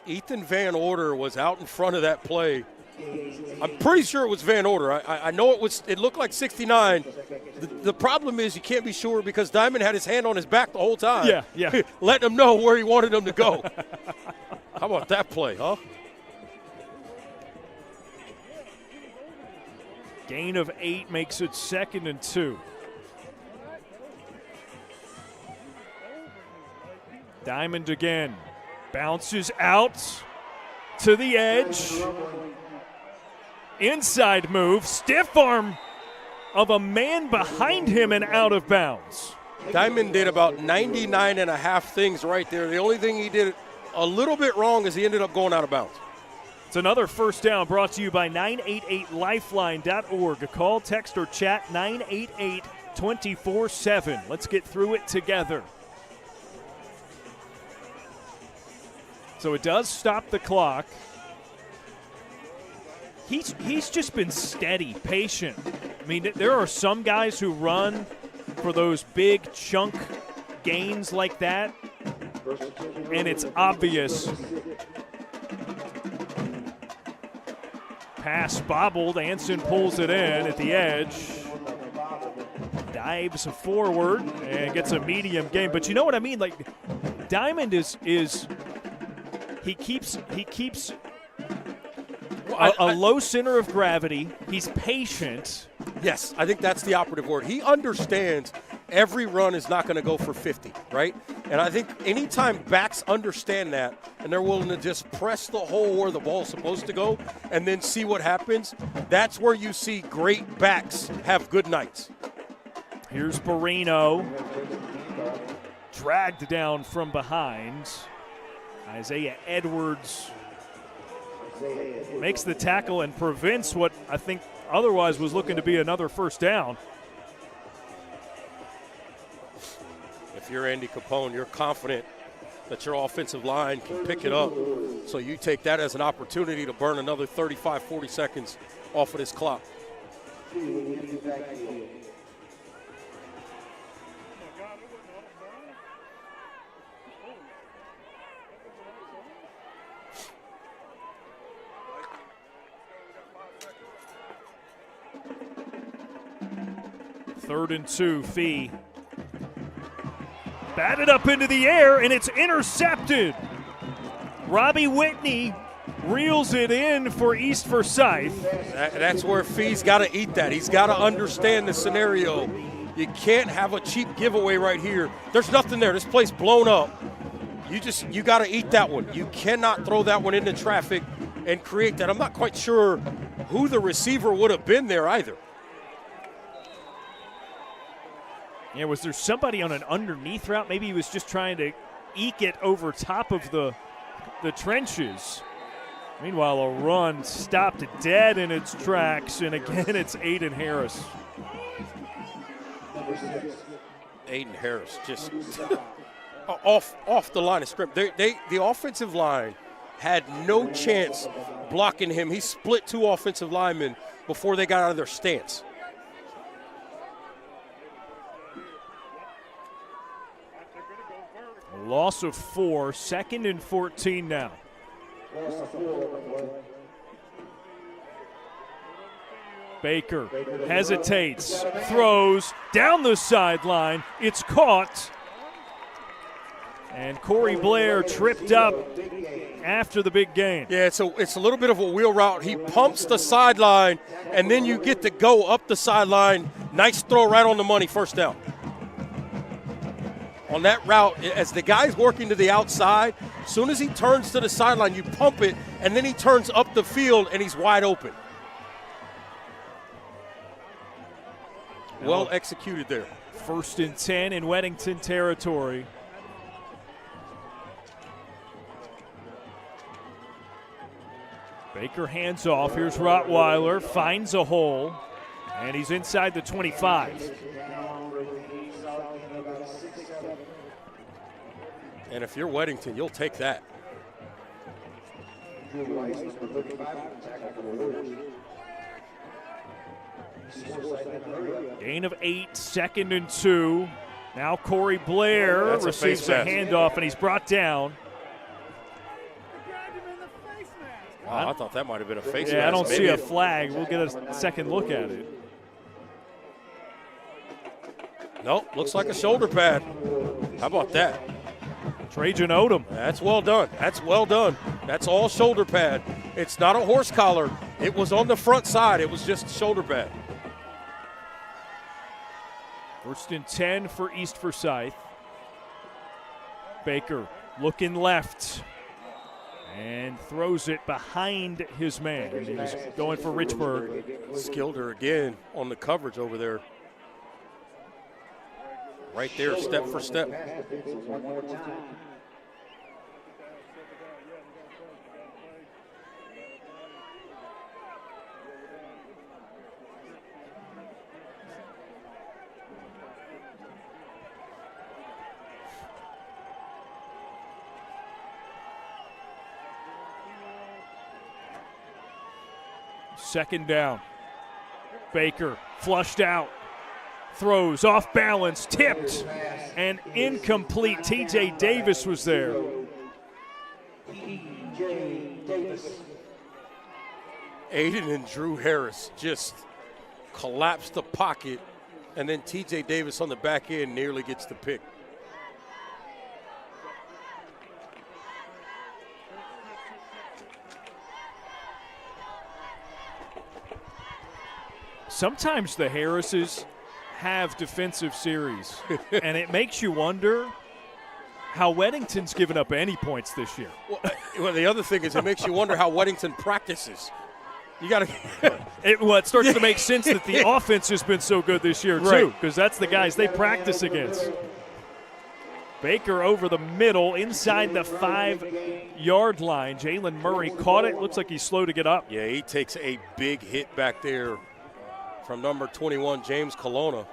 S2: Ethan Van Order was out in front of that play. I'm pretty sure it was Van Order. I know it looked like 69. The problem is you can't be sure because Diamond had his hand on his back the whole time.
S1: Yeah.
S2: Letting him know where he wanted him to go. How about that play, huh?
S1: Gain of 8 makes it 2nd and 2. Diamond again. Bounces out to the edge. Inside move. Stiff arm of a man behind him and out of bounds.
S2: Diamond did about 99 and a half things right there. The only thing he did a little bit wrong is he ended up going out of bounds.
S1: It's another 1st down brought to you by 988lifeline.org. Call, text, or chat 988 24/7. Let's get through it together. So it does stop the clock. He's just been steady, patient. I mean, there are some guys who run for those big chunk gains like that, and it's obvious. Pass bobbled. Anson pulls it in at the edge. Dives forward and gets a medium gain. But you know what I mean? Like, Diamond is he keeps a low center of gravity. He's patient.
S2: Yes, I think that's the operative word. He understands every run is not going to go for 50, right? And I think anytime backs understand that and they're willing to just press the hole where the ball's supposed to go and then see what happens, that's where you see great backs have good nights.
S1: Here's Barino. Dragged down from behind. Isaiah Edwards makes the tackle and prevents what I think otherwise was looking to be another first down.
S2: If you're Andy Capone, you're confident that your offensive line can pick it up. So you take that as an opportunity to burn another 35, 40 seconds off of this clock.
S1: Third and 2, Fee. Batted up into the air, and it's intercepted. Robbie Whitney reels it in for East Forsyth.
S2: That's where Fee's got to eat that. He's got to understand the scenario. You can't have a cheap giveaway right here. There's nothing there. This place blown up. You got to eat that one. You cannot throw that one into traffic and create that. I'm not quite sure who the receiver would have been there either.
S1: Yeah, was there somebody on an underneath route? Maybe he was just trying to eke it over top of the trenches. Meanwhile, a run stopped dead in its tracks, and again, it's Aiden Harris.
S2: Aiden Harris just off the line of scrimmage. The offensive line had no chance blocking him. He split 2 offensive linemen before they got out of their stance.
S1: Loss of 4, 2nd and 14 now. Baker hesitates, throws down the sideline. It's caught. And Corey Blair tripped up after the big gain.
S2: Yeah, it's a little bit of a wheel route. He pumps the sideline, and then you get to go up the sideline. Nice throw right on the money, first down. On that route, as the guy's working to the outside, as soon as he turns to the sideline, you pump it, and then he turns up the field, and he's wide open. Well executed there.
S1: 1st and 10 in Weddington territory. Baker hands off. Here's Rottweiler, finds a hole, and he's inside the 25.
S2: And if you're Weddington, you'll take that.
S1: Gain of 8, 2nd and 2. Now Corey Blair receives a handoff, and he's brought down.
S2: Wow, I thought that might have been a face mask.
S1: Yeah, I don't see a flag. We'll get a second look at it.
S2: Nope, looks like a shoulder pad. How about that?
S1: Trajan Odom.
S2: That's well done. That's well done. That's all shoulder pad. It's not a horse collar. It was on the front side. It was just shoulder pad.
S1: 1st and 10 for East Forsyth. Baker looking left and throws it behind his man. He's going for Richburg.
S2: Skilder again on the coverage over there. Right there, step for step.
S1: 2nd down. Baker flushed out. Throws off balance, tipped, and incomplete. T.J. Davis was there.
S2: Aiden and Drew Harris just collapsed the pocket, and then T.J. Davis on the back end nearly gets the pick.
S1: Sometimes the Harrises have defensive series, and it makes you wonder how Weddington's given up any points this year.
S2: Well, the other thing is it makes you wonder how Weddington practices. You got to.
S1: It starts to make sense that the offense has been so good this year, too, because that's the guys they practice against. Baker over the middle, inside the 5-yard line. Jalen Murray caught it. Looks like he's slow to get up.
S2: Yeah, he takes a big hit back there from number 21, James Colonna.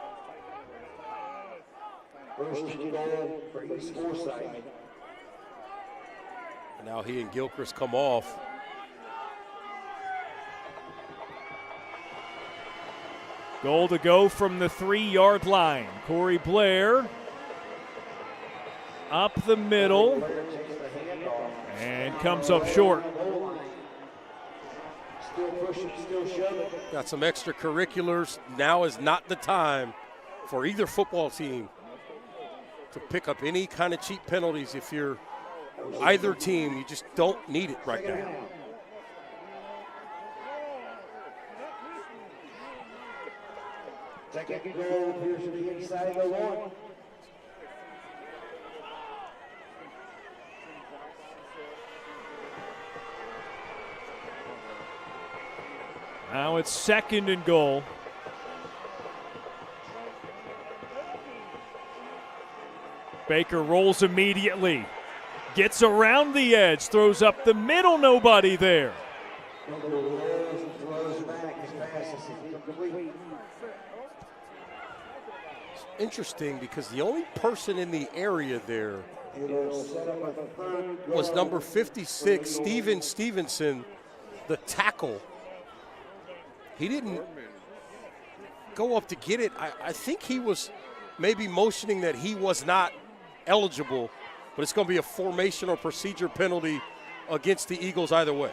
S19: First and goal for East Forsyth.
S2: Now he and Gilchrist come off.
S1: Goal to go from the 3-yard line. Corey Blair up the middle and comes up short.
S19: Still pushing, still shoving.
S2: Got some extracurriculars. Now is not the time for either football team to pick up any kind of cheap penalties. If you're either team, you just don't need it right now.
S19: Second goal appears to be inside the 1.
S1: Now it's 2nd and goal. Baker rolls immediately. Gets around the edge. Throws up the middle. Nobody there.
S2: It's interesting because the only person in the area there was number 56, Steven Stevenson, the tackle. He didn't go up to get it. I think he was maybe motioning that he was not eligible, but it's going to be a formation or procedure penalty against the Eagles either way.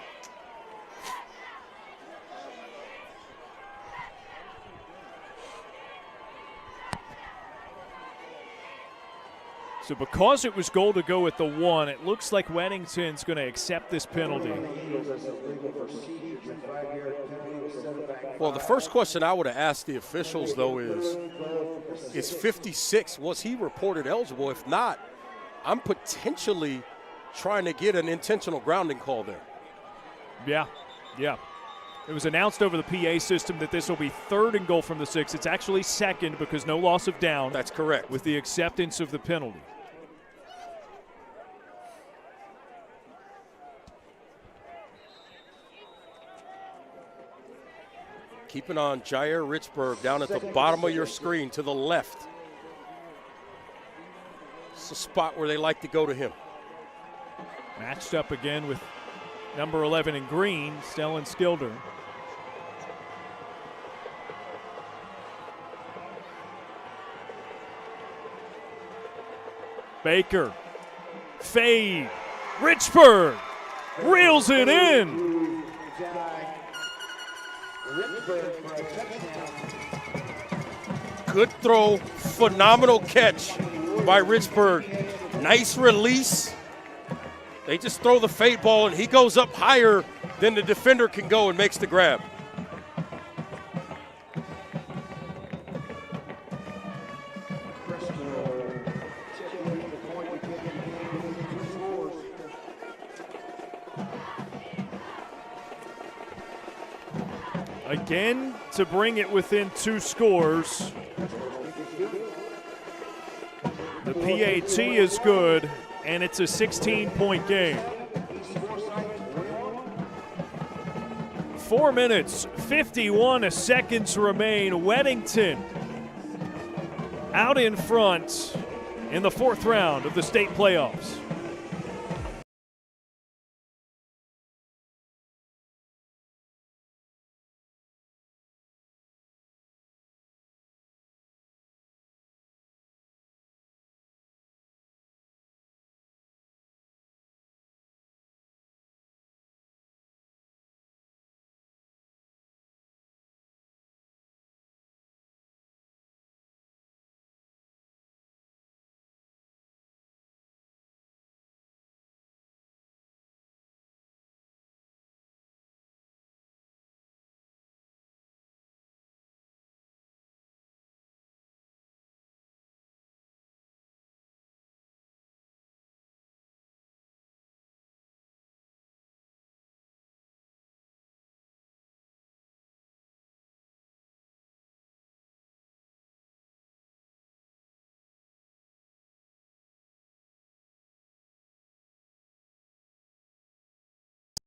S1: So because it was goal to go at the 1, it looks like Weddington's going to accept this penalty.
S2: Well, the first question I would have asked the officials, though, is 56, was he reported eligible? If not, I'm potentially trying to get an intentional grounding call there.
S1: Yeah. It was announced over the PA system that this will be 3rd and goal from the 6. It's actually 2nd because no loss of down.
S2: That's correct.
S1: With the acceptance of the penalty.
S2: Keeping on Jair Richburg down at the bottom of your screen to the left. It's the spot where they like to go to him.
S1: Matched up again with number 11 in green, Stellan Skilder. Baker, fade, Richburg reels it in.
S2: Good throw, phenomenal catch by Richburg. Nice release. They just throw the fade ball, and he goes up higher than the defender can go and makes the grab.
S1: Again to bring it within 2 scores. The PAT is good, and it's a 16-point game. 4 minutes, 51 seconds remain. Weddington out in front in the 4th round of the state playoffs.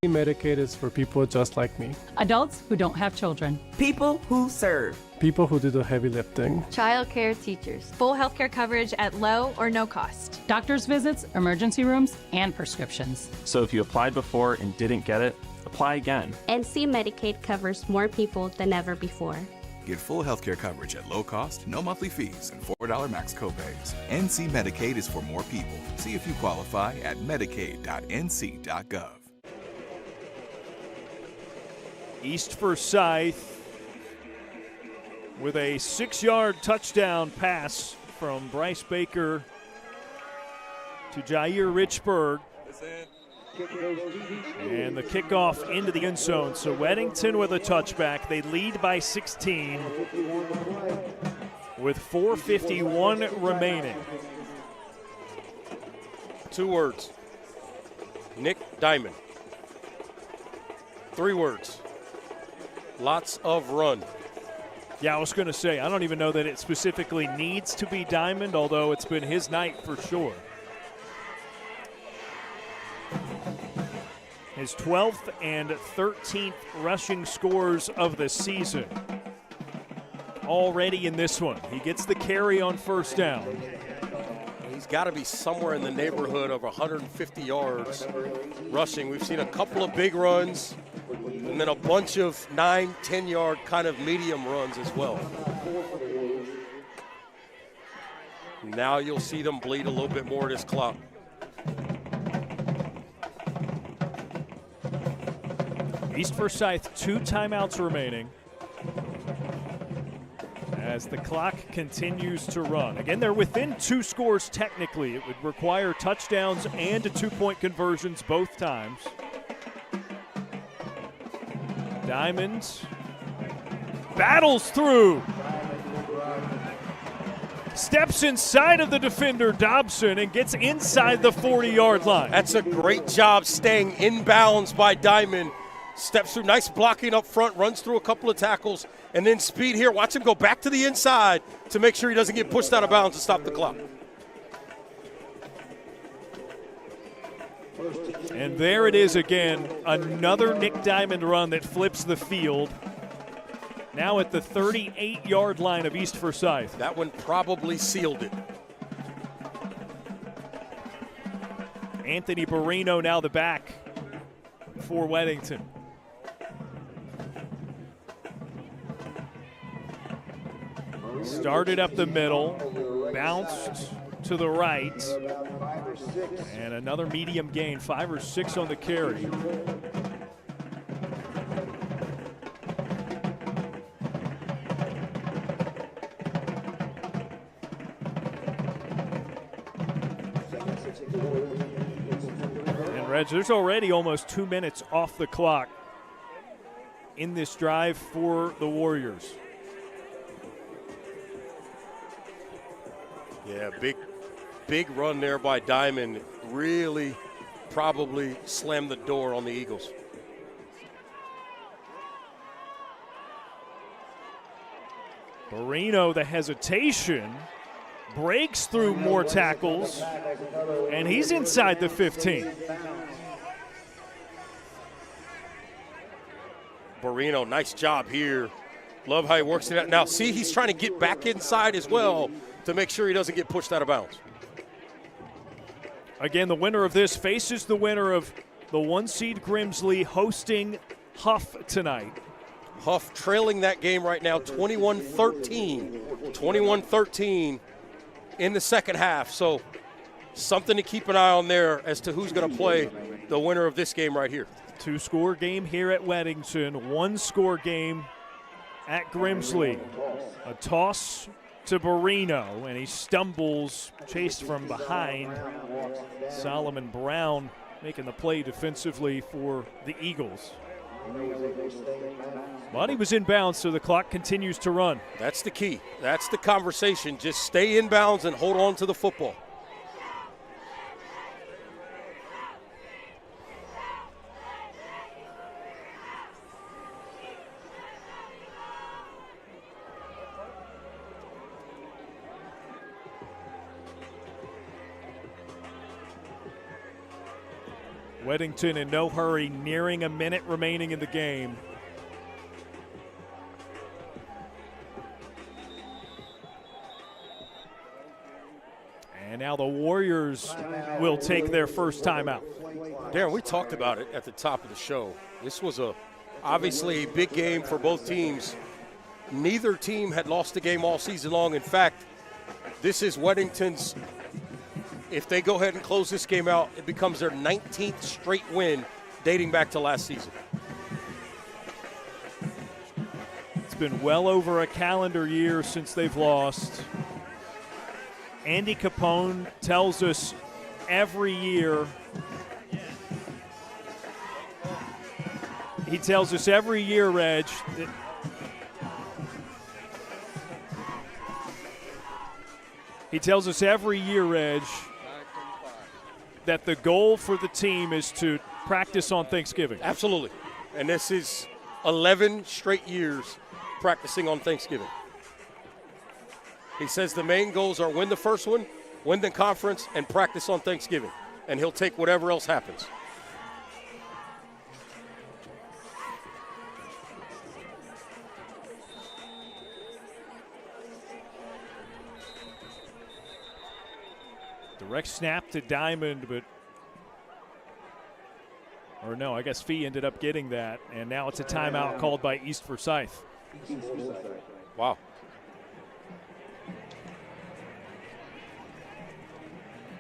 S3: Medicaid is for people just like me.
S6: Adults who don't have children.
S20: People who serve.
S3: People who do the heavy lifting.
S8: Child care teachers. Full healthcare coverage at low or no cost.
S6: Doctor's visits, emergency rooms, and prescriptions.
S21: So if you applied before and didn't get it, apply again.
S22: NC Medicaid covers more people than ever before.
S4: Get full healthcare coverage at low cost, no monthly fees, and $4 max copays. NC Medicaid is for more people. See if you qualify at medicaid.nc.gov.
S1: East Forsyth with a 6-yard touchdown pass from Bryce Baker to Jair Richburg. And the kickoff into the end zone. So Weddington with a touchback. They lead by 16 with 4:51 remaining.
S2: 2 words. Nick Diamond. 3 words. Lots of run.
S1: Yeah, I was going to say, I don't even know that it specifically needs to be Diamond, although it's been his night for sure. His 12th and 13th rushing scores of the season. Already in this one. He gets the carry on first down.
S2: He's got to be somewhere in the neighborhood of 150 yards rushing. We've seen a couple of big runs and then a bunch of 9-10 yard kind of medium runs as well. Now you'll see them bleed a little bit more this clock.
S1: East Forsyth, 2 timeouts remaining as the clock continues to run. Again, they're within 2 scores technically. It would require touchdowns and 2-point conversions both times. Diamond battles through. Steps inside of the defender, Dobson, and gets inside the 40-yard line.
S2: That's a great job staying in bounds by Diamond. Steps through, nice blocking up front, runs through a couple of tackles, and then speed here. Watch him go back to the inside to make sure he doesn't get pushed out of bounds and stop the clock.
S1: And there it is again, another Nick Diamond run that flips the field. Now at the 38-yard line of East Forsyth.
S2: That one probably sealed it.
S1: Anthony Barino now the back for Weddington. Started up the middle, bounced to the right, and another medium gain, 5 or 6 on the carry. And Reg, there's already almost 2 minutes off the clock in this drive for the Warriors.
S2: Yeah, big run there by Diamond. Really probably slammed the door on the Eagles.
S1: Barino, the hesitation, breaks through more tackles, and he's inside the 15.
S2: Barino, nice job here. Love how he works it out. Now, see, he's trying to get back inside as well to make sure he doesn't get pushed out of bounds.
S1: Again, the winner of this faces the winner of the 1-seed Grimsley hosting Huff tonight.
S2: Huff trailing that game right now 21-13. 21-13 in the second half. So something to keep an eye on there as to who's going to play the winner of this game right here.
S1: 2-score game here at Weddington, 1-score game at Grimsley. A toss to Barino, and he stumbles, chased from behind. Solomon Brown making the play defensively for the Eagles. But he was in bounds, so the clock continues to run.
S2: That's the key. That's the conversation. Just stay in bounds and hold on to the football.
S1: Weddington in no hurry, nearing a minute remaining in the game. And now the Warriors will take their first timeout.
S2: Darren, we talked about it at the top of the show. This was obviously a big game for both teams. Neither team had lost a game all season long. In fact, this is Weddington's. If they go ahead and close this game out, it becomes their 19th straight win dating back to last season.
S1: It's been well over a calendar year since they've lost. Andy Capone tells us every year, Reg, that the goal for the team is to practice on Thanksgiving.
S2: Absolutely. And this is 11 straight years practicing on Thanksgiving. He says the main goals are win the first one, win the conference, and practice on Thanksgiving. And he'll take whatever else happens.
S1: Direct snap to Diamond, or no, I guess Fee ended up getting that. And now it's a timeout called by East Forsyth.
S2: Wow.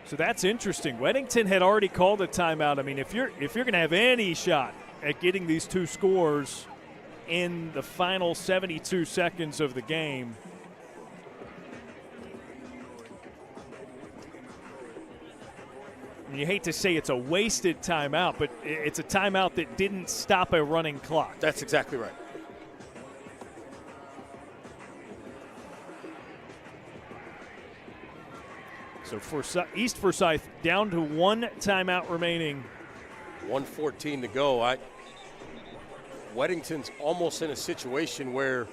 S1: So that's interesting. Weddington had already called a timeout. I mean, if you're going to have any shot at getting these two scores in the final 72 seconds of the game, and you hate to say it's a wasted timeout, but it's a timeout that didn't stop a running clock.
S2: That's exactly right.
S1: So for East Forsyth down to one timeout remaining.
S2: 1:14 to go. Weddington's almost in a situation where,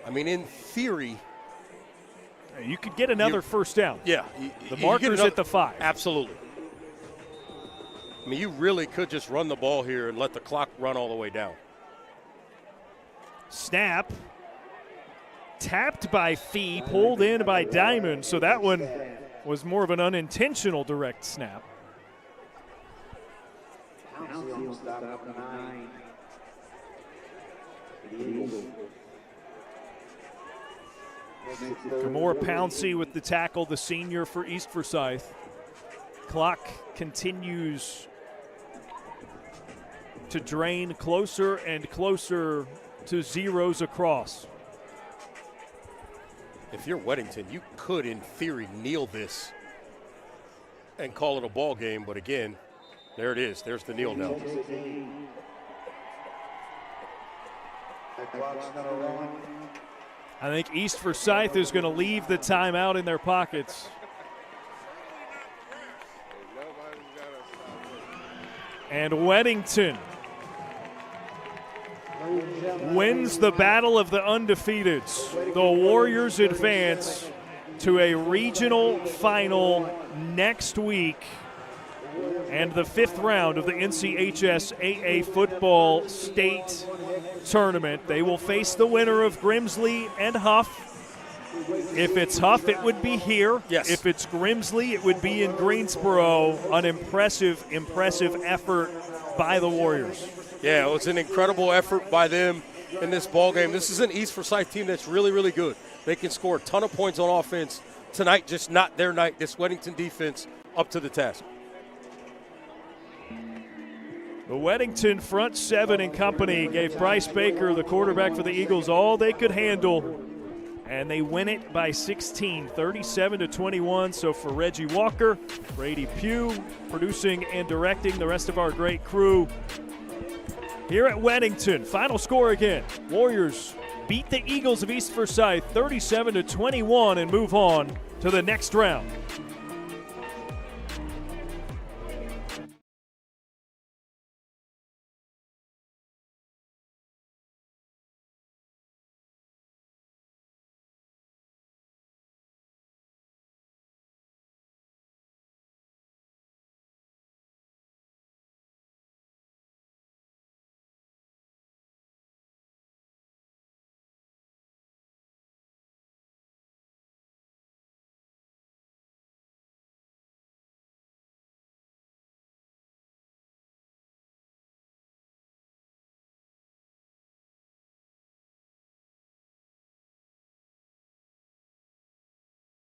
S2: I mean, in theory,
S1: you could get another first down.
S2: Yeah.
S1: The marker's at the 5.
S2: Absolutely. I mean, you really could just run the ball here and let the clock run all the way down.
S1: Snap. Tapped by Fee, pulled in by Diamond, so that one was more of an unintentional direct snap. Gamora Pouncey with the tackle, the senior for East Forsyth. Clock continues to drain closer and closer to zeros across.
S2: If you're Weddington, you could, in theory, kneel this and call it a ball game. But again, there it is. There's the kneel now.
S1: I think East Forsyth is going to leave the timeout in their pockets. And Weddington wins the battle of the undefeateds. The Warriors advance to a regional final next week and the 5th round of the NCHS AA football state tournament. They will face the winner of Grimsley and Huff. If it's Huff, it would be here.
S2: Yes.
S1: If it's Grimsley, it would be in Greensboro. An impressive effort by the Warriors.
S2: Yeah, it was an incredible effort by them in this ball game. This is an East Forsyth team that's really, really good. They can score a ton of points on offense. Tonight, just not their night. This Weddington defense up to the task.
S1: The Weddington front 7 and company gave Bryce Baker, the quarterback for the Eagles, all they could handle. And they win it by 16, 37-21. So for Reggie Walker, Brady Pugh, producing and directing, the rest of our great crew here at Weddington. Final score again. Warriors beat the Eagles of East Forsyth 37-21 and move on to the next round.